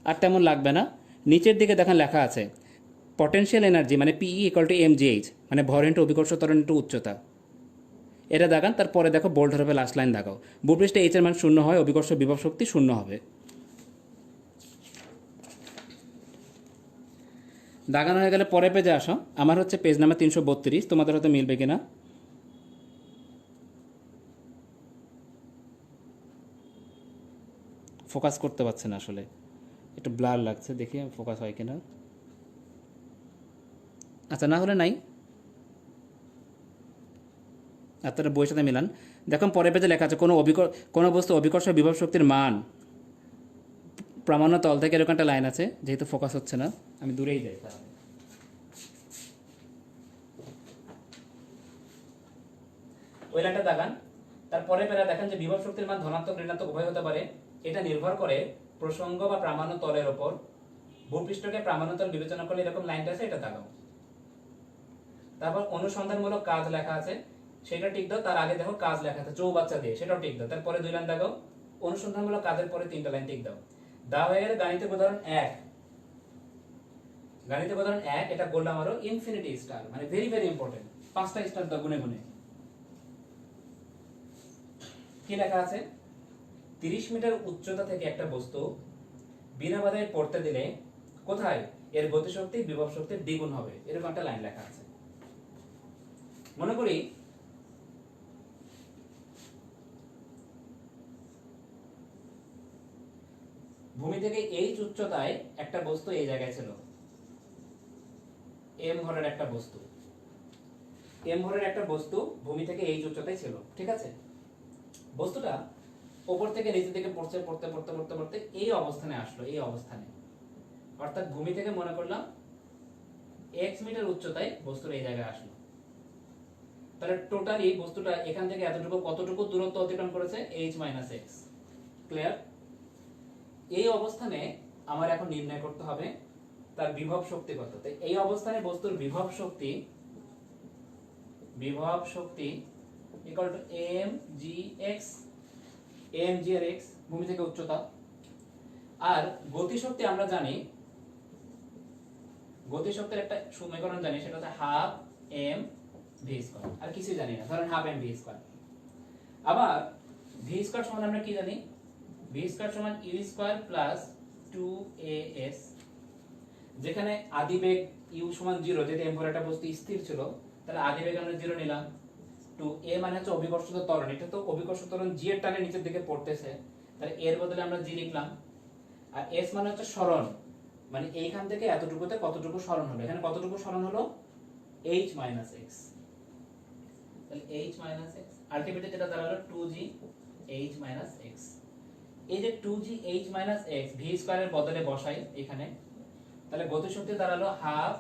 আর তেমন লাগবে না। নিচের দিকে দেখেন লেখা আছে পটেনশিয়াল এনার্জি মানে পিই ইকুয়াল টু এমজিএইচ, মানে ভর ইন্টু অভিকর্ষ ত্বরণ ইন্টু উচ্চতা। এটা দাগান, তারপরে দেখো বোল্ড হবে লাস্ট লাইন দাগাও। ভূপৃষ্ঠে এইচ এর মান শূন্য হয়, অভিকর্ষ বিভব শক্তি শূন্য হবে। দাগানো হয়ে গেলে পরে পেজে আসো। আমার হচ্ছে পেজ নাম্বার 332, তোমাদের হয়তো মিলবে কিনা। ফোকাস করতে পারছে না আসলে, একটু ব্লার লাগছে, দেখি ফোকাস হয় কিনা। আচ্ছা, না হলে নাই, আপনারা বইয়ের সাথে মিলান। দেখুন পরের পেজে লেখা আছে কোনো বস্তু অভিকর্ষ বিভব শক্তির মান প্রামাণ্য তল থেকে, এরকম একটা লাইন আছে। যেহেতু ফোকাস হচ্ছে না, আমি দূরেই যাই তাহলে। ওই লাইনটা দাগান, তারপরে পেরা দেখেন যে বিভব শক্তির মান ধনাত্মক ঋণাত্মক উভয় হতে পারে। এটা নির্ভর করে প্রসঙ্গ বা প্রামাণ্য তলের ওপর। ভূপৃষ্ঠকে প্রামাণ্য তল বিবেচনা করলে এরকম লাইনটা আছে, এটা দাগাও। তারপর অনুসন্ধানমূলক কাজ লেখা আছে, সেটা টিক দাও। তার আগে দেখো কাজ লেখা আছে চৌবাচ্চা দিয়ে, সেটাও টিক দাও। তারপরে 2 লাইন দাগাও। অনুসন্ধানমূলক কাজের পরে 3টা লাইন টিক দাও। দেওয়া হয়ে গেলে গাণিতিক উদাহরণ 1। গাণিতিক উদাহরণ 1, এটা বললাম আরো ইনফিনিটি স্টার, মানে ভেরি ভেরি ইম্পর্টেন্ট। 5টা স্টার দাও গুনে গুনে। কি লেখা আছে? 30 মিটার উচ্চতা থেকে একটা বস্তু বিনা বাধায় পড়তে দিলে কোথায় এর গতিশক্তি বিভব শক্তির দ্বিগুণ হবে, এরকম একটা লাইন লেখা আছে। মনে করি ভূমি থেকে এইচ উচ্চতায় একটা বস্তু এই জায়গায় ছিল, এম ভরের একটা বস্তু। এম ভরের একটা বস্তু ভূমি থেকে এইচ উচ্চতায় ছিল, ঠিক আছে? বস্তুটা উপর থেকে নিচের দিকে পড়তে পড়তে পড়তে পড়তে পড়তে এই অবস্থানে আসলো, এই অবস্থানে। অর্থাৎ ভূমি থেকে মনে করলাম x মিটার উচ্চতায় বস্তুটা এই জায়গায় আসলো। তাহলে টোটালি বস্তুটা এখান থেকে এতটুকু কতটুকু দূরত্ব অতিক্রম করেছে? h - x। ক্লিয়ার? এই অবস্থানে আমার এখন নির্ণয় করতে হবে তার বিভব শক্তি কত। তো এই অবস্থানে বস্তুর বিভব শক্তি ইকুয়াল টু mgx, mg এর x ভূমি থেকে উচ্চতা। আর গতিশক্তি আমরা জানি, গতিশক্তির একটা সমীকরণ জানি, সেটা হচ্ছে হাফ m v স্কয়ার। আর কিছু জানি না, ধরেন হাফ m v স্কয়ার। আবার v স্কয়ার সমান আমরা কি জানি? v স্কয়ার সমান u স্কয়ার প্লাস 2as, যেখানে আদি বেগ u সমান 0, যেটা m ভর একটা বস্তু স্থির ছিল, তাহলে আদি বেগ আমরা 0 নিলাম। 2a মানে হচ্ছে অভিকর্ষিত ত্বরণ, এটা তো অভিকর্ষিত ত্বরণ g এর টানে নিচের দিকে পড়তেছে, তাহলে এর বদলে আমরা g লিখলাম। আর s মানে হচ্ছে সরণ, মানে এইখান থেকে এতটুকুতে কতটুকু সরণ হলো, এখানে কতটুকু সরণ হলো? h - x। তাহলে h - x আলটিমেটলি যেটা দাঁড়ালো 2g h - x। এই যে 2g h - x v স্কয়ারের বদলে বসাই এখানে, তাহলে গতিশক্তি দাঁড়ালো half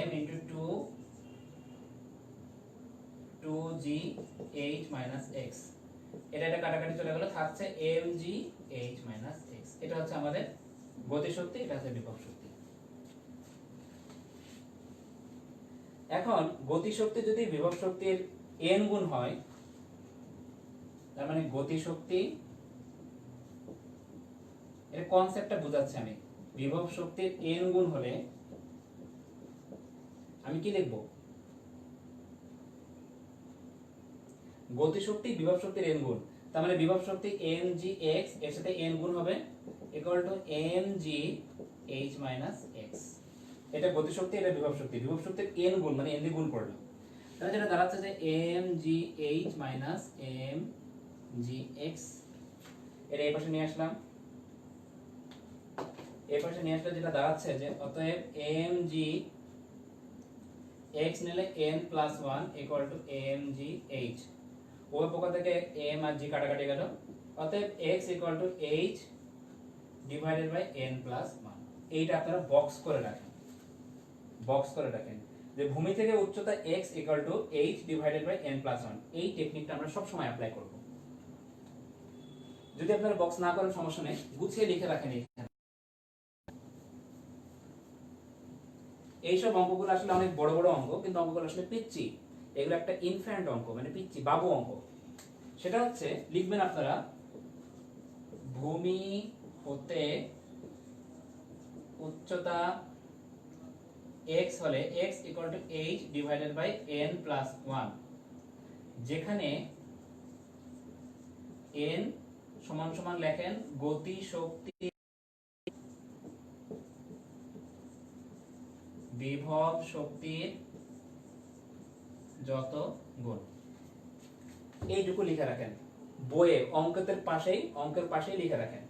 m * 2g h - x। এটা কাটাকাটি চলে গেল, থাকছে mg h - x। এটা হচ্ছে আমাদের গতিশক্তি, এটা হচ্ছে বিভব শক্তি। এখন গতিশক্তি যদি বিভব শক্তির n গুণ হয়, তার মানে গতিশক্তি, এর কনসেপ্টটা বোঝাচ্ছি আমি। বিভব শক্তির n গুণ হলে আমি কি লিখব? গতিশক্তি বিভব শক্তির n গুণ, তার মানে বিভব শক্তি mgx এর সাথে n গুণ হবে, equal to mg h - x। এটা গতিশক্তি, এটা বিভব শক্তি। বিভব শক্তির n গুণ মানে n দিয়ে গুণ করলাম, তাহলে যেটা দাঁড়াচ্ছে যে mg h - mgx। এটা এই পাশে নিয়ে আসলাম, এই পাশে নিয়ে আসলে যেটা দাঁড়াচ্ছে যে অতএব mg x নিলে n + 1 equal to mg h। ওই পক্ষ থেকে m আর g কাটাকাটি গেল, অতএব x equal to h divided by n + 1। এইটা আপনারা বক্স করে রাখেন যে ভূমি থেকে উচ্চতা x equal to h divided by n + 1। এই টেকনিকটা আমরা সব সময় অ্যাপ্লাই করব। যদি আপনারা বক্স না করেন সমস্যা নেই, গুছিয়ে লিখে রাখেন। এইসব অঙ্কগুলো আসলে অনেক বড় বড় অঙ্ক, কিন্তু অঙ্কগুলো আসলে পিচ্চি। এগুলো একটা ইনফ্যান্ট অঙ্ক, মানে পিচ্চি বাবু অঙ্ক। সেটা হচ্ছে লিখবেন আপনারা, ভূমি হতে উচ্চতা x হলে x equal to h divided by n plus 1, যেখানে n সমান সমান লেখেন গতি শক্তি বিভব শক্তির যত গুণ, এইটুকু লিখে রাখেন বইয়ে অঙ্কের পাশেই লিখে রাখেন,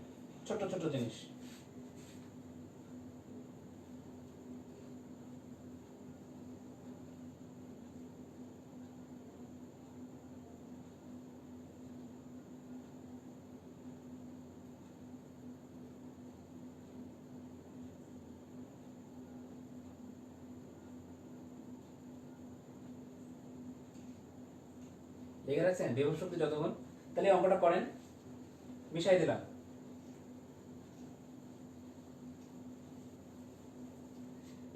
ছোট ছোট জিনিস। লিখে রাখছেন বিভব শক্তি যত গুণ। তাহলে এই অঙ্কটা করেন, মিশাই দিলাম।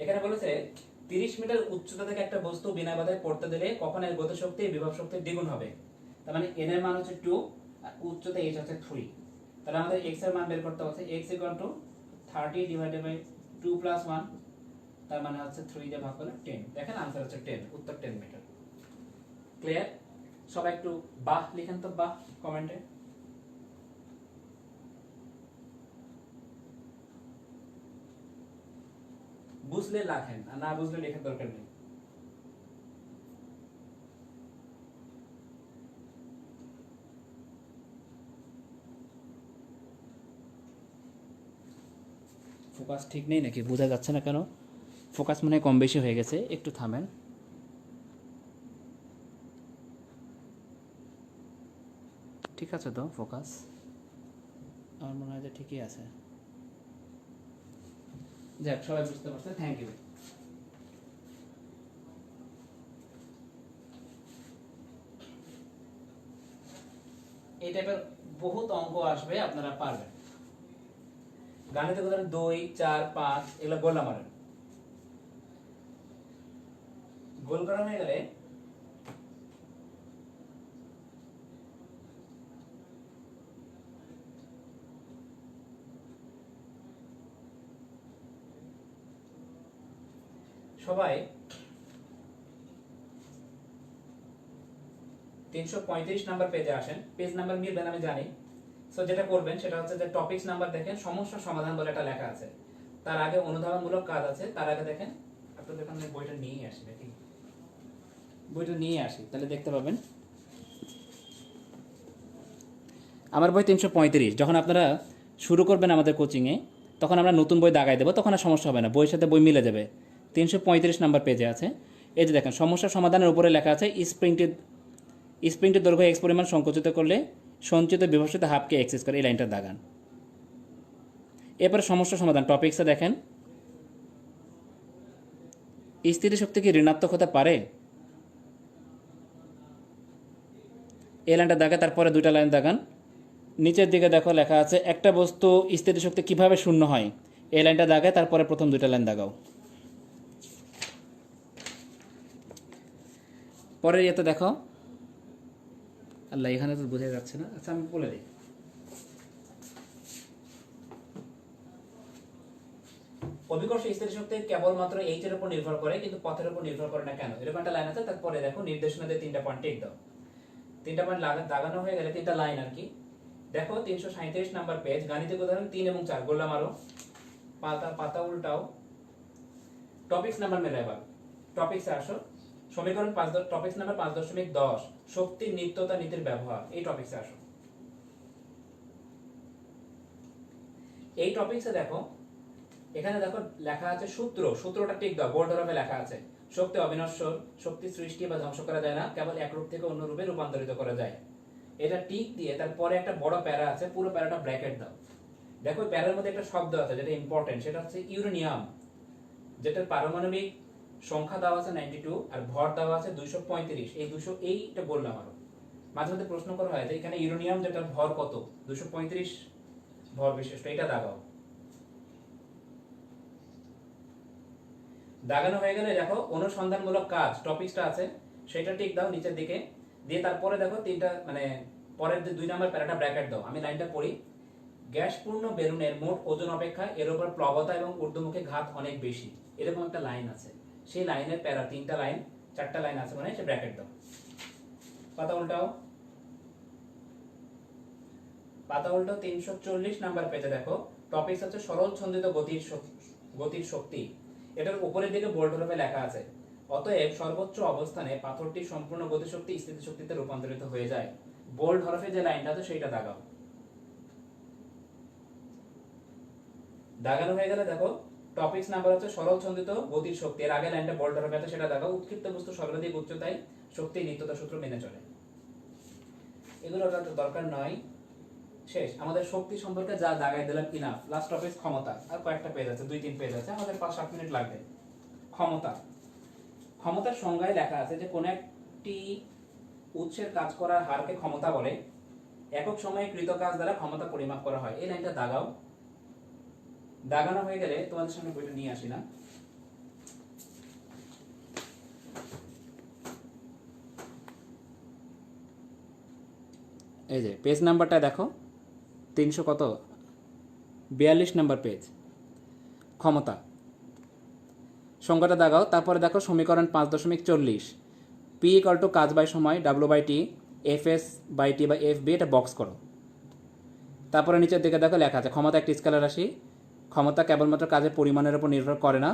এখানে বলেছে 30 মিটার উচ্চতা থেকে একটা বস্তু বিনা বাধায় পড়তে দিলে কখন এর গতি শক্তি বিভব শক্তির দ্বিগুণ হবে। তার মানে n এর মান হচ্ছে 2 আর উচ্চতা h হচ্ছে 3। তাহলে আমাদের x এর মান বের করতে হচ্ছে x 30 ডিভাইডেড বাই 2 প্লাস 1, তার মানে হচ্ছে 3 দিয়ে ভাগ করলে 10। দেখেন आंसर হচ্ছে 10, উত্তর 10 মিটার। ক্লিয়ার? সবাই একটু বাহ লিখেন তো, বাহ কমেন্টে। বুঝলে লেখেন, আর না বুঝলে লেখার দরকার নেই। ফোকাস ঠিক নেই নাকি, বোঝা যাচ্ছে না কেন? ফোকাস মনে হয় কম বেশি হয়ে গেছে, একটু থামেন। ঠিক আছে তো ফোকাস? আমার মনে হয় যে ঠিকই আছে। যাক, সবাই বুঝতে পারছে, থ্যাংক ইউ। এই টাইপের বহুত অঙ্ক আসবে, আপনারা পারবেন। গাণিতিক উদাহরণ 2, 4, 5 এগুলো গোলা মারেন। গোল করা হয়ে গেলে সবাই 335 নাম্বার পেজে আসেন। পেজ নাম্বার মিলবেন আমি জানি। সো যেটা করবেন সেটা হচ্ছে যে টপিকস নাম্বার দেখেন, সমস্যা সমাধান বলে একটা লেখা আছে, তার আগে অনুধাবনমূলক কাজ আছে, তার আগে দেখেন। আপনাদের এখানে বইটা নিয়ে আসি নাকি? বইটা নিয়ে আসি, তাহলে দেখতে পাবেন। আমার বই 335। যখন আপনারা শুরু করবেন আমাদের কোচিংয়ে, তখন আমরা নতুন বই দাগাই দেবো, তখন আর সমস্যা হবে না, বইয়ের সাথে বই মিলে যাবে। 335 নাম্বার পেজে আছে। এই যে দেখেন, সমস্যা সমাধানের উপরে লেখা আছে স্প্রিংটির দৈর্ঘ্য x পরিমাণ সংকুচিত করলে সঞ্চিত বিভব শক্তি হাফকে এক্স স্কয়ার, এই লাইনটা দাগান। এরপরে সমস্যা সমাধান টপিকসে দেখেন, স্থিতি শক্তি কি ঋণাত্মক হতে পারে, এই লাইনটা দাগে, তারপরে দুইটা লাইন দাগান। নিচের দিকে দেখো লেখা আছে একটা বস্তু স্থিতিশক্তি কিভাবে শূন্য হয়, এই লাইনটা দাগায়, তারপরে প্রথম দুইটা লাইন দাগাও। পরের ইয়েতে দেখো, আল্লাহ এখানে তো বোঝা যাচ্ছে না, আচ্ছা আমি বলে দিই। অভিকর্ষ স্থিতিশক্তি কেবলমাত্র এইচ এর উপর নির্ভর করে, কিন্তু পথের উপর নির্ভর করে না কেন, এরকম একটা লাইন আছে। তারপরে দেখো নির্দেশনাতে 3টা পয়েন্ট টিক দাও। 3টা পয়েন্ট দাগানো হয়ে গেলে 3টা লাইন আর কি। দেখো 337 নাম্বার পেজ, গাণিতিক উদাহরণ 3 এবং 4 গোলা মারো, পাতা উল্টাও। টপিকস নাম্বার মেলে, এবার টপিকসে আসো। সমীকরণ 5, টপিকস নাম্বার 5.10 শক্তির নিত্যতা নীতির ব্যবহার, এই টপিকসে আসো। এই টপিকসে দেখো, এখানে দেখো লেখা আছে সূত্রটা টিক দাও, বোল্ড হরফে লেখা আছে শক্তি অবিনশ্বর, শক্তি সৃষ্টি বা ধ্বংস করা যায় না, কেবল এক রূপ থেকে অন্য রূপে রূপান্তরিত করা যায়। এটা টিক দিয়ে তারপরে একটা বড় প্যারা আছে, পুরো প্যারাটা ব্র্যাকেট দাও। দেখো প্যারার মধ্যে একটা শব্দ আছে যেটা ইম্পর্টেন্ট, সেটা হচ্ছে ইউরেনিয়াম, যেটার পারমাণবিক সংখ্যা দেওয়া আছে 92 আর ভর দেওয়া আছে 235। এই 200 এইটা বললাম। আরো মাঝে মধ্যে প্রশ্ন করা হয় যে এখানে ইউরেনিয়াম যেটার ভর কত, 235 ভর বিশিষ্ট, এটা দাগাও। দাগানো হয়ে গেলে দেখো অনুসন্ধানমূলক কাজ টপিকসটা আছে, সেটা টিক দাও নিচের দিকে দিয়ে, তারপরে দেখো 3টা মানে পরের যে 2 নাম্বার প্যারাটা ব্র্যাকেট দাও। আমি লাইনটা পড়ি, গ্যাসপূর্ণ বেলুনের মোট ওজন অপেক্ষা এর উপর প্লবতা এবং ঊর্ধ্বমুখী ঘাত অনেক বেশি, এরকম একটা লাইন আছে। সেই লাইনের প্যারা 3টা লাইন 4টা লাইন আছে, মানে সে ব্র্যাকেট দাও। পাতা উল্টাও, পাতা উল্টাও। 340 নাম্বার পেজে দেখো, টপিক হচ্ছে সরল ছন্দিত গতির শক্তি। এটার উপরের দিকে বোল্ড হরফে লেখা আছে, অতএব সর্বোচ্চ অবস্থানে পাথরটি সম্পূর্ণ গতিশক্তি স্থিতিশক্তিতে রূপান্তরিত হয়ে যায়। বোল্ড হরফে যে লাইনটা আছে সেইটা দাগাও। দাগানো হয়ে গেলে দেখো টপিকস নাম্বার হচ্ছে সরল ছন্দিত গতির শক্তি, এর আগে লাইনটা বোল্ড হরফে আছে সেটা দাগাও। উৎক্ষিপ্ত বস্তু সর্বাধিক উচ্চতায় শক্তি নিত্যতা সূত্র মেনে চলে। এগুলো দরকার নয়, শেষ। আমাদের শক্তি সম্পর্কে যা দাগাই দিলাম ইনাফ। লাস্ট টপিক ক্ষমতা, আর কয়েকটা পেজ আছে, 2-3 পেজ আছে, আমাদের 5-7 মিনিট লাগবে। ক্ষমতা, ক্ষমতার সংজ্ঞায় লেখা আছে যে কোন একটি উৎসের কাজ করার হারকে ক্ষমতা বলে। একক সময়ে কৃত কাজ দ্বারা ক্ষমতা পরিমাপ করা হয়। এই লাইনটা দাগাও। দাগানো হয়ে গেলে তোমাদের সামনে বইটা নিয়ে আসি না, এই যে পেজ নাম্বারটা দেখো, 342 নাম্বার পেজ। ক্ষমতা সংজ্ঞাটা দাগাও। তারপরে দেখো সমীকরণ 5.40, পি ইকুয়াল টু কাজ বাই সময় W/T, Fs/T বা Fb, এটা বক্স করো। তারপরে নিচের দিকে দেখো লেখা আছে ক্ষমতা একটি স্কেলার রাশি, ক্ষমতা কেবলমাত্র কাজের পরিমাণের উপর নির্ভর করে না।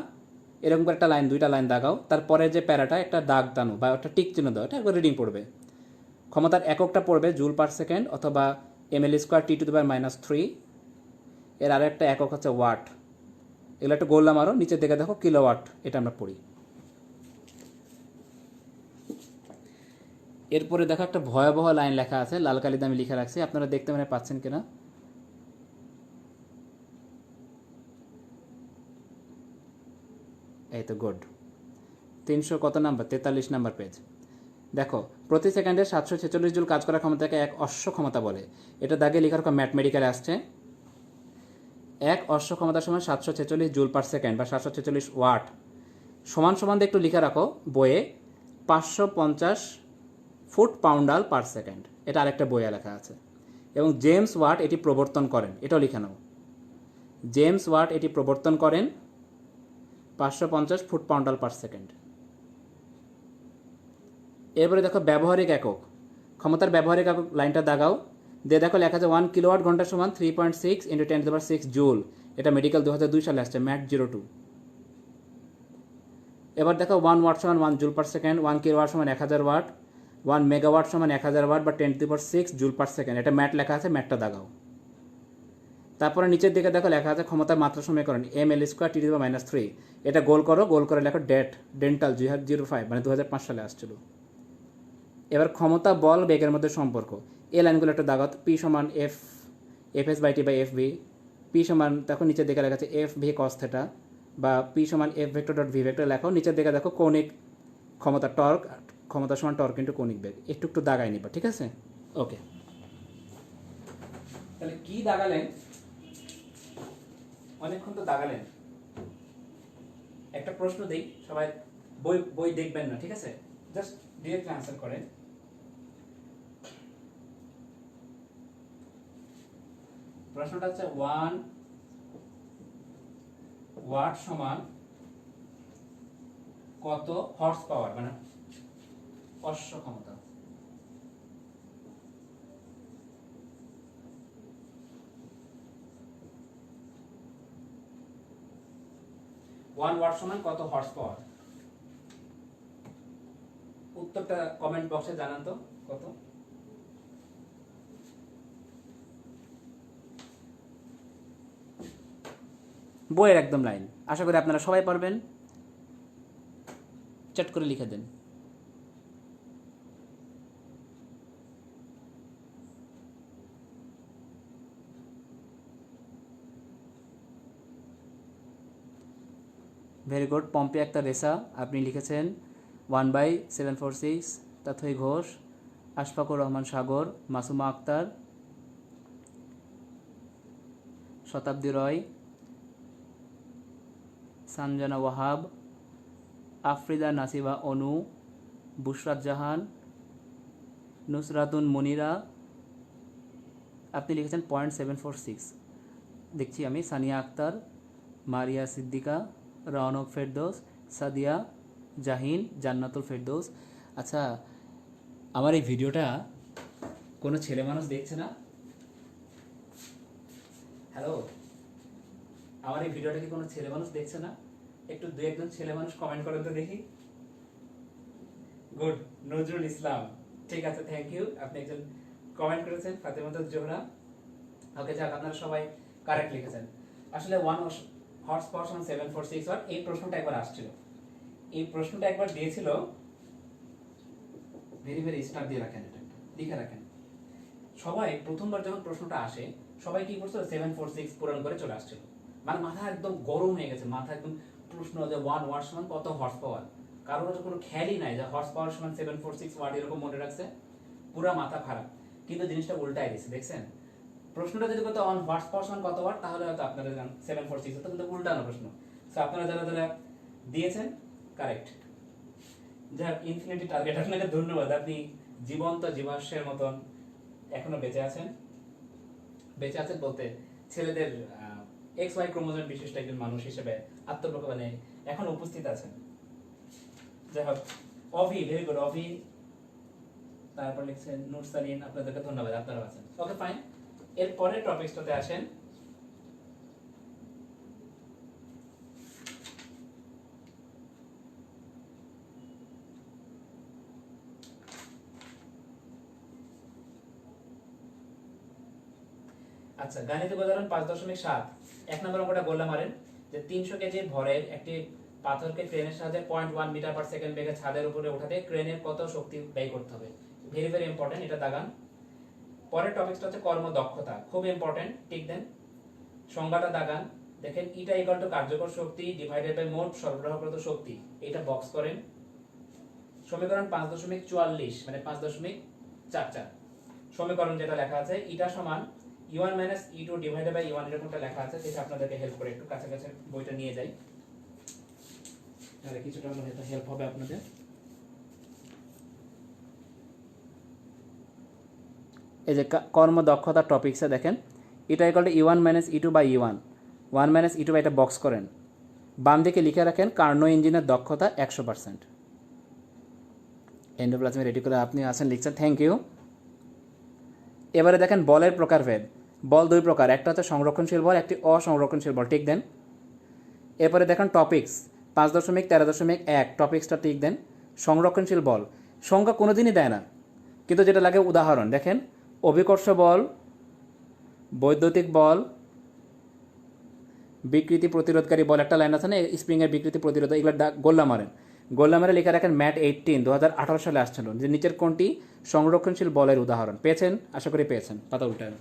এরকম করে একটা লাইন, 2টা লাইন দাগাও। তারপরে যে প্যারাটা একটা দাগ টানো বা একটা টিক চিহ্ন দাও, এটা একবার রিডিং পড়বে। ক্ষমতার এককটা পড়বে জুল পার সেকেন্ড অথবা ml² T⁻³ এর আরো একটা একক হচ্ছে ওয়াট। এগুলো একটা গোল্লা মারো, নিচের দিকে দেখো কিলোওয়াট, এটা আমরা পড়ি। এরপরে দেখো একটা ভয়াবহ লাইন লেখা আছে, লাল কালি দিয়ে আমি লিখে রাখছি, আপনারা দেখতে মানে পাচ্ছেন কিনা। এই তো গুড। 300 কত নাম্বার? 43 number page. দেখো প্রতি সেকেন্ডে 746 জুল কাজ করার ক্ষমতাকে এক অশ্ব ক্ষমতা বলে। এটা দাগে লেখার ম্যাথমেটিক্যালে আসছে। এক অশ্ব ক্ষমতার সমান 746 জুল পার সেকেন্ড বা 746 ওয়াট। সমান সমান দিয়ে একটু লিখে রাখো বইয়ে 550 ফুট পাউন্ডাল পার সেকেন্ড, এটা আরেকটা বইয়ে লেখা আছে। এবং জেমস ওয়াট এটি প্রবর্তন করেন, এটাও লিখে নাও। জেমস ওয়াট এটি প্রবর্তন করেন 550 ফুট পাউন্ডাল পার সেকেন্ড। এরপরে দেখো ব্যবহারিক একক, ক্ষমতার ব্যবহারিক একক লাইনটা দাগাও। দিয়ে দেখো লেখা আছে 1 কিলোওয়াট ঘন্টা সমান 3.6 × 10⁶ জুল। এটা মেডিকেল 2002 সালে আসছে, ম্যাট 02। এবার দেখো 1 ওয়াট সমান 1 জুল পার সেকেন্ড, 1 কিলোওয়াট সমান 1000 ওয়াট, 1 মেগাওয়াট সমান 1000 ওয়াট বা 10⁶ জুল পার সেকেন্ড। এটা ম্যাট লেখা আছে, ম্যাটটা দাগাও। তারপরে নিচের দিকে দেখো লেখা আছে ক্ষমতার মাত্রা সমীকরণ ml² T⁻³ এটা গোল করো, গোল করে লেখো ডেন্টাল 2005 মানে 2005 সালে আসছিল। এবার ক্ষমতা বল বেগের মধ্যে সম্পর্ক, এই লাইনগুলো একটা দাগাত। পি সমান Fs/T বা Fv, পি সমান দেখো নিচের দিকে লেখা আছে Fv cos θ বা পি সমান F⁻v লেখো। নিচের দিকে দেখো কৌণিক ক্ষমতা টর্ক, ক্ষমতা সমান টর্ক ইন্টু কৌণিক বেগ। একটু একটু দাগাই নিবা, ঠিক আছে? ওকে, তাহলে কি দাগালেন? অনেকক্ষণ তো দাগালেন। একটা প্রশ্ন দেই, সবাই বই দেখবেন না, ঠিক আছে? জাস্ট ডিরেক্ট আনসার করেন। প্রশ্নটা হচ্ছে 1 ওয়াট সমান কত হর্স পাওয়ার, মানে অশ্ব ক্ষমতা। ওয়ান ওয়াট সমান কত হর্স পাওয়ার? উত্তরটা কমেন্ট বক্সে জানান তো কত। বইয়ের একদম লাইন, আশা করি আপনারা সবাই পারবেন। চ্যাট করে লিখে দেন। Very good. পম্পি আক্তার রেসা, আপনি লিখেছেন 1/746। তাথই ঘোষ, আশফাকুর রহমান সাগর, মাসুমা আক্তার, শতাব্দী রয়, সানজানা ওয়াহাব, আফরিদা নাসিবা অনু, বুশরাত জাহান, নুসরাতুন মনিরা, আপনি লিখেছেন 0.746। দেখছি আমি সানিয়া আক্তার, মারিয়া সিদ্দিকা, রওনক ফেরদৌস, সাদিয়া জাহিন, জান্নাতুল ফেরদৌস। আচ্ছা, আমার এই ভিডিওটা কোনো ছেলে মানুষ দেখছে না? হ্যালো, আমার এই ভিডিওটা কি কোনো ছেলে মানুষ দেখছে না? একটু দু একজন ছেলে মানুষ কমেন্ট করেন তো দেখি। গুড, নজরুল ইসলাম, ঠিক আছে, থ্যাংক ইউ, আপনি একজন কমেন্ট করেছেন। ফাতেমাতুল জোহরা, ওকে, যাক, আপনারা সবাই কারেক্ট লিখেছেন। আসলে ওয়ান হর্স পাওয়ার সমান 746 ওয়াট, এই প্রশ্নটা একবার আসছিল, এই প্রশ্নটা একবার দিয়েছিল। ভেরি ভেরি স্টার দিয়ে রাখেন, এটা লিখে রাখেন। সবাই প্রথমবার যখন প্রশ্নটা আসে, সবাই কি করছিল, 746 পূরণ করে চলে আসছিল। মানে মাথা একদম গরম হয়ে গেছে, মাথা একদম প্রশ্ন যে 1 ওয়াট সমান কত হর্স পাওয়ার। কারোর কাছে কোনো খেয়ালই নাই যে হর্স পাওয়ার সমান 746 ওয়াট, এরকম মনে রাখছে, পুরা মাথা খারাপ। কিন্তু জিনিসটা উল্টাই দিচ্ছে, দেখছেন? প্রশ্নটা যদি কত অন হর্স পাওয়ার সমান কত ওয়াট, তাহলে হয়তো আপনারা 746 হতো, কিন্তু উল্টানো প্রশ্ন। সো আপনারা যারা যারা দিয়েছেন কারেক্ট। যাক, ইনফিনিটি টার্গেট, আপনাকে ধন্যবাদ। আপনি জীবন্ত জীবাশ্মের মতন এখনো বেঁচে আছেন। বেঁচে আছেন বলতে ছেলেদের এক্স ওয়াই ক্রোমোজোম বিশিষ্ট একজন মানুষ হিসেবে আত্মপ্রকাশ, মানে এখন উপস্থিত আছেন। যাই হোক, অভি, ভেরি গুড অভি। তারপর লিখছেন নুর সালিন, আপনাদেরকে ধন্যবাদ, আপনারা আছেন। ওকে, ফাইন। এর পরের টপিকসটাতে আসেন। আচ্ছা, গাণিতিক উদাহরণ 5.7। এক নম্বর অঙ্কটা বললাম মারেন যে 300 কেজি ভরের একটি পাথরকে ক্রেনের সাহায্যে 0.1 মিটার পার সেকেন্ড বেগে ছাদের উপরে ওঠাতে ক্রেনের কত শক্তি ব্যয় করতে হবে। ভেরি ভেরি ইম্পর্টেন্ট, এটা দাগান। পরের টপিকটা হচ্ছে কর্মদক্ষতা, খুব ইম্পর্টেন্ট, ঠিক দেন। সংজ্ঞাটা দাগান, দেখেন ইটা ইকুয়াল টু কার্যকর শক্তি ডিভাইডেড বাই মোট সরবরাহকৃত শক্তি, এটা বক্স করেন। সমীকরণ 5.44 মানে 5.44 সমীকরণ যেটা লেখা আছে, ইটা সমান E1 minus E2 divided by E1, এরকমটা লেখা আছে। যেটা আপনাদেরকে হেল্প করে, একটু কাছাকাছি বইটা নিয়ে যাই, তাহলে কিছুটা হয়তো হেল্প হবে আপনাদের। এই যে কর্মদক্ষতা টপিকসে দেখেন, এটা equal to E1 minus E2 by E1, 1 minus E2 by, এটা বক্স করেন। বাম দিকে লিখে রাখেন কার্নো ইঞ্জিনের দক্ষতা 100%। এন্ডোপ্লাজমে রেডি করে আপনি আছেন, লিখছেন, থ্যাংক ইউ। এবারে দেখেন বলের প্রকারভেদ। বল দুই প্রকার, একটা হচ্ছে সংরক্ষণশীল বল, একটি অসংরক্ষণশীল বল, ঠিক দেন। এরপরে দেখেন টপিকস 5.13.1, টপিক্সটা ঠিক দেন। সংরক্ষণশীল বল সংখ্যা কোনোদিনই দেয় না, কিন্তু যেটা লাগে উদাহরণ দেখেন, অভিকর্ষ বল, বৈদ্যুতিক বল, বিকৃতি প্রতিরোধকারী বল, একটা লাইন আছে না, স্প্রিংয়ের বিকৃতি প্রতিরোধ, এগুলো গোল্লা মারেন। গোল্লা মারে লেখা রাখেন ম্যাট 18 2018 সালে আসছিল, যে নিচের কোনটি সংরক্ষণশীল বলের উদাহরণ। পেয়েছেন? আশা করি পেয়েছেন। পাতা উল্টান।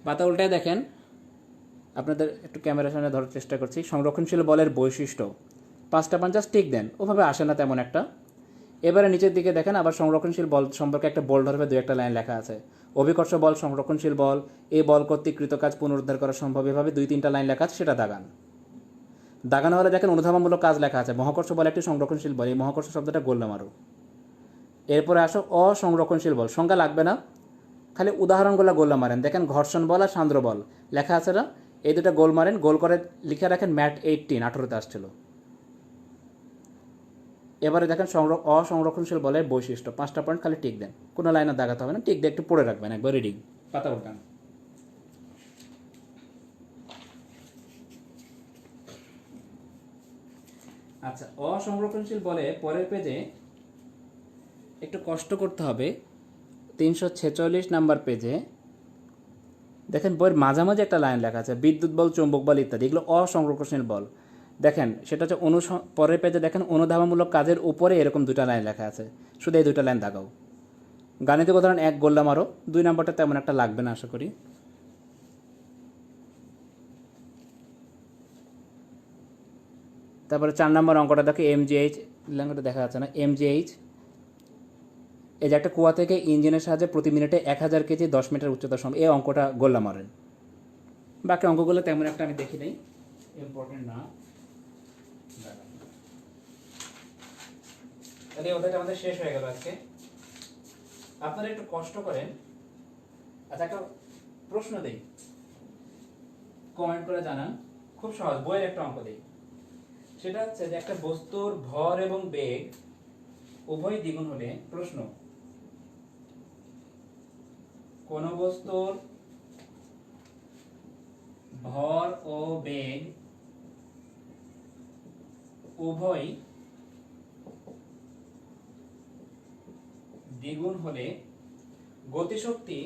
পাতা উল্টায় দেখেন, আপনাদের একটু ক্যামেরার সামনে ধরার চেষ্টা করছি। সংরক্ষণশীল বলের বৈশিষ্ট্য 5টা টিক দেন, ওভাবে আসে না তেমন একটা। এবারে নিচের দিকে দেখেন, আবার সংরক্ষণশীল বল সম্পর্কে একটা বোল্ড ধরবে, দু একটা লাইন লেখা আছে। অভিকর্ষ বল সংরক্ষণশীল বল, এই বল কর্তৃক কৃতকাজ পুনরুদ্ধার করা সম্ভব, এভাবে 2-3টা লাইন লেখা আছে, সেটা দাগান। দাগানো হলে দেখেন অনুধাবনমূলক কাজ লেখা আছে। মহাকর্ষ বল একটি সংরক্ষণশীল বল, এই মহাকর্ষ শব্দটা গোল্লা মারো। এরপরে আসো অসংরক্ষণশীল বল, সংজ্ঞা লাগবে না, খালি উদাহরণগুলো গোল্লা মারেন। দেখেন ঘর্ষণ বল আর সান্দ্র বল লেখা আছে না, এই দুটো গোল মারেন, গোল করে লিখে রাখেন ম্যাট 18 আসছিল। এবারে দেখেন অসংরক্ষণশীল বলের বৈশিষ্ট্য, 5টা পয়েন্ট, খালি টিক দেন, কোনো লাইনে দাগাতে হবে না, টিক দিয়ে একটু পড়ে রাখবেন, একবার রিডিং। পাতা উল্টান। আচ্ছা, অসংরক্ষণশীল বলে পরের পেজে একটু কষ্ট করতে হবে, 346 নাম্বার পেজে দেখেন বইয়ের মাঝামাঝি একটা লাইন লেখা আছে, বিদ্যুৎ বল, চৌম্বক বল ইত্যাদি, এগুলো অসংরক্ষণশীল বল। দেখেন সেটা হচ্ছে পরের পেজে দেখেন অনুধাবনমূলক কাজের উপরে এরকম 2টা লাইন লেখা আছে, শুধু এই 2টা লাইন দাগাও। গাণিতিক উদাহরণ 1 গোল্লা মারো, 2 নম্বরটা তেমন একটা লাগবে না আশা করি। তারপরে 4 নম্বর অঙ্কটা দেখো, MGH লেখাটা দেখা যাচ্ছে না, MGH এই যে একটা কুয়া থেকে ইঞ্জিনের সাহায্যে প্রতি মিনিটে 1000 কেজি 10 মিটার উচ্চতা সম্ভব, এই অঙ্কটা গোল্লা মারেন। বাকি অঙ্কগুলো তেমন একটা আমি দেখি নাই, ইম্পর্টেন্ট না। তাহলে ওদের আমাদের শেষ হয়ে গেল আজকে। আপনারা একটু কষ্ট করেন। আচ্ছা, একটা প্রশ্ন দেই, কমেন্ট করে জানান। খুব সহজ, বইয়ের একটা অঙ্ক দেই। সেটা হচ্ছে যে একটা বস্তুর ভর এবং বেগ উভয় দ্বিগুণ হলে, প্রশ্ন, কোন বস্তুর ভর ও বেগ উভয় দ্বিগুণ হলে গতিশক্তি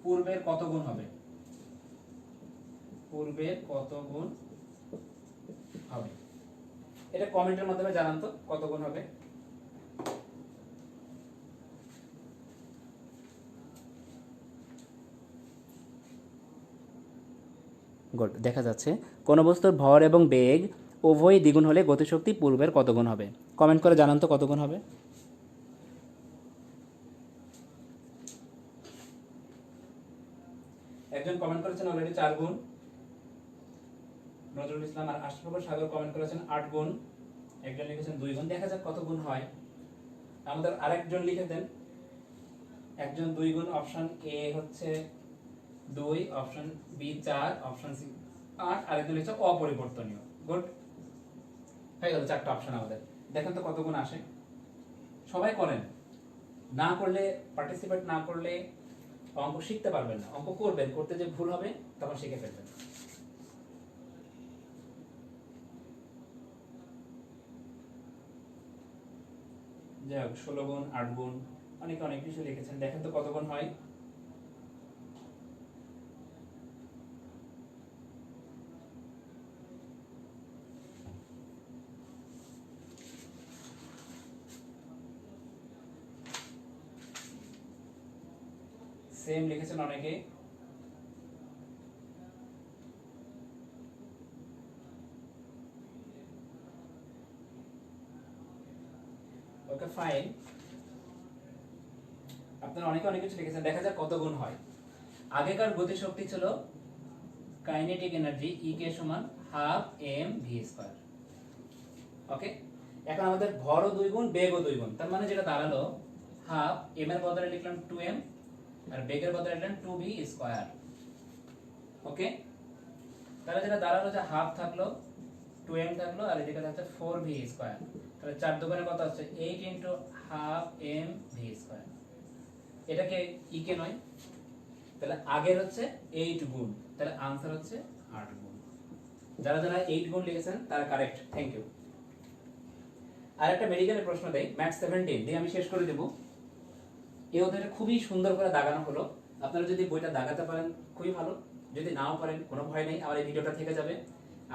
পূর্বের কত গুণ হবে? পূর্বের কত গুণ হবে? এটা কমেন্টের মাধ্যমে জানান তো কত গুণ হবে। গুড, দেখা যাচ্ছে কোন বস্তুর ভর এবং বেগ উভয় দ্বিগুণ হলে গতিশক্তি পূর্বের কত গুণ হবে। কমেন্ট করে জানান তো কত গুণ হবে। একজন কমেন্ট করেছেন অলরেডি 4 গুণ, নজরুল ইসলাম। আর আশফাকুর সাগর কমেন্ট করেছেন 8 গুণ, একজন লিখেছেন 2 গুণ। দেখা যাক কত গুণ হয়। আমাদের আরেকজন লিখে দেন, একজন 2 গুণ, অপশন এ হচ্ছে 2, অপশন বি 4, অপশন সি 8, আরেকজন লিখছে অপরিবর্তনীয়। গুড, হয়ে গেল 4টা অপশন আমাদের। দেখেন তো কত গুণ আসে। সবাই করেন, না করলে, পার্টিসিপেট না করলে অঙ্ক শিখতে পারবেন না। অঙ্ক করবেন, করতে যে ভুল হবে তখন শিখে ফেলবেন। যাই হোক, 16 গুণ, 8 গুণ, অনেকে অনেক কিছু লিখেছেন। দেখেন তো কত গুণ হয়। সেম লিখেছেন অনেকে। ওকে, ফাইন। আপনারা অনেকে অনেক কিছু লিখেছেন, দেখা যাক কত গুণ হয়। আগেকার গতিশক্তি ছিল কাইনেটিক এনার্জি E কে সমান হাফ এম ভি স্কয়ার। ওকে, এখন আমাদের ভরও 2 গুণ, বেগও 2 গুণ। তার মানে যেটা দাঁড়ালো, হাফ এম এর বদলে লিখলাম 2m, আর বেগের বদলে লিখলাম 2b স্কয়ার। ওকে, তাহলে যেটা দাঁড়ালো যে হাফ থাকলো, 2m থাকলো, আর এদিকে থাকছে 4v স্কয়ার। তাহলে 4 দুগুণে কত হচ্ছে? 8 into half M V square. এটাকে ই কে নয়, তাহলে আগের হচ্ছে 8 গুণ, তাহলে आंसर হচ্ছে 8 গুণ। যারা যারা 8 গুণ লিখেছেন তারা কারেক্ট, থ্যাংক ইউ। আর একটা মেডিকেলের প্রশ্ন দেই, ম্যাথ 17 দিয়ে আমি শেষ করে দেব। এই অধ্যায়টা খুবই সুন্দর করে দাগানো হলো। আপনারা যদি বইটা দাগাতে পারেন খুবই ভালো, যদি নাও পারেন কোনো ভয় নেই, আমার এই ভিডিওটা থেকে যাবে।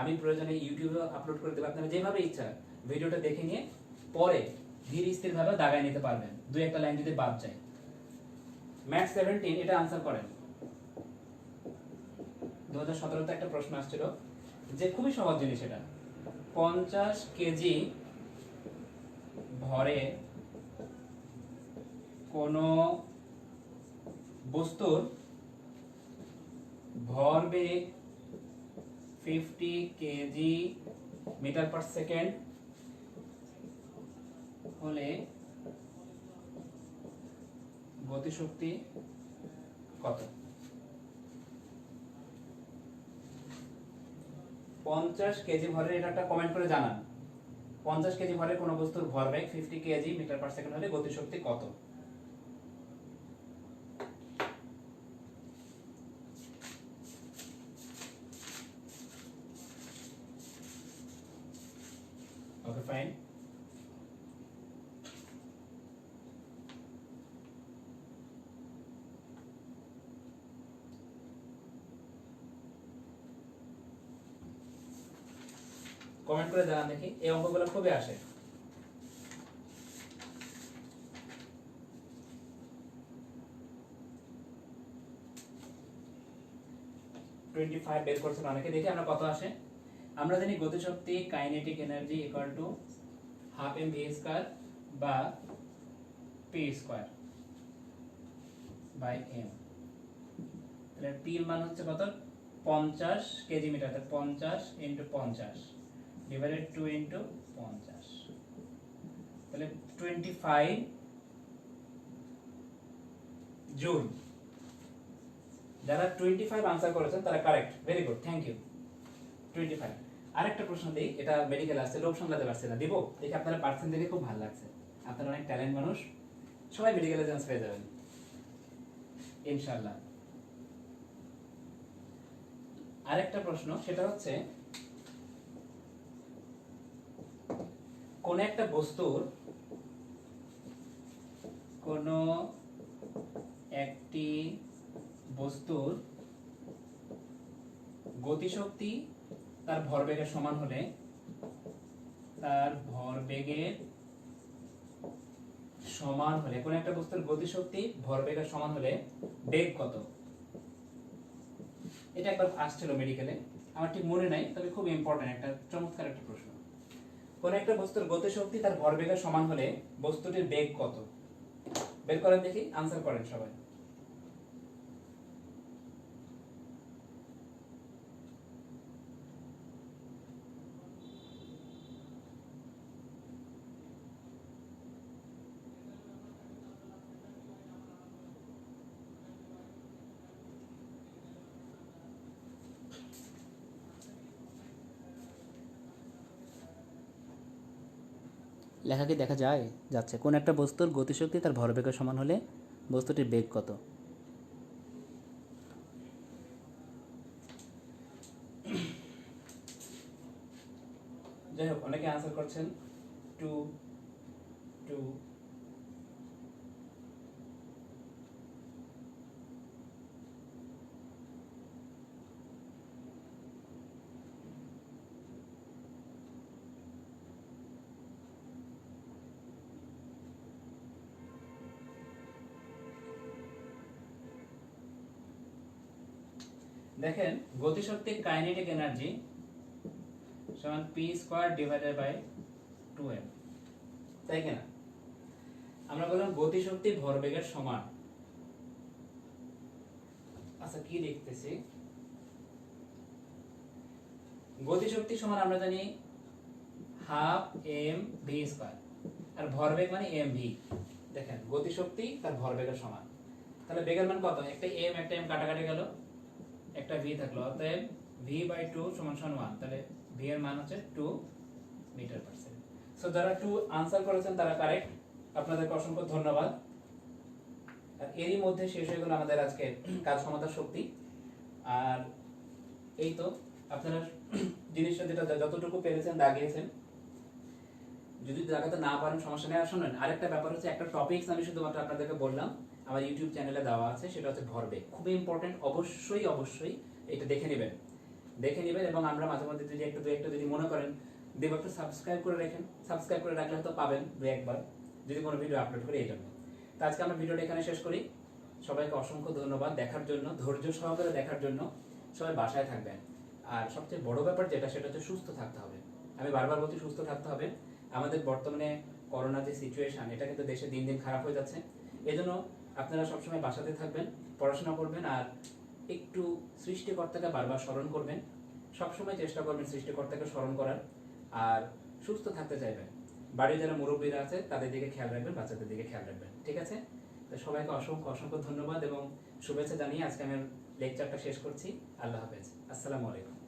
আমি প্রয়োজনে ইউটিউবে আপলোড করে দেব। আপনারা যেভাবে ইচ্ছা ভিডিওটা দেখে নিয়ে পরে ধীর স্থির ভাবে দাগায় নিতে পারবেন, দুই একটা লাইন যদি বাদ যায়। ম্যাথ 17 এটা आंसर করেন। 2017 তে একটা প্রশ্ন আসছিল যে খুবই সহজ জিনিস এটা। 50 কেজি ভরে কোন বস্তুর ভরবেগ 50 কেজি মিটার পার সেকেন্ড হলে গতিশক্তি কত? 50 কেজি ভরের, এটা একটা কমেন্ট করে জানান। 50 কেজি ভরের কোন বস্তুর ভরবেগ 50 কেজি মিটার পার সেকেন্ড হলে গতিশক্তি কত? ওকে, ফাইন। কমেন্ট করে জানান দেখি, এই অঙ্কগুলো খুবই আসে। বের করছেন অনেকে, দেখি আমরা কত আসে। আমরা জানি গতিশক্তি kinetic energy equal to half M V square বা পি স্কয়ার বাই এম। তাহলে পি এর মান হচ্ছে কত? 50 kg metre, 50 into 50 divided 2 into 50। তাহলে 25 জুন। যারা 25 আনসার করেছেন তারা correct, very good, thank you. 25। আরেকটা প্রশ্ন দেই, এটা মেডিকেল আসছে, লোক সামলাতে পারছে না, দিব দেখে আপনারা পার্সেন্ট দেখে খুব ভালো লাগছে, আপনারা অনেক ট্যালেন্ট মানুষ, সবাই মেডিকেলে চান্স পেয়ে যাবেন ইনশাআল্লাহ। আরেকটা প্রশ্ন, সেটা হচ্ছে কোন একটা বস্তুর কোন একটি বস্তুর গতিশক্তি তার ভরবেগের সমান হলে কোন একটা বস্তুর গতিশক্তি ভরবেগের সমান হলে বেগ কত? এটা একবার আসছিল মেডিকেলে, আমার ঠিক মনে নাই, তবে খুব ইম্পর্টেন্ট, একটা চমৎকার একটা প্রশ্ন। কোন একটা বস্তুর গতিশক্তি তার ভরবেগের সমান হলে বস্তুটির বেগ কত? বের করেন দেখি, আনসার করেন সবাই। লেখা কি দেখা যায়? যাচ্ছে। কোন একটা বস্তুর গতিশক্তি তার ভরবেগের সমান হলে বস্তুটির বেগ কত? যাই হোক, অনেকে আনসার করছেন 2 2। দেখেন, গতিশক্তির কাইনেটিক এনার্জি সমান p² ডিভাইডেড বাই 2m, তাই কিনা? আমরা বললাম গতিশক্তি ভরবেগের সমান। আচ্ছা, কি লিখতেছি, গতিশক্তি সমান আমরা জানি হাফ mv², আর ভরবেগ মানে mv। দেখেন, গতিশক্তি তার ভরবেগের সমান, তাহলে বেগের মান কত? একটা m কাটাকাটি গেল, একটা v থাকলো, অতএব v/2 = 1, তাহলে v এর মান হচ্ছে 2 মিটার পার সেকেন্ড। সো যারা 2 আনসার করেছেন তারা কারেক্ট, আপনাদেরকে অসংখ্য ধন্যবাদ। আর এরই মধ্যে শেষ হয়ে গেল আমাদের আজকে কাজ ক্ষমতার শক্তি। আর এই তো আপনারা জিনিসটা যেটা যতটুকু পেরেছেন দাগিয়েছেন, যদি দাগাতে না পারেন সমস্যা নেই। আর শুনুন, আরেকটা ব্যাপার হচ্ছে, একটা টপিকস আমি শুধুমাত্র আপনাদেরকে বললাম, আমার ইউটিউব চ্যানেলে দেওয়া আছে, সেটা হচ্ছে ভরবেগ, খুবই ইম্পর্টেন্ট, অবশ্যই এটা দেখে নেবেন এবং আমরা মাঝে মধ্যে যদি একটু যদি মনে করেন দেব, একটু সাবস্ক্রাইব করে রাখেন, সাবস্ক্রাইব করে রাখলে হয়তো পাবেন দু একবার যদি কোনো ভিডিও আপলোড করি। এই জন্য তো আজকে আমরা ভিডিওটা এখানে শেষ করি। সবাইকে অসংখ্য ধন্যবাদ দেখার জন্য, ধৈর্য সহকারে দেখার জন্য। সবাই বাসায় থাকবেন, আর সবচেয়ে বড় ব্যাপার যেটা, সেটা হচ্ছে সুস্থ থাকতে হবে। আমি বারবার বলছি সুস্থ থাকতে হবে। আমাদের বর্তমানে করোনা যে সিচুয়েশন, এটা কিন্তু দেশে দিন দিন খারাপ হয়ে যাচ্ছে। এজন্য আপনারা সবসময় বাসাতে থাকবেন, পড়াশোনা করবেন, আর একটু সৃষ্টিকর্তাকে বারবার স্মরণ করবেন। সবসময় চেষ্টা করবেন সৃষ্টিকর্তাকে স্মরণ করার, আর সুস্থ থাকতে চাইবেন। বাড়ির যারা মুরব্বীরা আছে তাদের দিকে খেয়াল রাখবেন, বাচ্চাদের দিকে খেয়াল রাখবেন, ঠিক আছে? তো সবাইকে অসংখ্য ধন্যবাদ এবং শুভেচ্ছা জানিয়ে আজকে আমি লেকচারটা শেষ করছি। আল্লাহ হাফেজ, আসসালামু আলাইকুম।